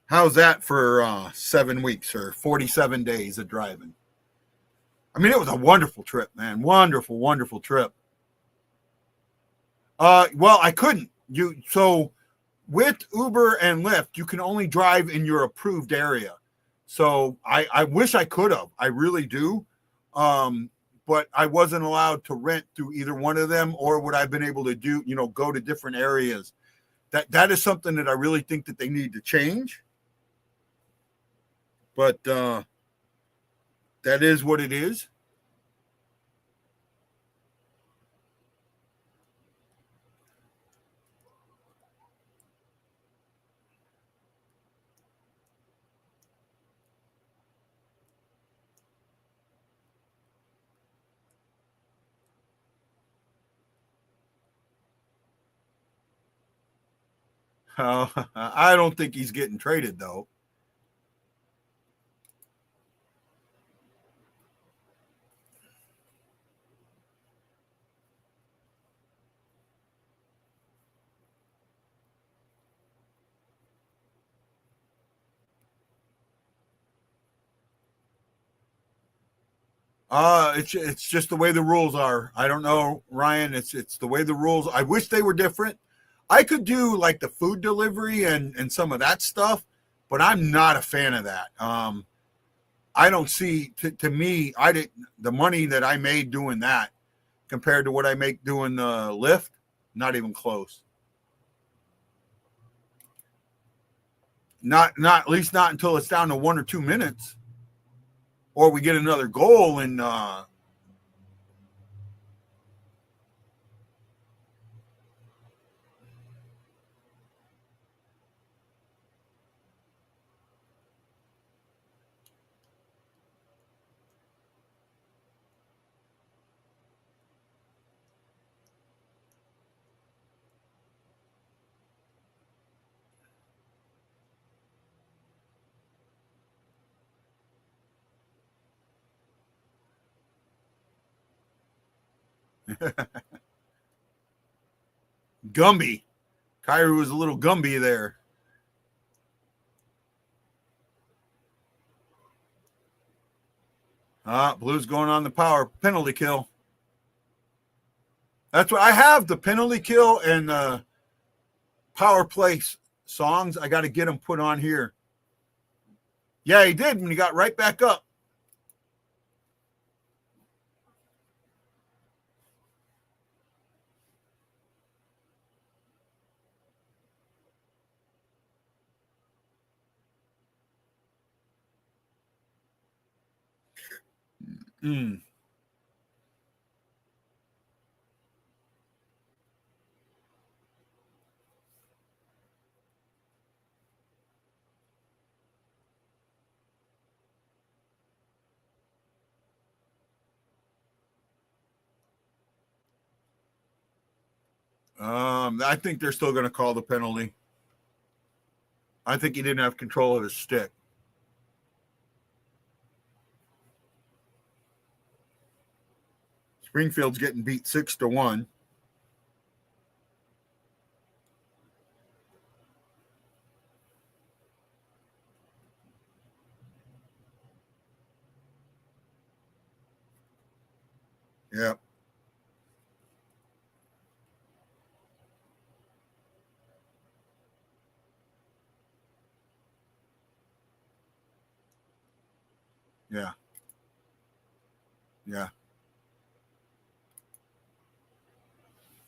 How's that for 7 weeks or 47 days of driving? I mean, it was a wonderful trip, man. Wonderful, wonderful trip. Well, I couldn't. So with Uber and Lyft, you can only drive in your approved area. So I wish I could have. I really do. But I wasn't allowed to rent through either one of them, or would I've been able to do, go to different areas. That is something that I really think that they need to change. But that is what it is. I don't think he's getting traded, though. It's just the way the rules are. I don't know, Ryan. It's the way the rules. I wish they were different. I could do like the food delivery and some of that stuff, but I'm not a fan of that. I don't see to me, the money that I made doing that compared to what I make doing the Lyft, not even close. Not at least not until it's down to 1 or 2 minutes. Or we get another goal and Gumby. Kyrou was a little Gumby there. Blue's going on the power penalty kill. That's what I have, the penalty kill and the power play songs. I got to get them put on here. Yeah, he did when he got right back up. Mm. I think they're still going to call the penalty. I think he didn't have control of his stick. Springfield's getting beat 6-1. Yeah. Yeah. Yeah.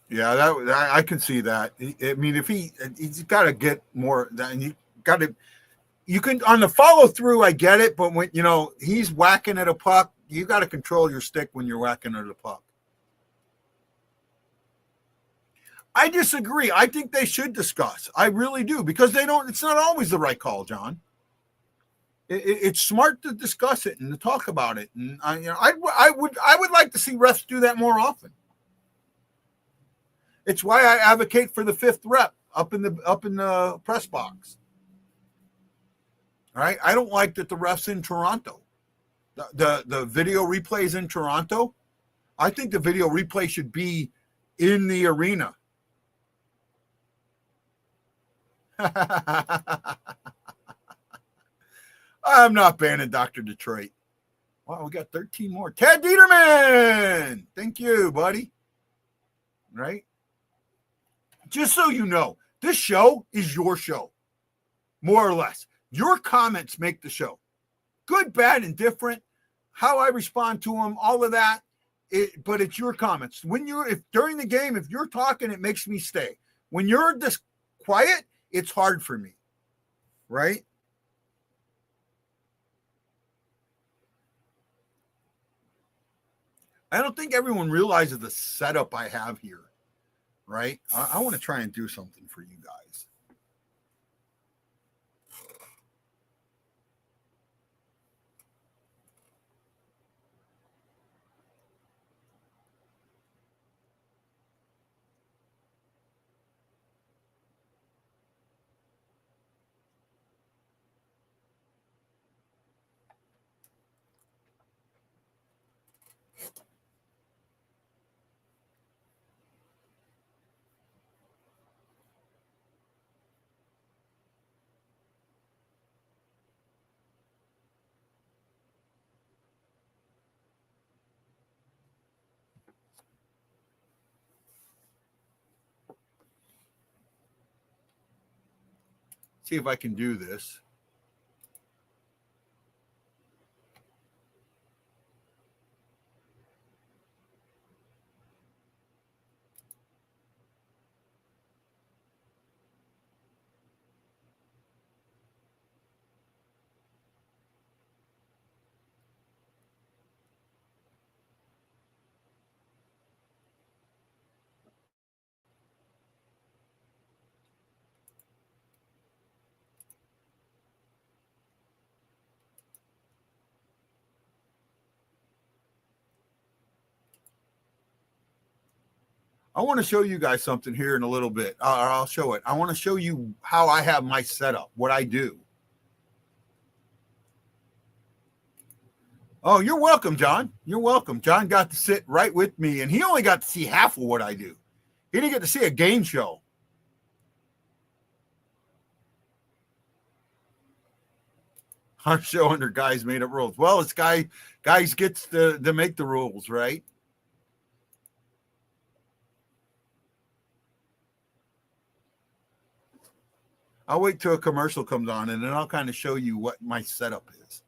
Yeah, that I can see that. I mean, if he's got to get more, and you can on the follow through. I get it, but when he's whacking at a puck, you got to control your stick when you're whacking at a puck. I disagree. I think they should discuss. I really do, because they don't. It's not always the right call, John. It's smart to discuss it and to talk about it, and I would like to see refs do that more often. It's why I advocate for the fifth rep up in the press box. All right, I don't like that the refs in Toronto, the video replays in Toronto. I think the video replay should be in the arena. I'm not banning Dr. Detroit. Wow, we got 13 more. Ted Dieterman. Thank you, buddy. Right? Just so you know, this show is your show, more or less. Your comments make the show. Good, bad, and different. How I respond to them, all of that. But it's your comments. If during the game, if you're talking, it makes me stay. When you're this quiet, it's hard for me. Right? I don't think everyone realizes the setup I have here. Right? I want to try and do something for you guys. See if I can do this. I want to show you guys something here in a little bit. I'll show it. I want to show you how I have my setup, what I do. Oh, you're welcome, John. You're welcome. John got to sit right with me, and he only got to see half of what I do. He didn't get to see a game show. Our show under guys made up rules. Well, it's guys gets to make the rules, right? I'll wait till a commercial comes on, and then I'll kind of show you what my setup is.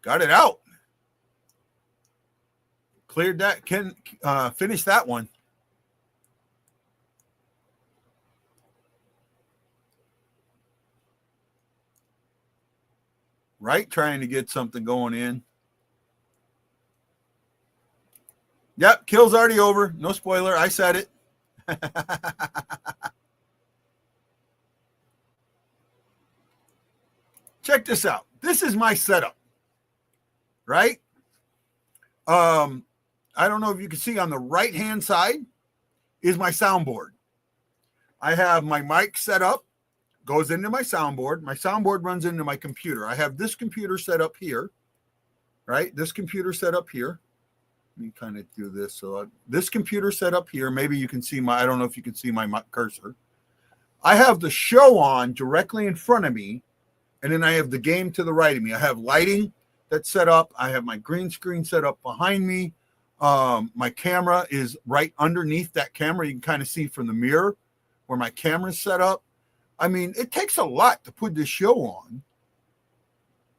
Got it out. Cleared that. Can finish that one. Right? Trying to get something going in. Yep. Kill's already over. No spoiler. I said it. Check this out. This is my setup. Right? I don't know if you can see on the right-hand side is my soundboard. I have my mic set up. Goes into my soundboard. My soundboard runs into my computer. I have this computer set up here, right? This computer set up here. Let me kind of do this. So this computer set up here. Maybe you can see I don't know if you can see my cursor. I have the show on directly in front of me, and then I have the game to the right of me. I have lighting that's set up. I have my green screen set up behind me. My camera is right underneath that camera. You can kind of see from the mirror where my camera's set up. I mean, it takes a lot to put this show on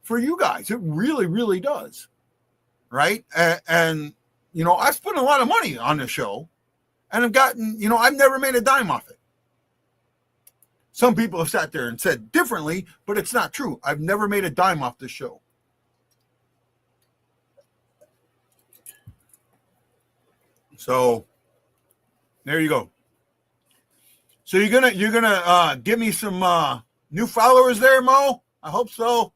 for you guys. It really, really does. Right? And you know, I spent a lot of money on the show, and I've gotten, you know, I've never made a dime off it. Some people have sat there and said differently, but it's not true. I've never made a dime off this show. So there you go. So you're gonna give me some new followers there, Mo? I hope so.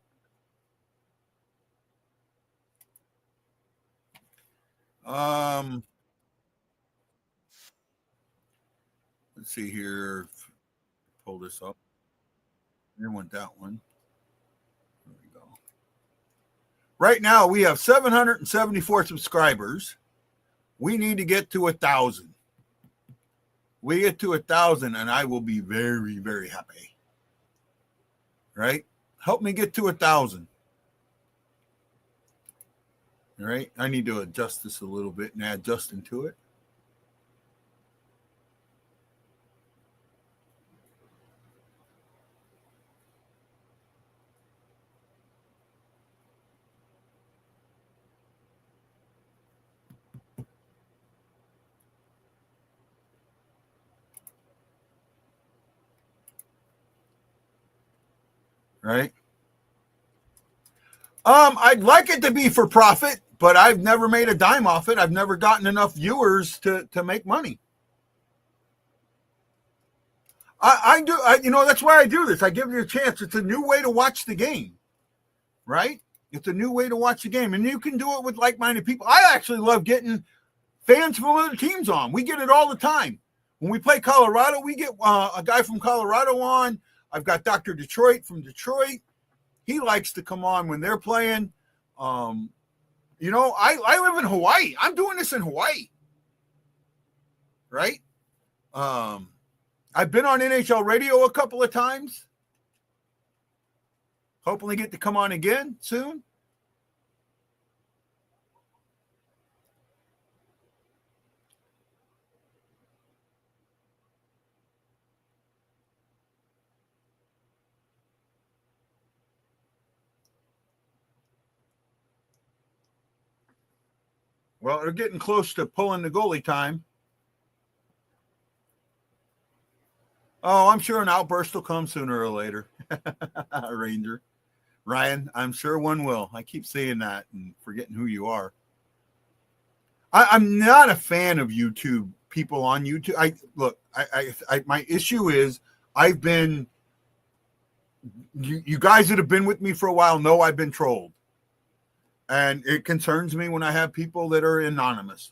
Let's see here. Pull this up. There went that one. There we go. Right now, we have 774 subscribers. We need to get to 1,000. We get to 1,000, and I will be very, very happy. Right? Help me get to 1,000. All right? I need to adjust this a little bit and add Justin to it. Right? I'd like it to be for profit, but I've never made a dime off it. I've never gotten enough viewers to make money. I do, that's why I do this. I give you a chance. It's a new way to watch the game, right? It's a new way to watch the game, and you can do it with like-minded people. I actually love getting fans from other teams on. We get it all the time. When we play Colorado, we get a guy from Colorado on. I've got Dr. Detroit from Detroit. He likes to come on when they're playing. I live in Hawaii. I'm doing this in Hawaii, right? I've been on NHL radio a couple of times. Hopefully get to come on again soon. Well, they're getting close to pulling the goalie time. Oh, I'm sure an outburst will come sooner or later. Ranger. Ryan, I'm sure one will. I keep saying that and forgetting who you are. I'm not a fan of YouTube, people on YouTube. My issue is you guys that have been with me for a while know I've been trolled. And it concerns me when I have people that are anonymous.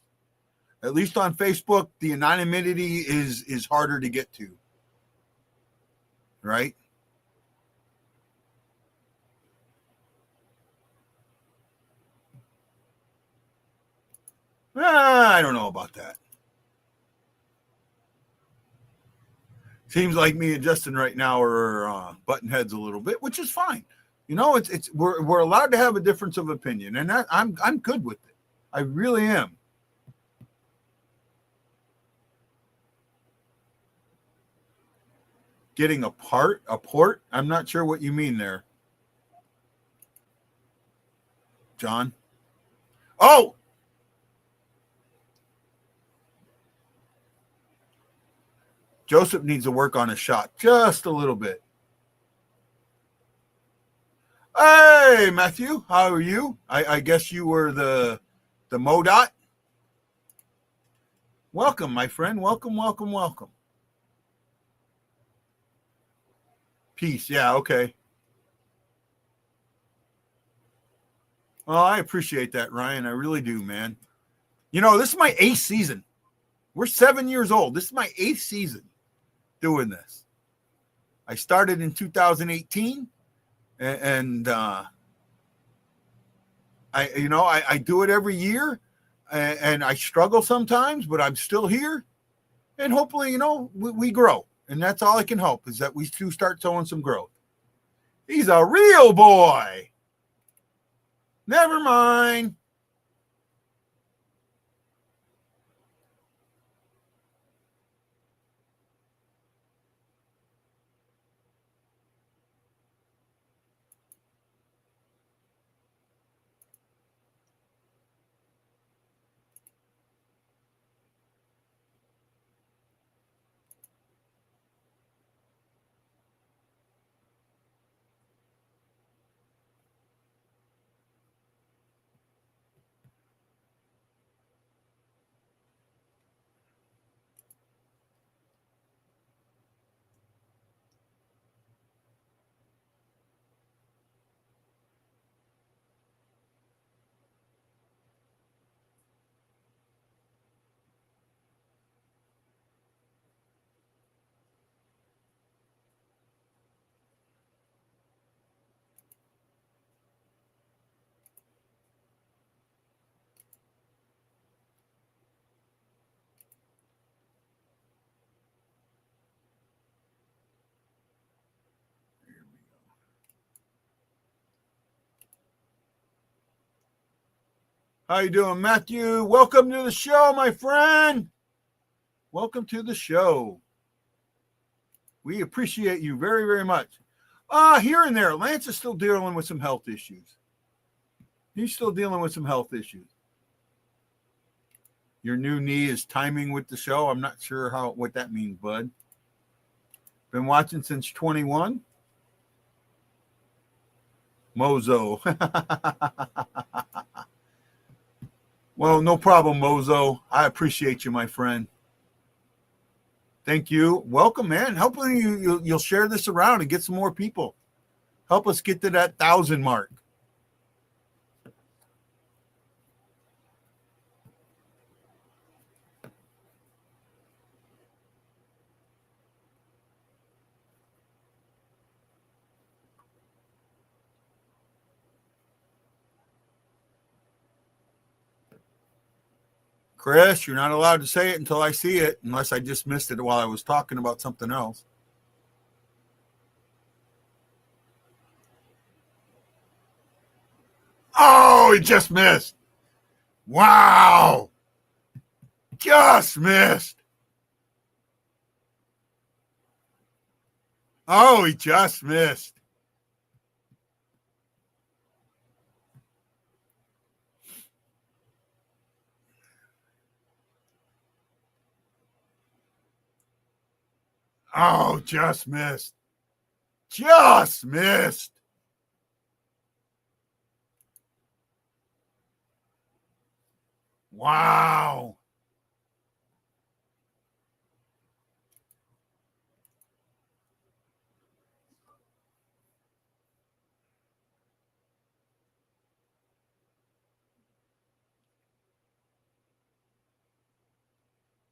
At least on Facebook, the anonymity is harder to get to. Right? I don't know about that. Seems like me and Justin right now are butting heads a little bit, which is fine. We're allowed to have a difference of opinion, and I'm good with it. I really am. Getting a port? I'm not sure what you mean there, John. Oh, Joseph needs to work on his shot just a little bit. Hey, Matthew, how are you? I guess you were the MoDOT. Welcome, my friend. Welcome. Peace. Yeah, okay. Well, I appreciate that, Ryan. I really do, man. This is my 8th season. We're 7 years old. This is my 8th season doing this. I started in 2018, and I do it every year, and I struggle sometimes, but I'm still here, and hopefully, we grow, and that's all I can hope is that we do start showing some growth. He's a real boy. Never mind. How you doing, Matthew? Welcome to the show, my friend. Welcome to the show. We appreciate you very, very much. Here and there, Lance is still dealing with some health issues. He's still dealing with some health issues. Your new knee is timing with the show. I'm not sure what that means, bud. Been watching since 21. Mozo. Well, no problem, Mozo. I appreciate you, my friend. Thank you. Welcome, man. Hopefully you'll share this around and get some more people. Help us get to that 1,000 mark. Chris, you're not allowed to say it until I see it, unless I just missed it while I was talking about something else. Oh, he just missed. Wow. Just missed. Oh, he just missed. Oh, just missed. Just missed. Wow.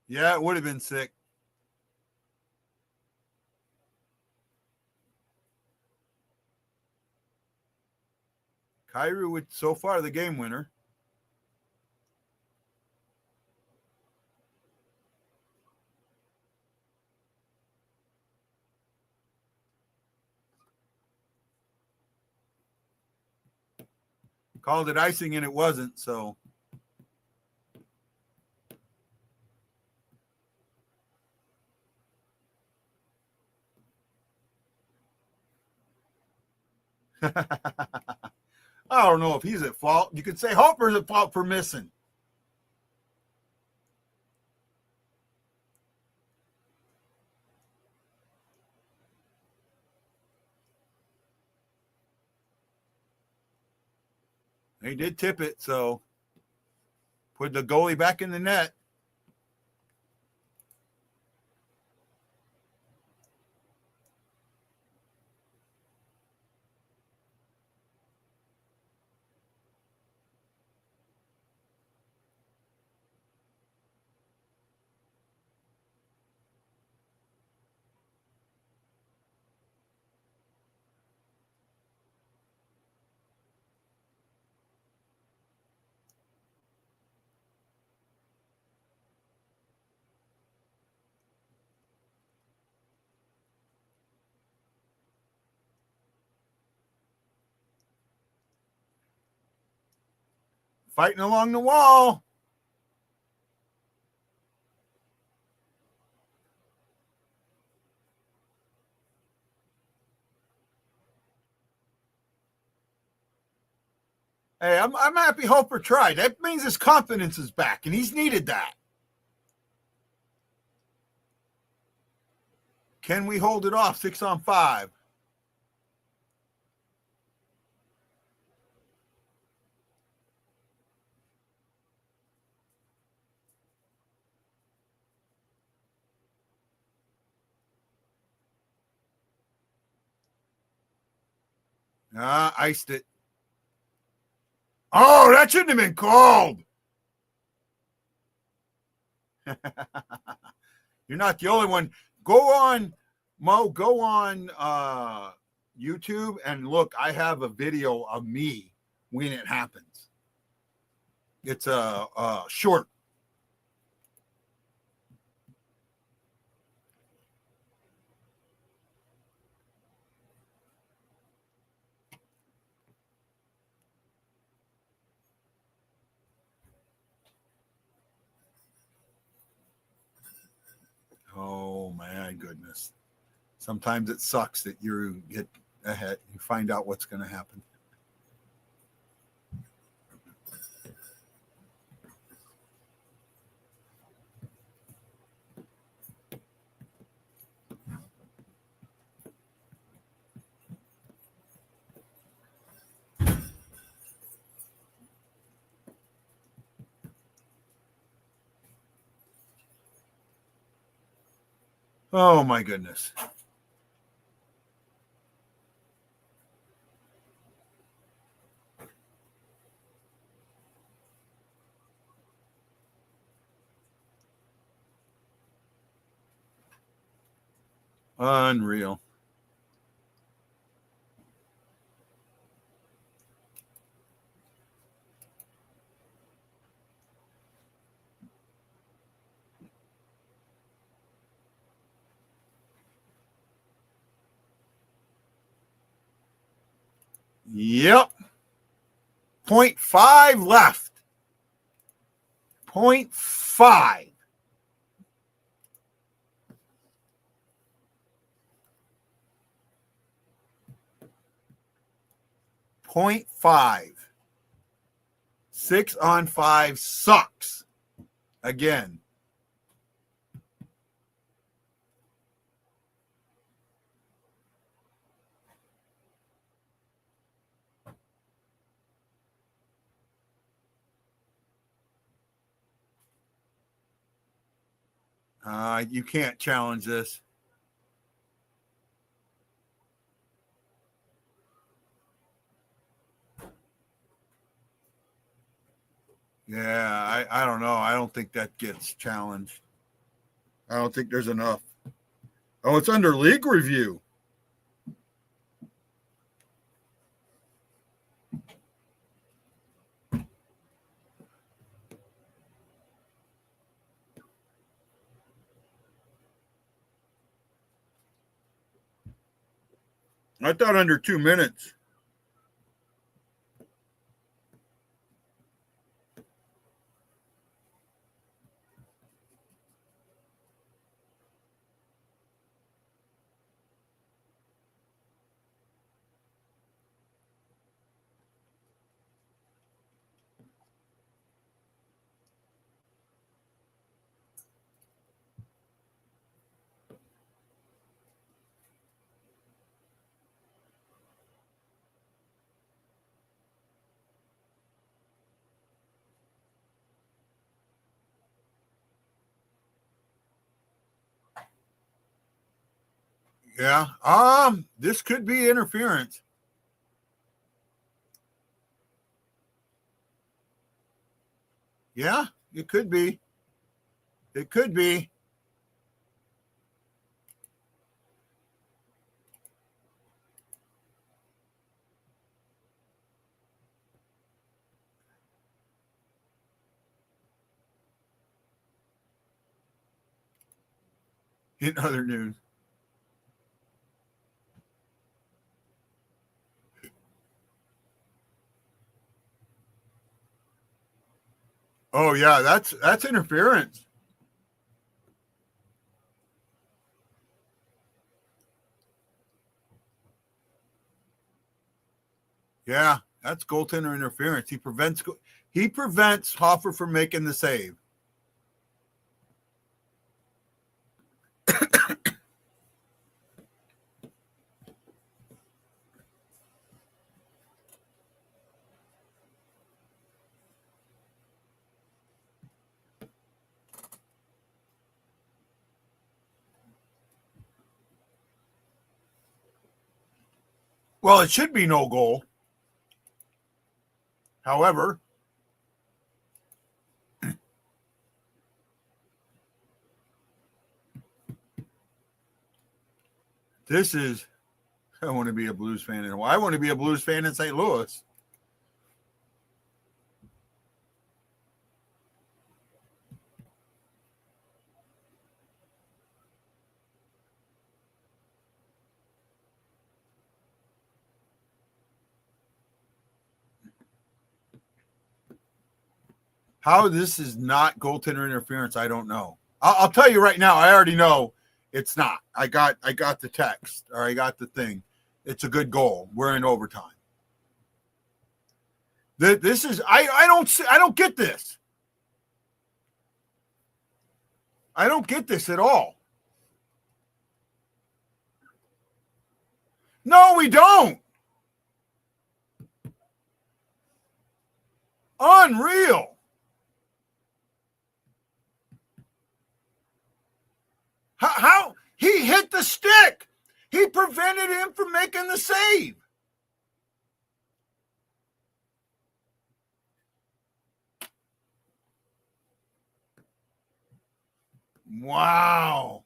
Yeah, it would have been sick. Kyrou with so far the game winner. Called it icing and it wasn't, so. I don't know if he's at fault. You could say Hopper's at fault for missing. They did tip it, so put the goalie back in the net. Fighting along the wall. Hey, I'm happy Hopper tried. That means his confidence is back, and he's needed that. Can we hold it off 6-on-5? Iced it. Oh, that shouldn't have been called. You're not the only one. Go on, Mo, go on YouTube and look. I have a video of me when it happens. It's a short. my goodness. Sometimes it sucks that you get ahead. You find out what's going to happen. Oh my goodness. Unreal. Yep. 0.5 left. 0.5. Point 6 on 5 sucks. Again. You can't challenge this. Yeah, I don't know. I don't think that gets challenged. I don't think there's enough. Oh, it's under league review. I thought under 2 minutes. Yeah. This could be interference. Yeah, it could be. It could be. In other news. Oh yeah, that's interference. Yeah, that's goaltender interference. He prevents Hoffer from making the save. Well, it should be no goal. However, I want to be a Blues fan. I want to be a Blues fan in St. Louis. How this is not goaltender interference, I don't know. I'll tell you right now, I already know It's not. I got the text, or I got the thing. It's a good goal. We're in overtime. This is I don't get this. I don't get this at all. No, we don't. Unreal. How he hit the stick. He prevented him from making the save. Wow.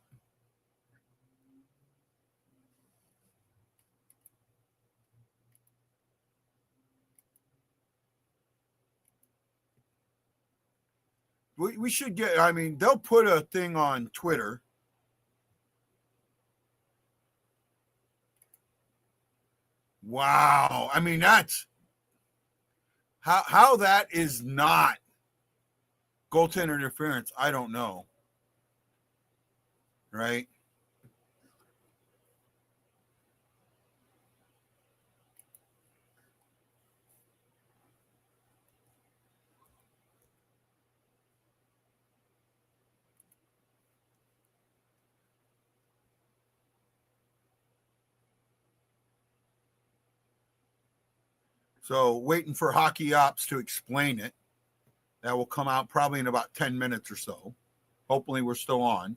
We should get, I mean, they'll put a thing on Twitter. Wow. I mean, that's how that is not goaltender interference. I don't know. Right? So waiting for Hockey Ops to explain it. That will come out probably in about 10 minutes or so. Hopefully we're still on.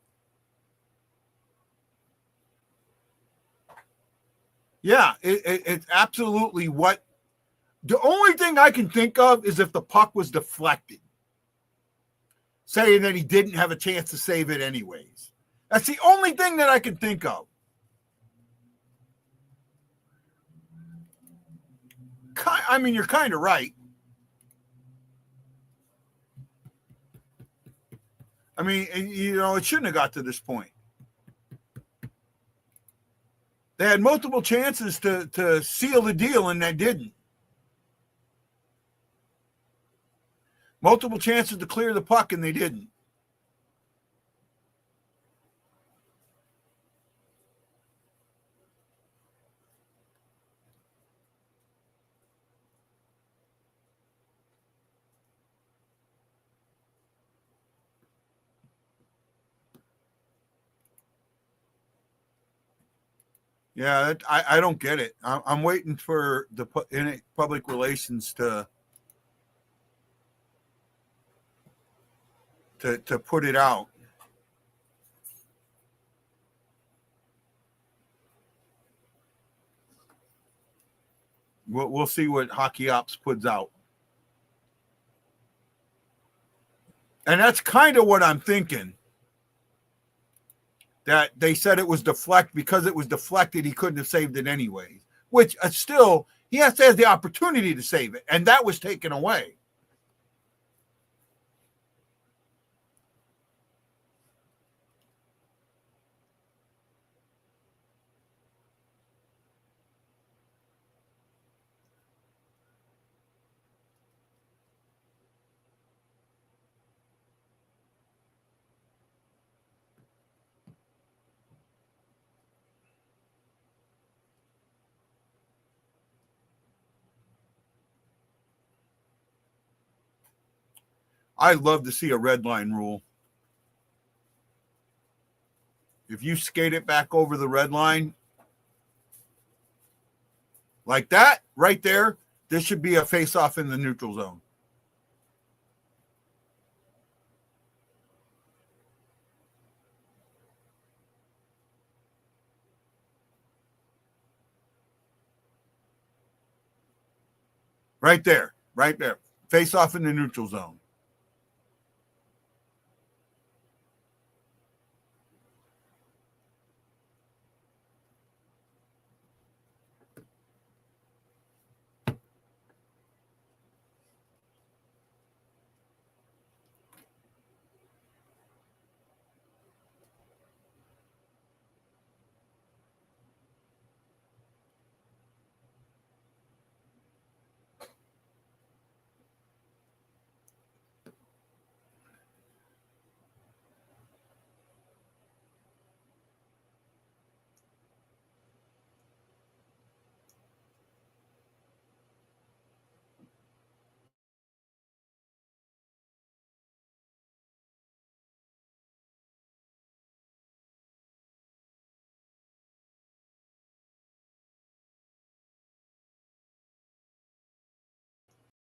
Yeah, it's absolutely what. The only thing I can think of is if the puck was deflected. Saying that he didn't have a chance to save it anyways. That's the only thing that I can think of. I mean, you're kind of right. I mean, you know, it shouldn't have got to this point. They had multiple chances to seal the deal, and they didn't. Multiple chances to clear the puck, and they didn't. Yeah, I don't get it. I'm waiting for the public relations to put it out. We'll see what Hockey Ops puts out. And that's kind of what I'm thinking. That they said it was deflect because it was deflected. He couldn't have saved it anyways, which still he has to have the opportunity to save it. And that was taken away. I'd love to see a red line rule. If you skate it back over the red line like that, right there, this should be a face-off in the neutral zone. Right there, right there. Face-off in the neutral zone.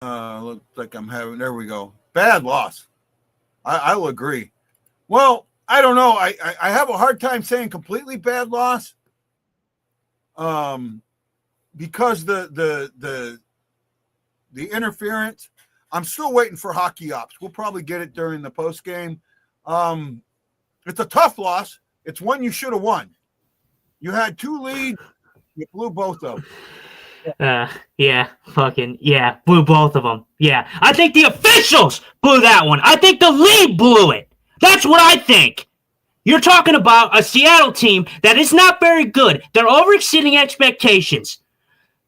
Looks like I'm having. There we go. Bad loss. I'll agree. Well, I don't know. I have a hard time saying completely bad loss. Because the interference. I'm still waiting for hockey ops. We'll probably get it during the post game. It's a tough loss. It's one you should have won. You had 2 leads. You blew both of them. Blew both of them. Yeah, I think the officials blew that one. I think the league blew it. That's what I think. You're talking about a Seattle team that is not very good. They're over-exceeding expectations.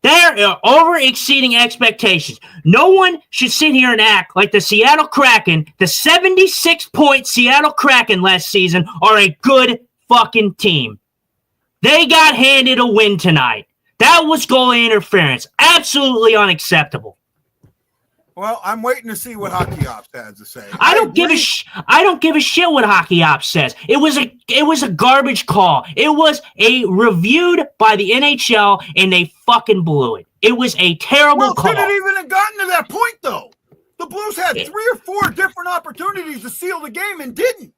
They're over-exceeding expectations. No one should sit here and act like the Seattle Kraken, the 76-point Seattle Kraken last season, are a good fucking team. They got handed a win tonight. That was goalie interference. Absolutely unacceptable. Well, I'm waiting to see what hockey ops has to say. I don't give a shit what hockey ops says. It was a garbage call. It was reviewed by the NHL and they fucking blew it. It was a terrible call. Could it even have gotten to that point though? The Blues had 3 or 4 different opportunities to seal the game and didn't.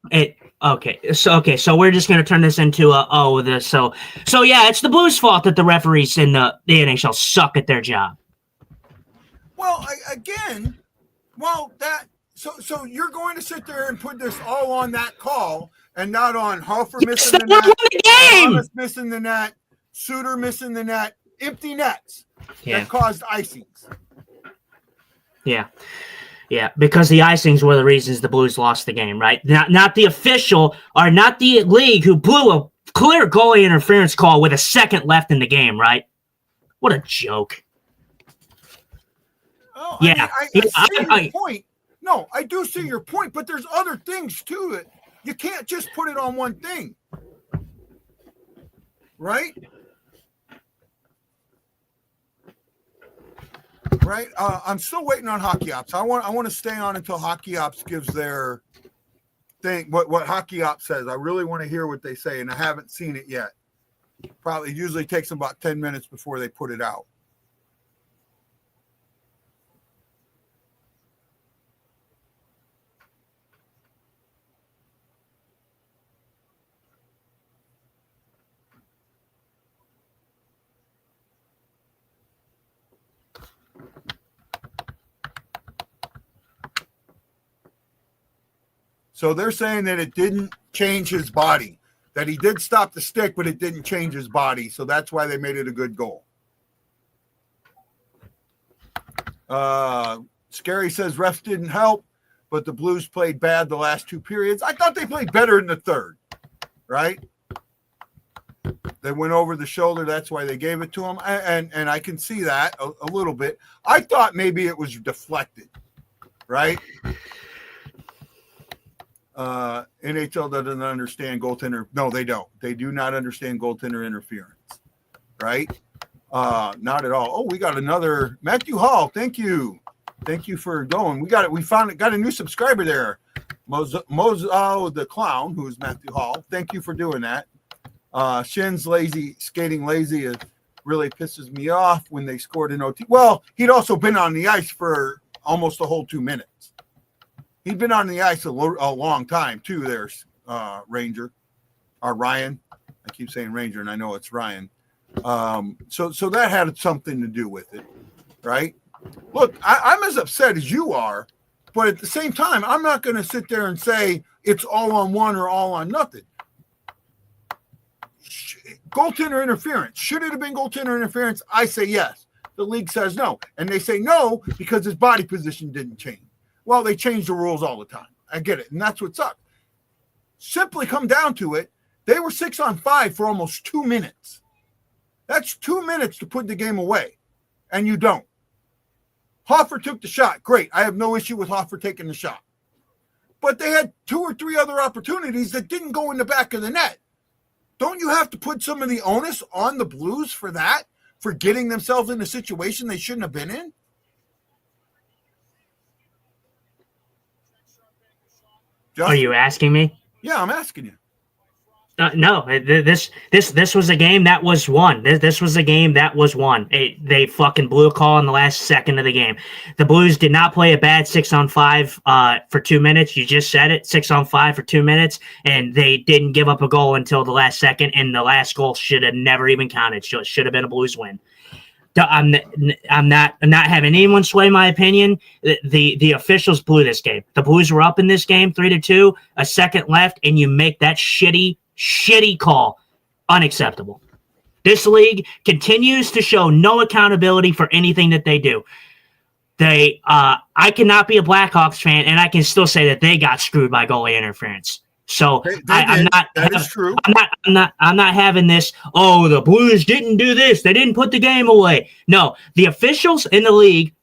So we're just gonna turn this into it's the Blues' fault that the referees in the NHL suck at their job. Well, so you're going to sit there and put this all on that call and not on Hofer missing the net, Thomas missing the net, Suter missing the net, empty nets that caused icings. Yeah, because the icings were the reasons the Blues lost the game, right? Not the official or not the league who blew a clear goalie interference call with a second left in the game, right? What a joke. Oh, I see your point. No, I do see your point, but there's other things to it. You can't just put it on one thing. Right? Right? I'm still waiting on hockey ops. I want to stay on until hockey ops gives their thing, what hockey ops says. I really want to hear what they say, and I haven't seen it yet. Probably usually takes them about 10 minutes before they put it out. So they're saying that it didn't change his body, that he did stop the stick, but it didn't change his body. So that's why they made it a good goal. Scary says refs didn't help, but the Blues played bad the last 2 periods. I thought they played better in the third, right? They went over the shoulder. That's why they gave it to him. And I can see that a little bit. I thought maybe it was deflected, right? NHL doesn't understand goaltender. No, they don't. They do not understand goaltender interference, right? Not at all. Oh, we got another Matthew Hall. Thank you for going. We got a new subscriber there, Mozo the Clown, who's Matthew Hall. Thank you for doing that. Shin's skating lazy. It really pisses me off when they scored in OT. Well, he'd also been on the ice for almost a whole 2 minutes. He'd been on the ice a long time too. There's Ranger, or Ryan. I keep saying Ranger, and I know it's Ryan. So that had something to do with it, right? Look, I'm as upset as you are, but at the same time, I'm not going to sit there and say it's all on one or all on nothing. Goaltender interference. Should it have been goaltender interference? I say yes. The league says no, and they say no because his body position didn't change. Well, they change the rules all the time. I get it. And that's what's up. Simply come down to it. They were 6-on-5 for almost 2 minutes. That's 2 minutes to put the game away. And you don't. Hofer took the shot. Great. I have no issue with Hofer taking the shot. But they had 2 or 3 other opportunities that didn't go in the back of the net. Don't you have to put some of the onus on the Blues for that? For getting themselves in a situation they shouldn't have been in? Justin? Are you asking me? Yeah, I'm asking you. No, this was a game that was won. This was a game that was won. They fucking blew a call in the last second of the game. The Blues did not play a bad 6-on-5 for 2 minutes. You just said it, 6-on-5 for 2 minutes, and they didn't give up a goal until the last second. And the last goal should have never even counted. So it should have been a Blues win. I'm not having anyone sway my opinion. The officials blew this game. The Blues were up in this game 3-2, a second left, and you make that shitty call. Unacceptable. This league continues to show no accountability for anything that they do. I cannot be a Blackhawks fan, and I can still say that they got screwed by goalie interference. So I'm not. That is true. I'm not having this. Oh, the Blues didn't do this. They didn't put the game away. No, the officials in the league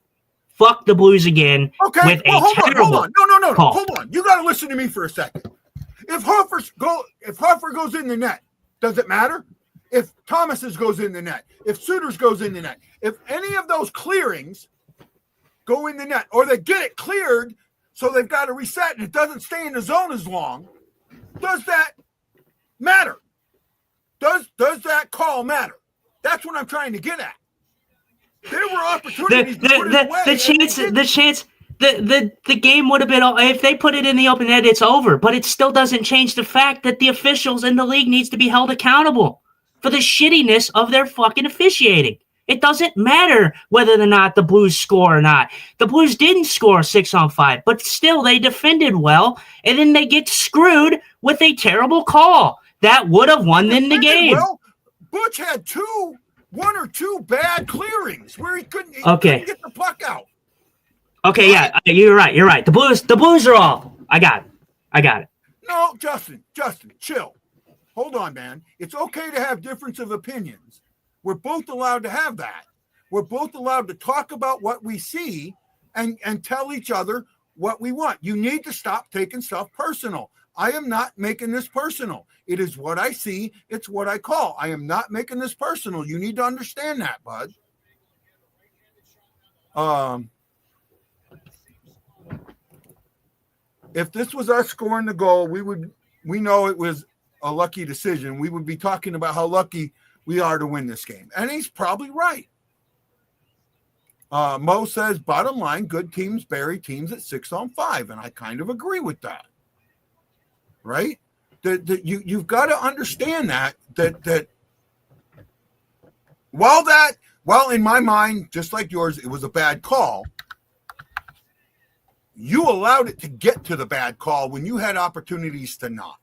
fucked the Blues again. Okay, with a terrible hold on. No. call. Hold on. You got to listen to me for a second. If Hofer goes in the net, does it matter? If Thomas's goes in the net, if Suter's goes in the net, if any of those clearings go in the net, or they get it cleared, so they've got to reset and it doesn't stay in the zone as long. Does that matter? Does that call matter? That's what I'm trying to get at. There were opportunities to put it away. The game would have been, if they put it in the open net, it's over. But it still doesn't change the fact that the officials in the league needs to be held accountable for the shittiness of their fucking officiating. It doesn't matter whether or not the Blues score or not. The Blues didn't score 6-on-5, but still they defended well, and then they get screwed with a terrible call that would have won them the game. Well, Butch had one or two bad clearings where he couldn't get the puck out. Okay, right? Yeah, you're right. The Blues are awful. I got it. No, Justin, chill. Hold on, man. It's okay to have difference of opinions. We're both allowed to have that. We're both allowed to talk about what we see and tell each other what we want. You need to stop taking stuff personal. I am not making this personal. It is what I see. It's what I call. I am not making this personal. You need to understand that, bud. If this was us scoring the goal, we know it was a lucky decision. We would be talking about how lucky we are to win this game. And he's probably right. Mo says, bottom line, good teams bury teams at 6-on-5. And I kind of agree with that. Right? You've got to understand that while in my mind, just like yours, it was a bad call, you allowed it to get to the bad call when you had opportunities to not.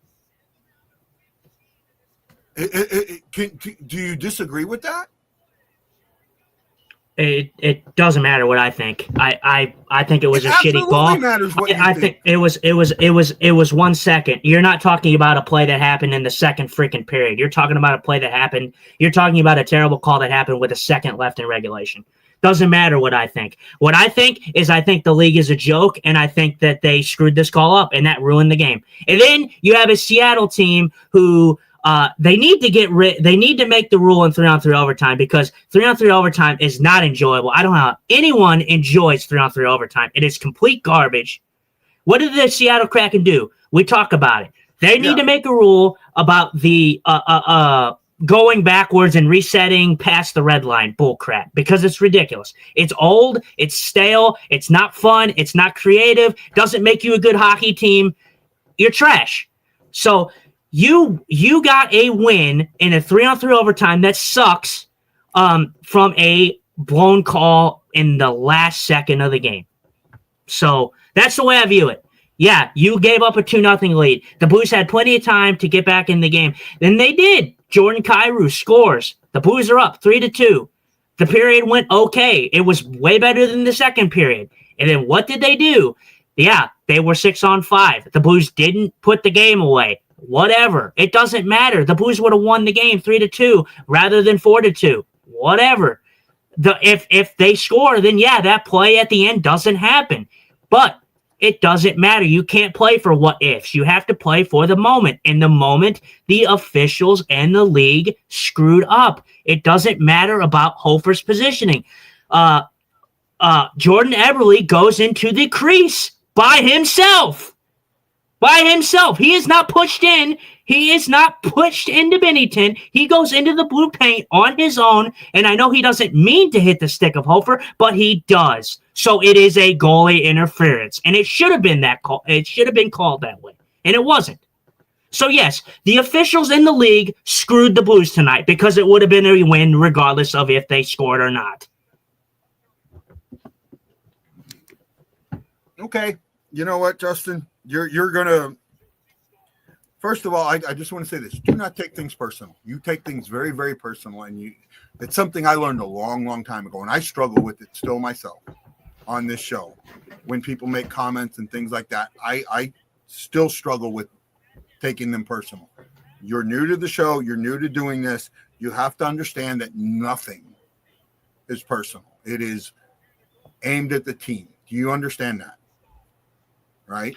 Do you disagree with that? It doesn't matter what I think. I think it was a shitty call. Matters what I think it was 1 second. You're not talking about a play that happened in the second freaking period. You're talking about a play that happened. You're talking about a terrible call that happened with a second left in regulation. Doesn't matter what I think. What I think is I think the league is a joke, and I think that they screwed this call up, and that ruined the game. And then you have a Seattle team who they need to make the rule in 3-on-3 overtime, because 3-on-3 overtime is not enjoyable. I don't know how anyone enjoys 3-on-3 overtime. It is complete garbage. What did the Seattle Kraken do? We talk about it. They need to make a rule about the going backwards and resetting past the red line bullcrap, because it's ridiculous. It's old, it's stale, it's not fun, it's not creative, doesn't make you a good hockey team. You're trash. So you got a win in a 3-on-3 overtime that sucks from a blown call in the last second of the game. So that's the way I view it. Yeah, you gave up a 2-0 lead. The Blues had plenty of time to get back in the game. Then they did. Jordan Kyrou scores. The Blues are up 3-2. The period went okay. It was way better than the second period. And then what did they do? Yeah, they were 6-on-5. The Blues didn't put the game away. Whatever. It doesn't matter. The Blues would have won the game 3-2 rather than 4-2. Whatever. If they score, then yeah, that play at the end doesn't happen. But it doesn't matter. You can't play for what ifs. You have to play for the moment. In the moment, the officials and the league screwed up. It doesn't matter about Hofer's positioning. Jordan Eberle goes into the crease by himself. By himself. He is not pushed in. He is not pushed into Bennington. He goes into the blue paint on his own, and I know he doesn't mean to hit the stick of Hofer, but he does. So it is a goalie interference, and it should have been that call. It should have been called that way, and it wasn't. So yes, the officials in the league screwed the Blues tonight because it would have been a win regardless of if they scored or not. Okay, you know what, Justin? You're gonna. First of all, I just want to say this: do not take things personal. You take things very, very personal, and it's something I learned a long, long time ago, and I struggle with it still myself on this show. When people make comments and things like that, I still struggle with taking them personal. You're new to the show. You're new to doing this. You have to understand that nothing is personal. It is aimed at the team. Do you understand that? Right?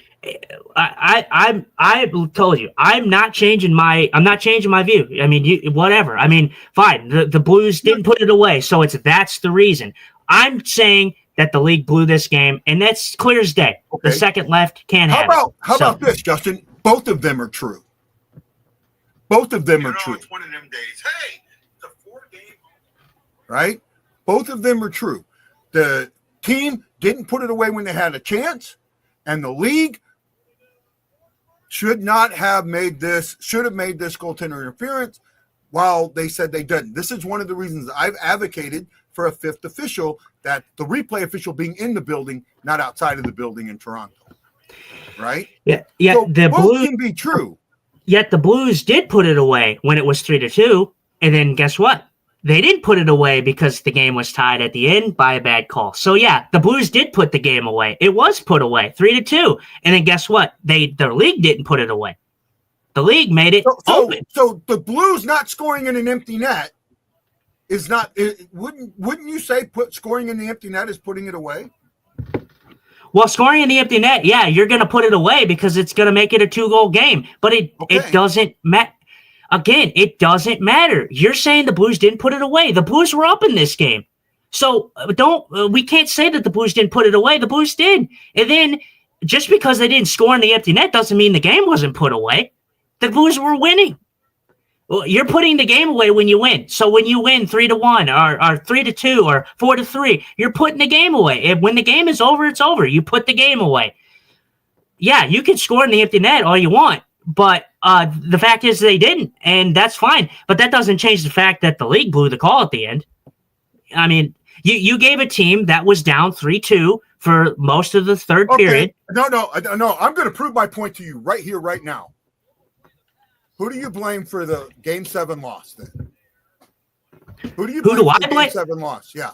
I told you I'm not changing my view. I mean, whatever. I mean, fine. The Blues didn't put it away, so that's the reason. I'm saying that the league blew this game, and that's clear as day. Okay. The second left can't have it. How about this, Justin? Both of them are true. Both of them are true. It's one of them days. Hey, it's a 4-game. Right? Both of them are true. The team didn't put it away when they had a chance. And the league should have made this goaltender interference while they said they didn't. This is one of the reasons I've advocated for a fifth official, that the replay official being in the building, not outside of the building in Toronto. Right? Yeah. So the both Blues can be true. Yet the Blues did put it away when it was 3-2, and then guess what? They didn't put it away because the game was tied at the end by a bad call. So yeah, the Blues did put the game away. It was put away 3-2, and then guess what? The league didn't put it away. The league made it open. So the Blues not scoring in an empty net is not. Wouldn't you say scoring in the empty net is putting it away? Well, scoring in the empty net, yeah, you're going to put it away because it's going to make it a 2-goal game. But it doesn't matter. Again, it doesn't matter. You're saying the Blues didn't put it away. The Blues were up in this game. So we can't say that the Blues didn't put it away. The Blues did. And then just because they didn't score in the empty net doesn't mean the game wasn't put away. The Blues were winning. Well, you're putting the game away when you win. So when you win 3-1 or 3-2 or 4-3, you're putting the game away. When the game is over, it's over. You put the game away. Yeah, you can score in the empty net all you want, but the fact is they didn't, and that's fine. But that doesn't change the fact that the league blew the call at the end. I mean, you gave a team that was down 3-2 for most of the third period. No. I'm going to prove my point to you right here, right now. Who do you blame for the Game 7 loss then? Who do you blame for the Game 7 loss? Yeah.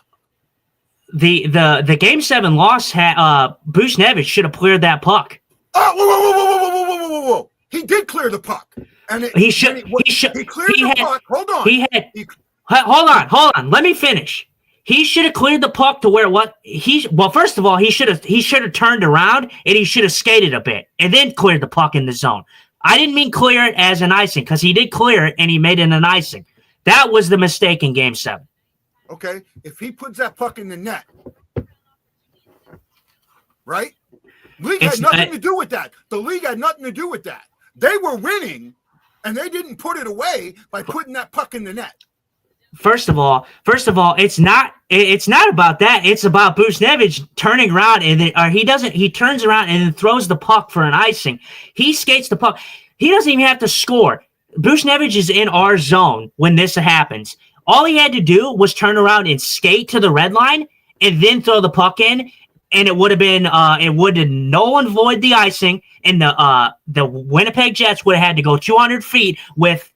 The Game 7 loss Buchnevich should have cleared that puck. Oh, whoa. He did clear the puck. And he cleared the puck. Hold on. Hold on. Let me finish. He should have cleared the puck to where first of all, he should have turned around and he should have skated a bit and then cleared the puck in the zone. I didn't mean clear it as an icing because he did clear it and he made it an icing. That was the mistake in Game 7. Okay, if he puts that puck in the net, right? League had nothing to do with that. The league had nothing to do with that. They were winning, and they didn't put it away by putting that puck in the net. First of all, it's not about that. It's about Buchnevich turning around he turns around and then throws the puck for an icing. He skates the puck. He doesn't even have to score. Buchnevich is in our zone when this happens. All he had to do was turn around and skate to the red line and then throw the puck in, and it would have null and void the icing, and the Winnipeg Jets would have had to go 200 feet with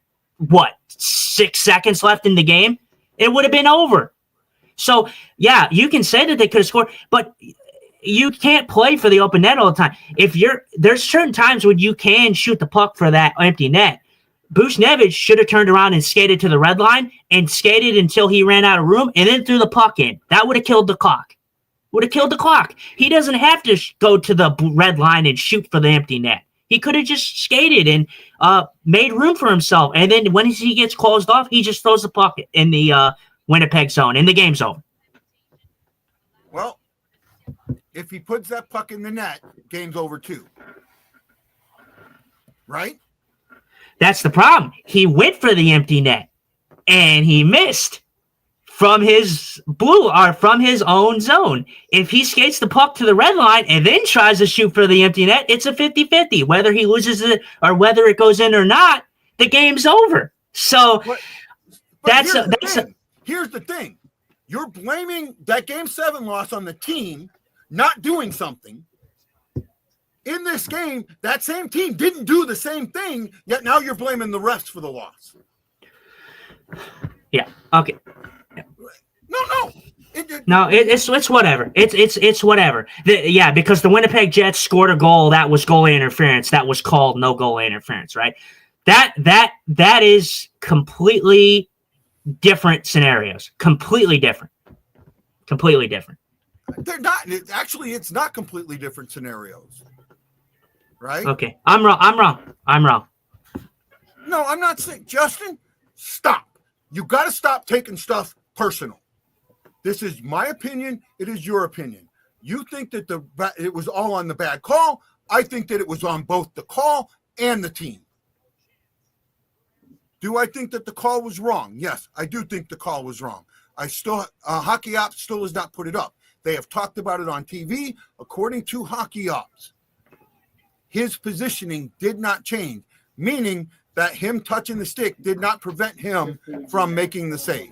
6 seconds left in the game. It would have been over. So yeah, you can say that they could have scored, but you can't play for the open net all the time. There's certain times when you can shoot the puck for that empty net. Buchnevich should have turned around and skated to the red line and skated until he ran out of room and then threw the puck in. That would have killed the clock. He doesn't have to go to the red line and shoot for the empty net. He could have just skated and made room for himself. And then when he gets closed off, he just throws the puck in the Winnipeg zone, and the game's over. Well, if he puts that puck in the net, game's over too. Right? That's the problem. He went for the empty net, and he missed from his from his own zone. If he skates the puck to the red line and then tries to shoot for the empty net, it's a 50-50. Whether he loses it or whether it goes in or not, the game's over. So but here's the thing. You're blaming that Game 7 loss on the team not doing something. In this game, that same team didn't do the same thing, yet now you're blaming the refs for the loss. Yeah. Okay. No. It's whatever. It's whatever. Because the Winnipeg Jets scored a goal that was goalie interference. That was called no goal interference, right? That is completely different scenarios. Completely different. They're not. It's not completely different scenarios. Right? Okay. I'm wrong. No, I'm not saying. Justin, stop. You got to stop taking stuff personal. This is my opinion. It is your opinion. You think that it was all on the bad call. I think that it was on both the call and the team. Do I think that the call was wrong? Yes, I do think the call was wrong. Hockey Ops still has not put it up. They have talked about it on TV. According to Hockey Ops, his positioning did not change, meaning that him touching the stick did not prevent him from making the save.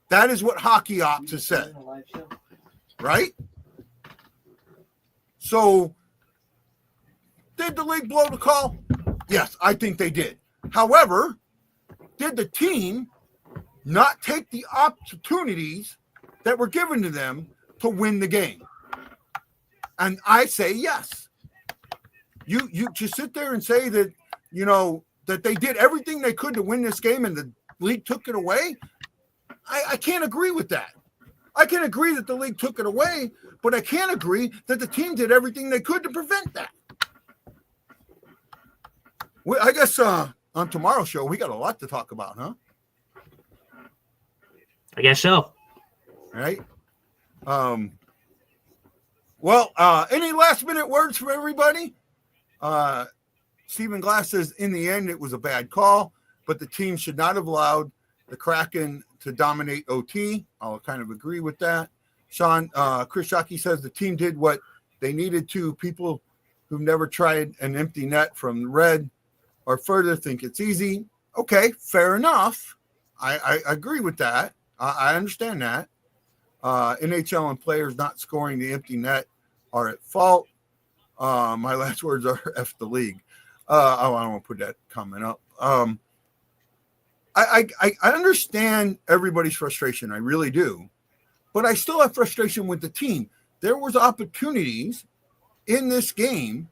That is what Hockey Ops has said. Right? So, did the league blow the call? Yes, I think they did. However, did the team not take the opportunities that were given to them to win the game? And I say yes. You just sit there and say that, that they did everything they could to win this game and the league took it away. I can't agree with that. I can agree that the league took it away, but I can't agree that the team did everything they could to prevent that. I guess on tomorrow's show, we got a lot to talk about, huh? I guess so. Right? Any last minute words from everybody? Stephen Glass says, in the end, it was a bad call, but the team should not have allowed the Kraken to dominate OT. I'll kind of agree with that. Chris Shockey says the team did what they needed to. People who've never tried an empty net from red or further think it's easy. Okay, fair enough. I agree with that. I understand that. NHL and players not scoring the empty net are at fault. My last words are F the league. I don't want to put that comment up. I understand everybody's frustration. I really do. But I still have frustration with the team. There was opportunities in this game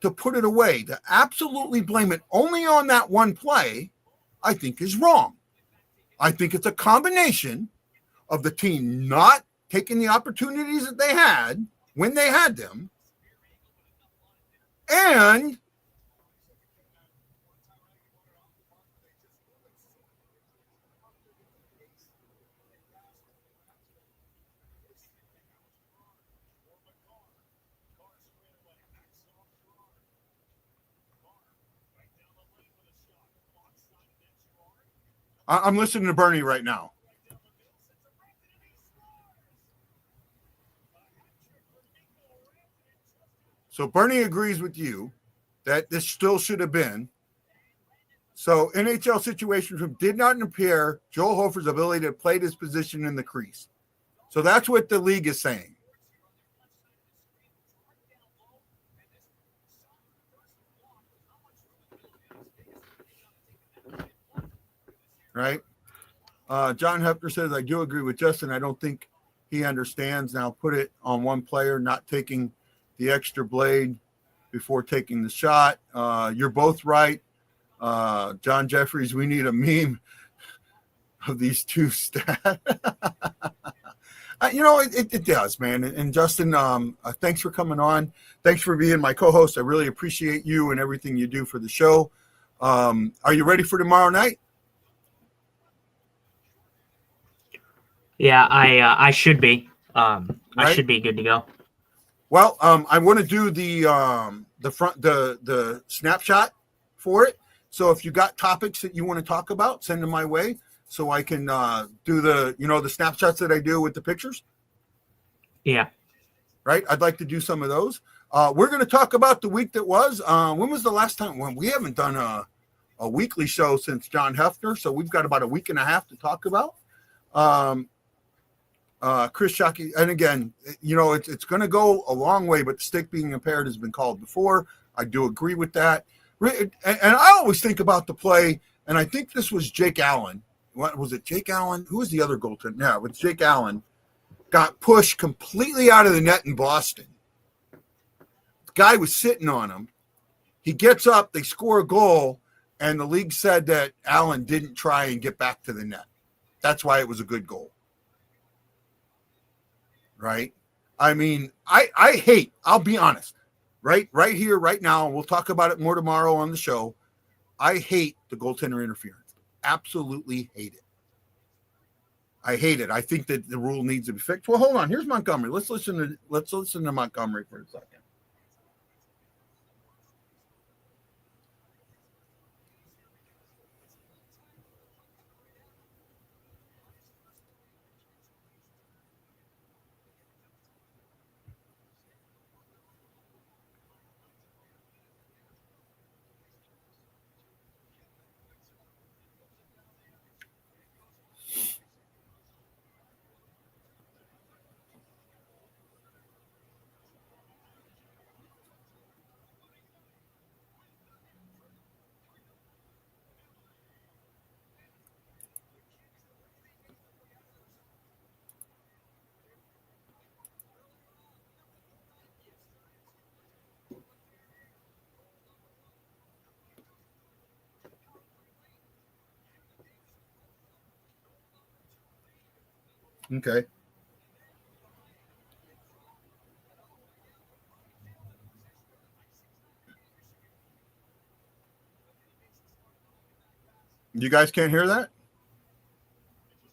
to put it away. To absolutely blame it only on that one play, I think is wrong. I think it's a combination of the team not taking the opportunities that they had when they had them, and I'm listening to Bernie right now. So Bernie agrees with you that this still should have been. So NHL situation room did not impair Joel Hofer's ability to play this position in the crease. So that's what the league is saying. Right? John Hefner says, I do agree with Justin. I don't think he understands. Now put it on one player, not taking the extra blade before taking the shot. You're both right. John Jeffries, we need a meme of these two stats. It does, man. And Justin, thanks for coming on. Thanks for being my co-host. I really appreciate you and everything you do for the show. Are you ready for tomorrow night? Yeah, I should be. Right? I should be good to go. Well, I want to do the snapshot for it. So if you got topics that you want to talk about, send them my way so I can do the, the snapshots that I do with the pictures. Yeah. Right. I'd like to do some of those. We're going to talk about the week that was. When was the last time? When we haven't done a weekly show since John Hefner, so we've got about a week and a half to talk about. Chris Shockey, and again, it's going to go a long way, but the stick being impaired has been called before. I do agree with that. And I always think about the play, and I think this was Jake Allen. What was it, Jake Allen? Who was the other goaltender? No, it was Jake Allen. Got pushed completely out of the net in Boston. The guy was sitting on him. He gets up, they score a goal, and the league said that Allen didn't try and get back to the net. That's why it was a good goal. Right? I mean, I hate, I'll be honest, right here, right now, and we'll talk about it more tomorrow on the show. I hate the goaltender interference. Absolutely hate it. I hate it. I think that the rule needs to be fixed. Well, hold on. Here's Montgomery. Let's listen to Montgomery for a second. Okay. You guys can't hear that?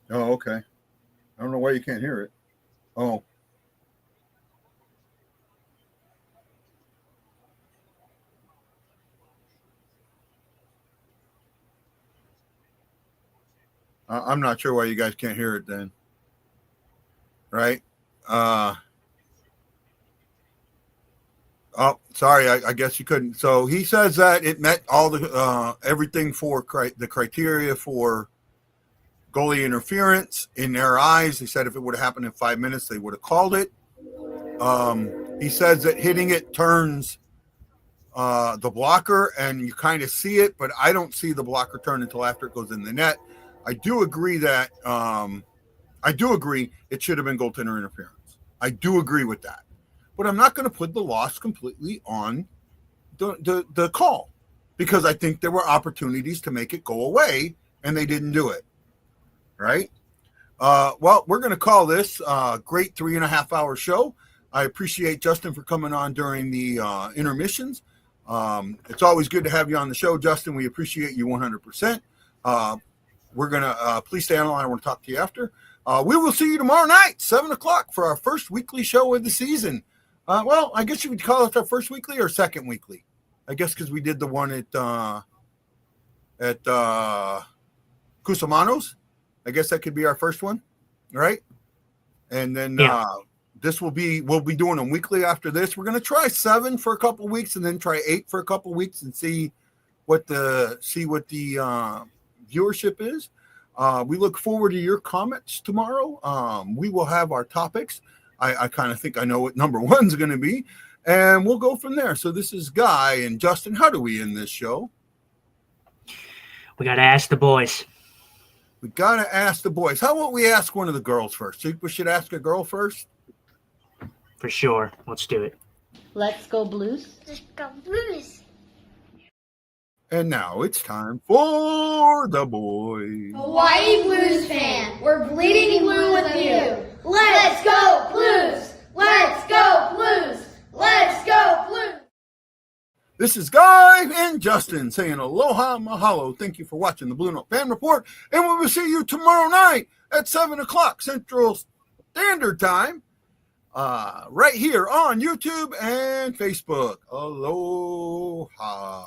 Oh, okay. I don't know why you can't hear it. Oh. I'm not sure why you guys can't hear it then. Right? Oh, sorry. I guess you couldn't. So he says that it met all the everything for the criteria for goalie interference in their eyes. He said if it would have happened in 5 minutes, they would have called it. He says that hitting it turns the blocker, and you kind of see it, but I don't see the blocker turn until after it goes in the net. I do agree that it should have been goaltender interference. I do agree with that. But I'm not going to put the loss completely on the call, because I think there were opportunities to make it go away, and they didn't do it. Right? Well, we're going to call this a great 3.5 hour show. I appreciate Justin for coming on during the intermissions. It's always good to have you on the show, Justin. We appreciate you 100%. We're going to please stay on the line. I want to talk to you after. We will see you tomorrow night, 7 o'clock, for our first weekly show of the season. Well, I guess you would call it our first weekly or second weekly. I guess because we did the one at Cusamanos. I guess that could be our first one, right? And then we'll be doing them weekly after this. We're going to try 7 for a couple of weeks and then try 8 for a couple of weeks and see what the viewership is. We look forward to your comments tomorrow. We will have our topics. I kind of think I know what number 1's going to be, and we'll go from there. So this is Guy and Justin. How do we end this show? We got to ask the boys. We got to ask the boys. How about we ask one of the girls first? Think we should ask a girl first? For sure. Let's do it. Let's go Blues. Let's go Blues. And now it's time for the boys. Hawaii Blues fan, we're bleeding blue with you. Let's go Blues! Let's go Blues! Let's go Blues! This is Guy and Justin saying aloha mahalo. Thank you for watching the Blue Note Fan Report, and we will see you tomorrow night at 7 o'clock Central Standard Time, right here on YouTube and Facebook. Aloha.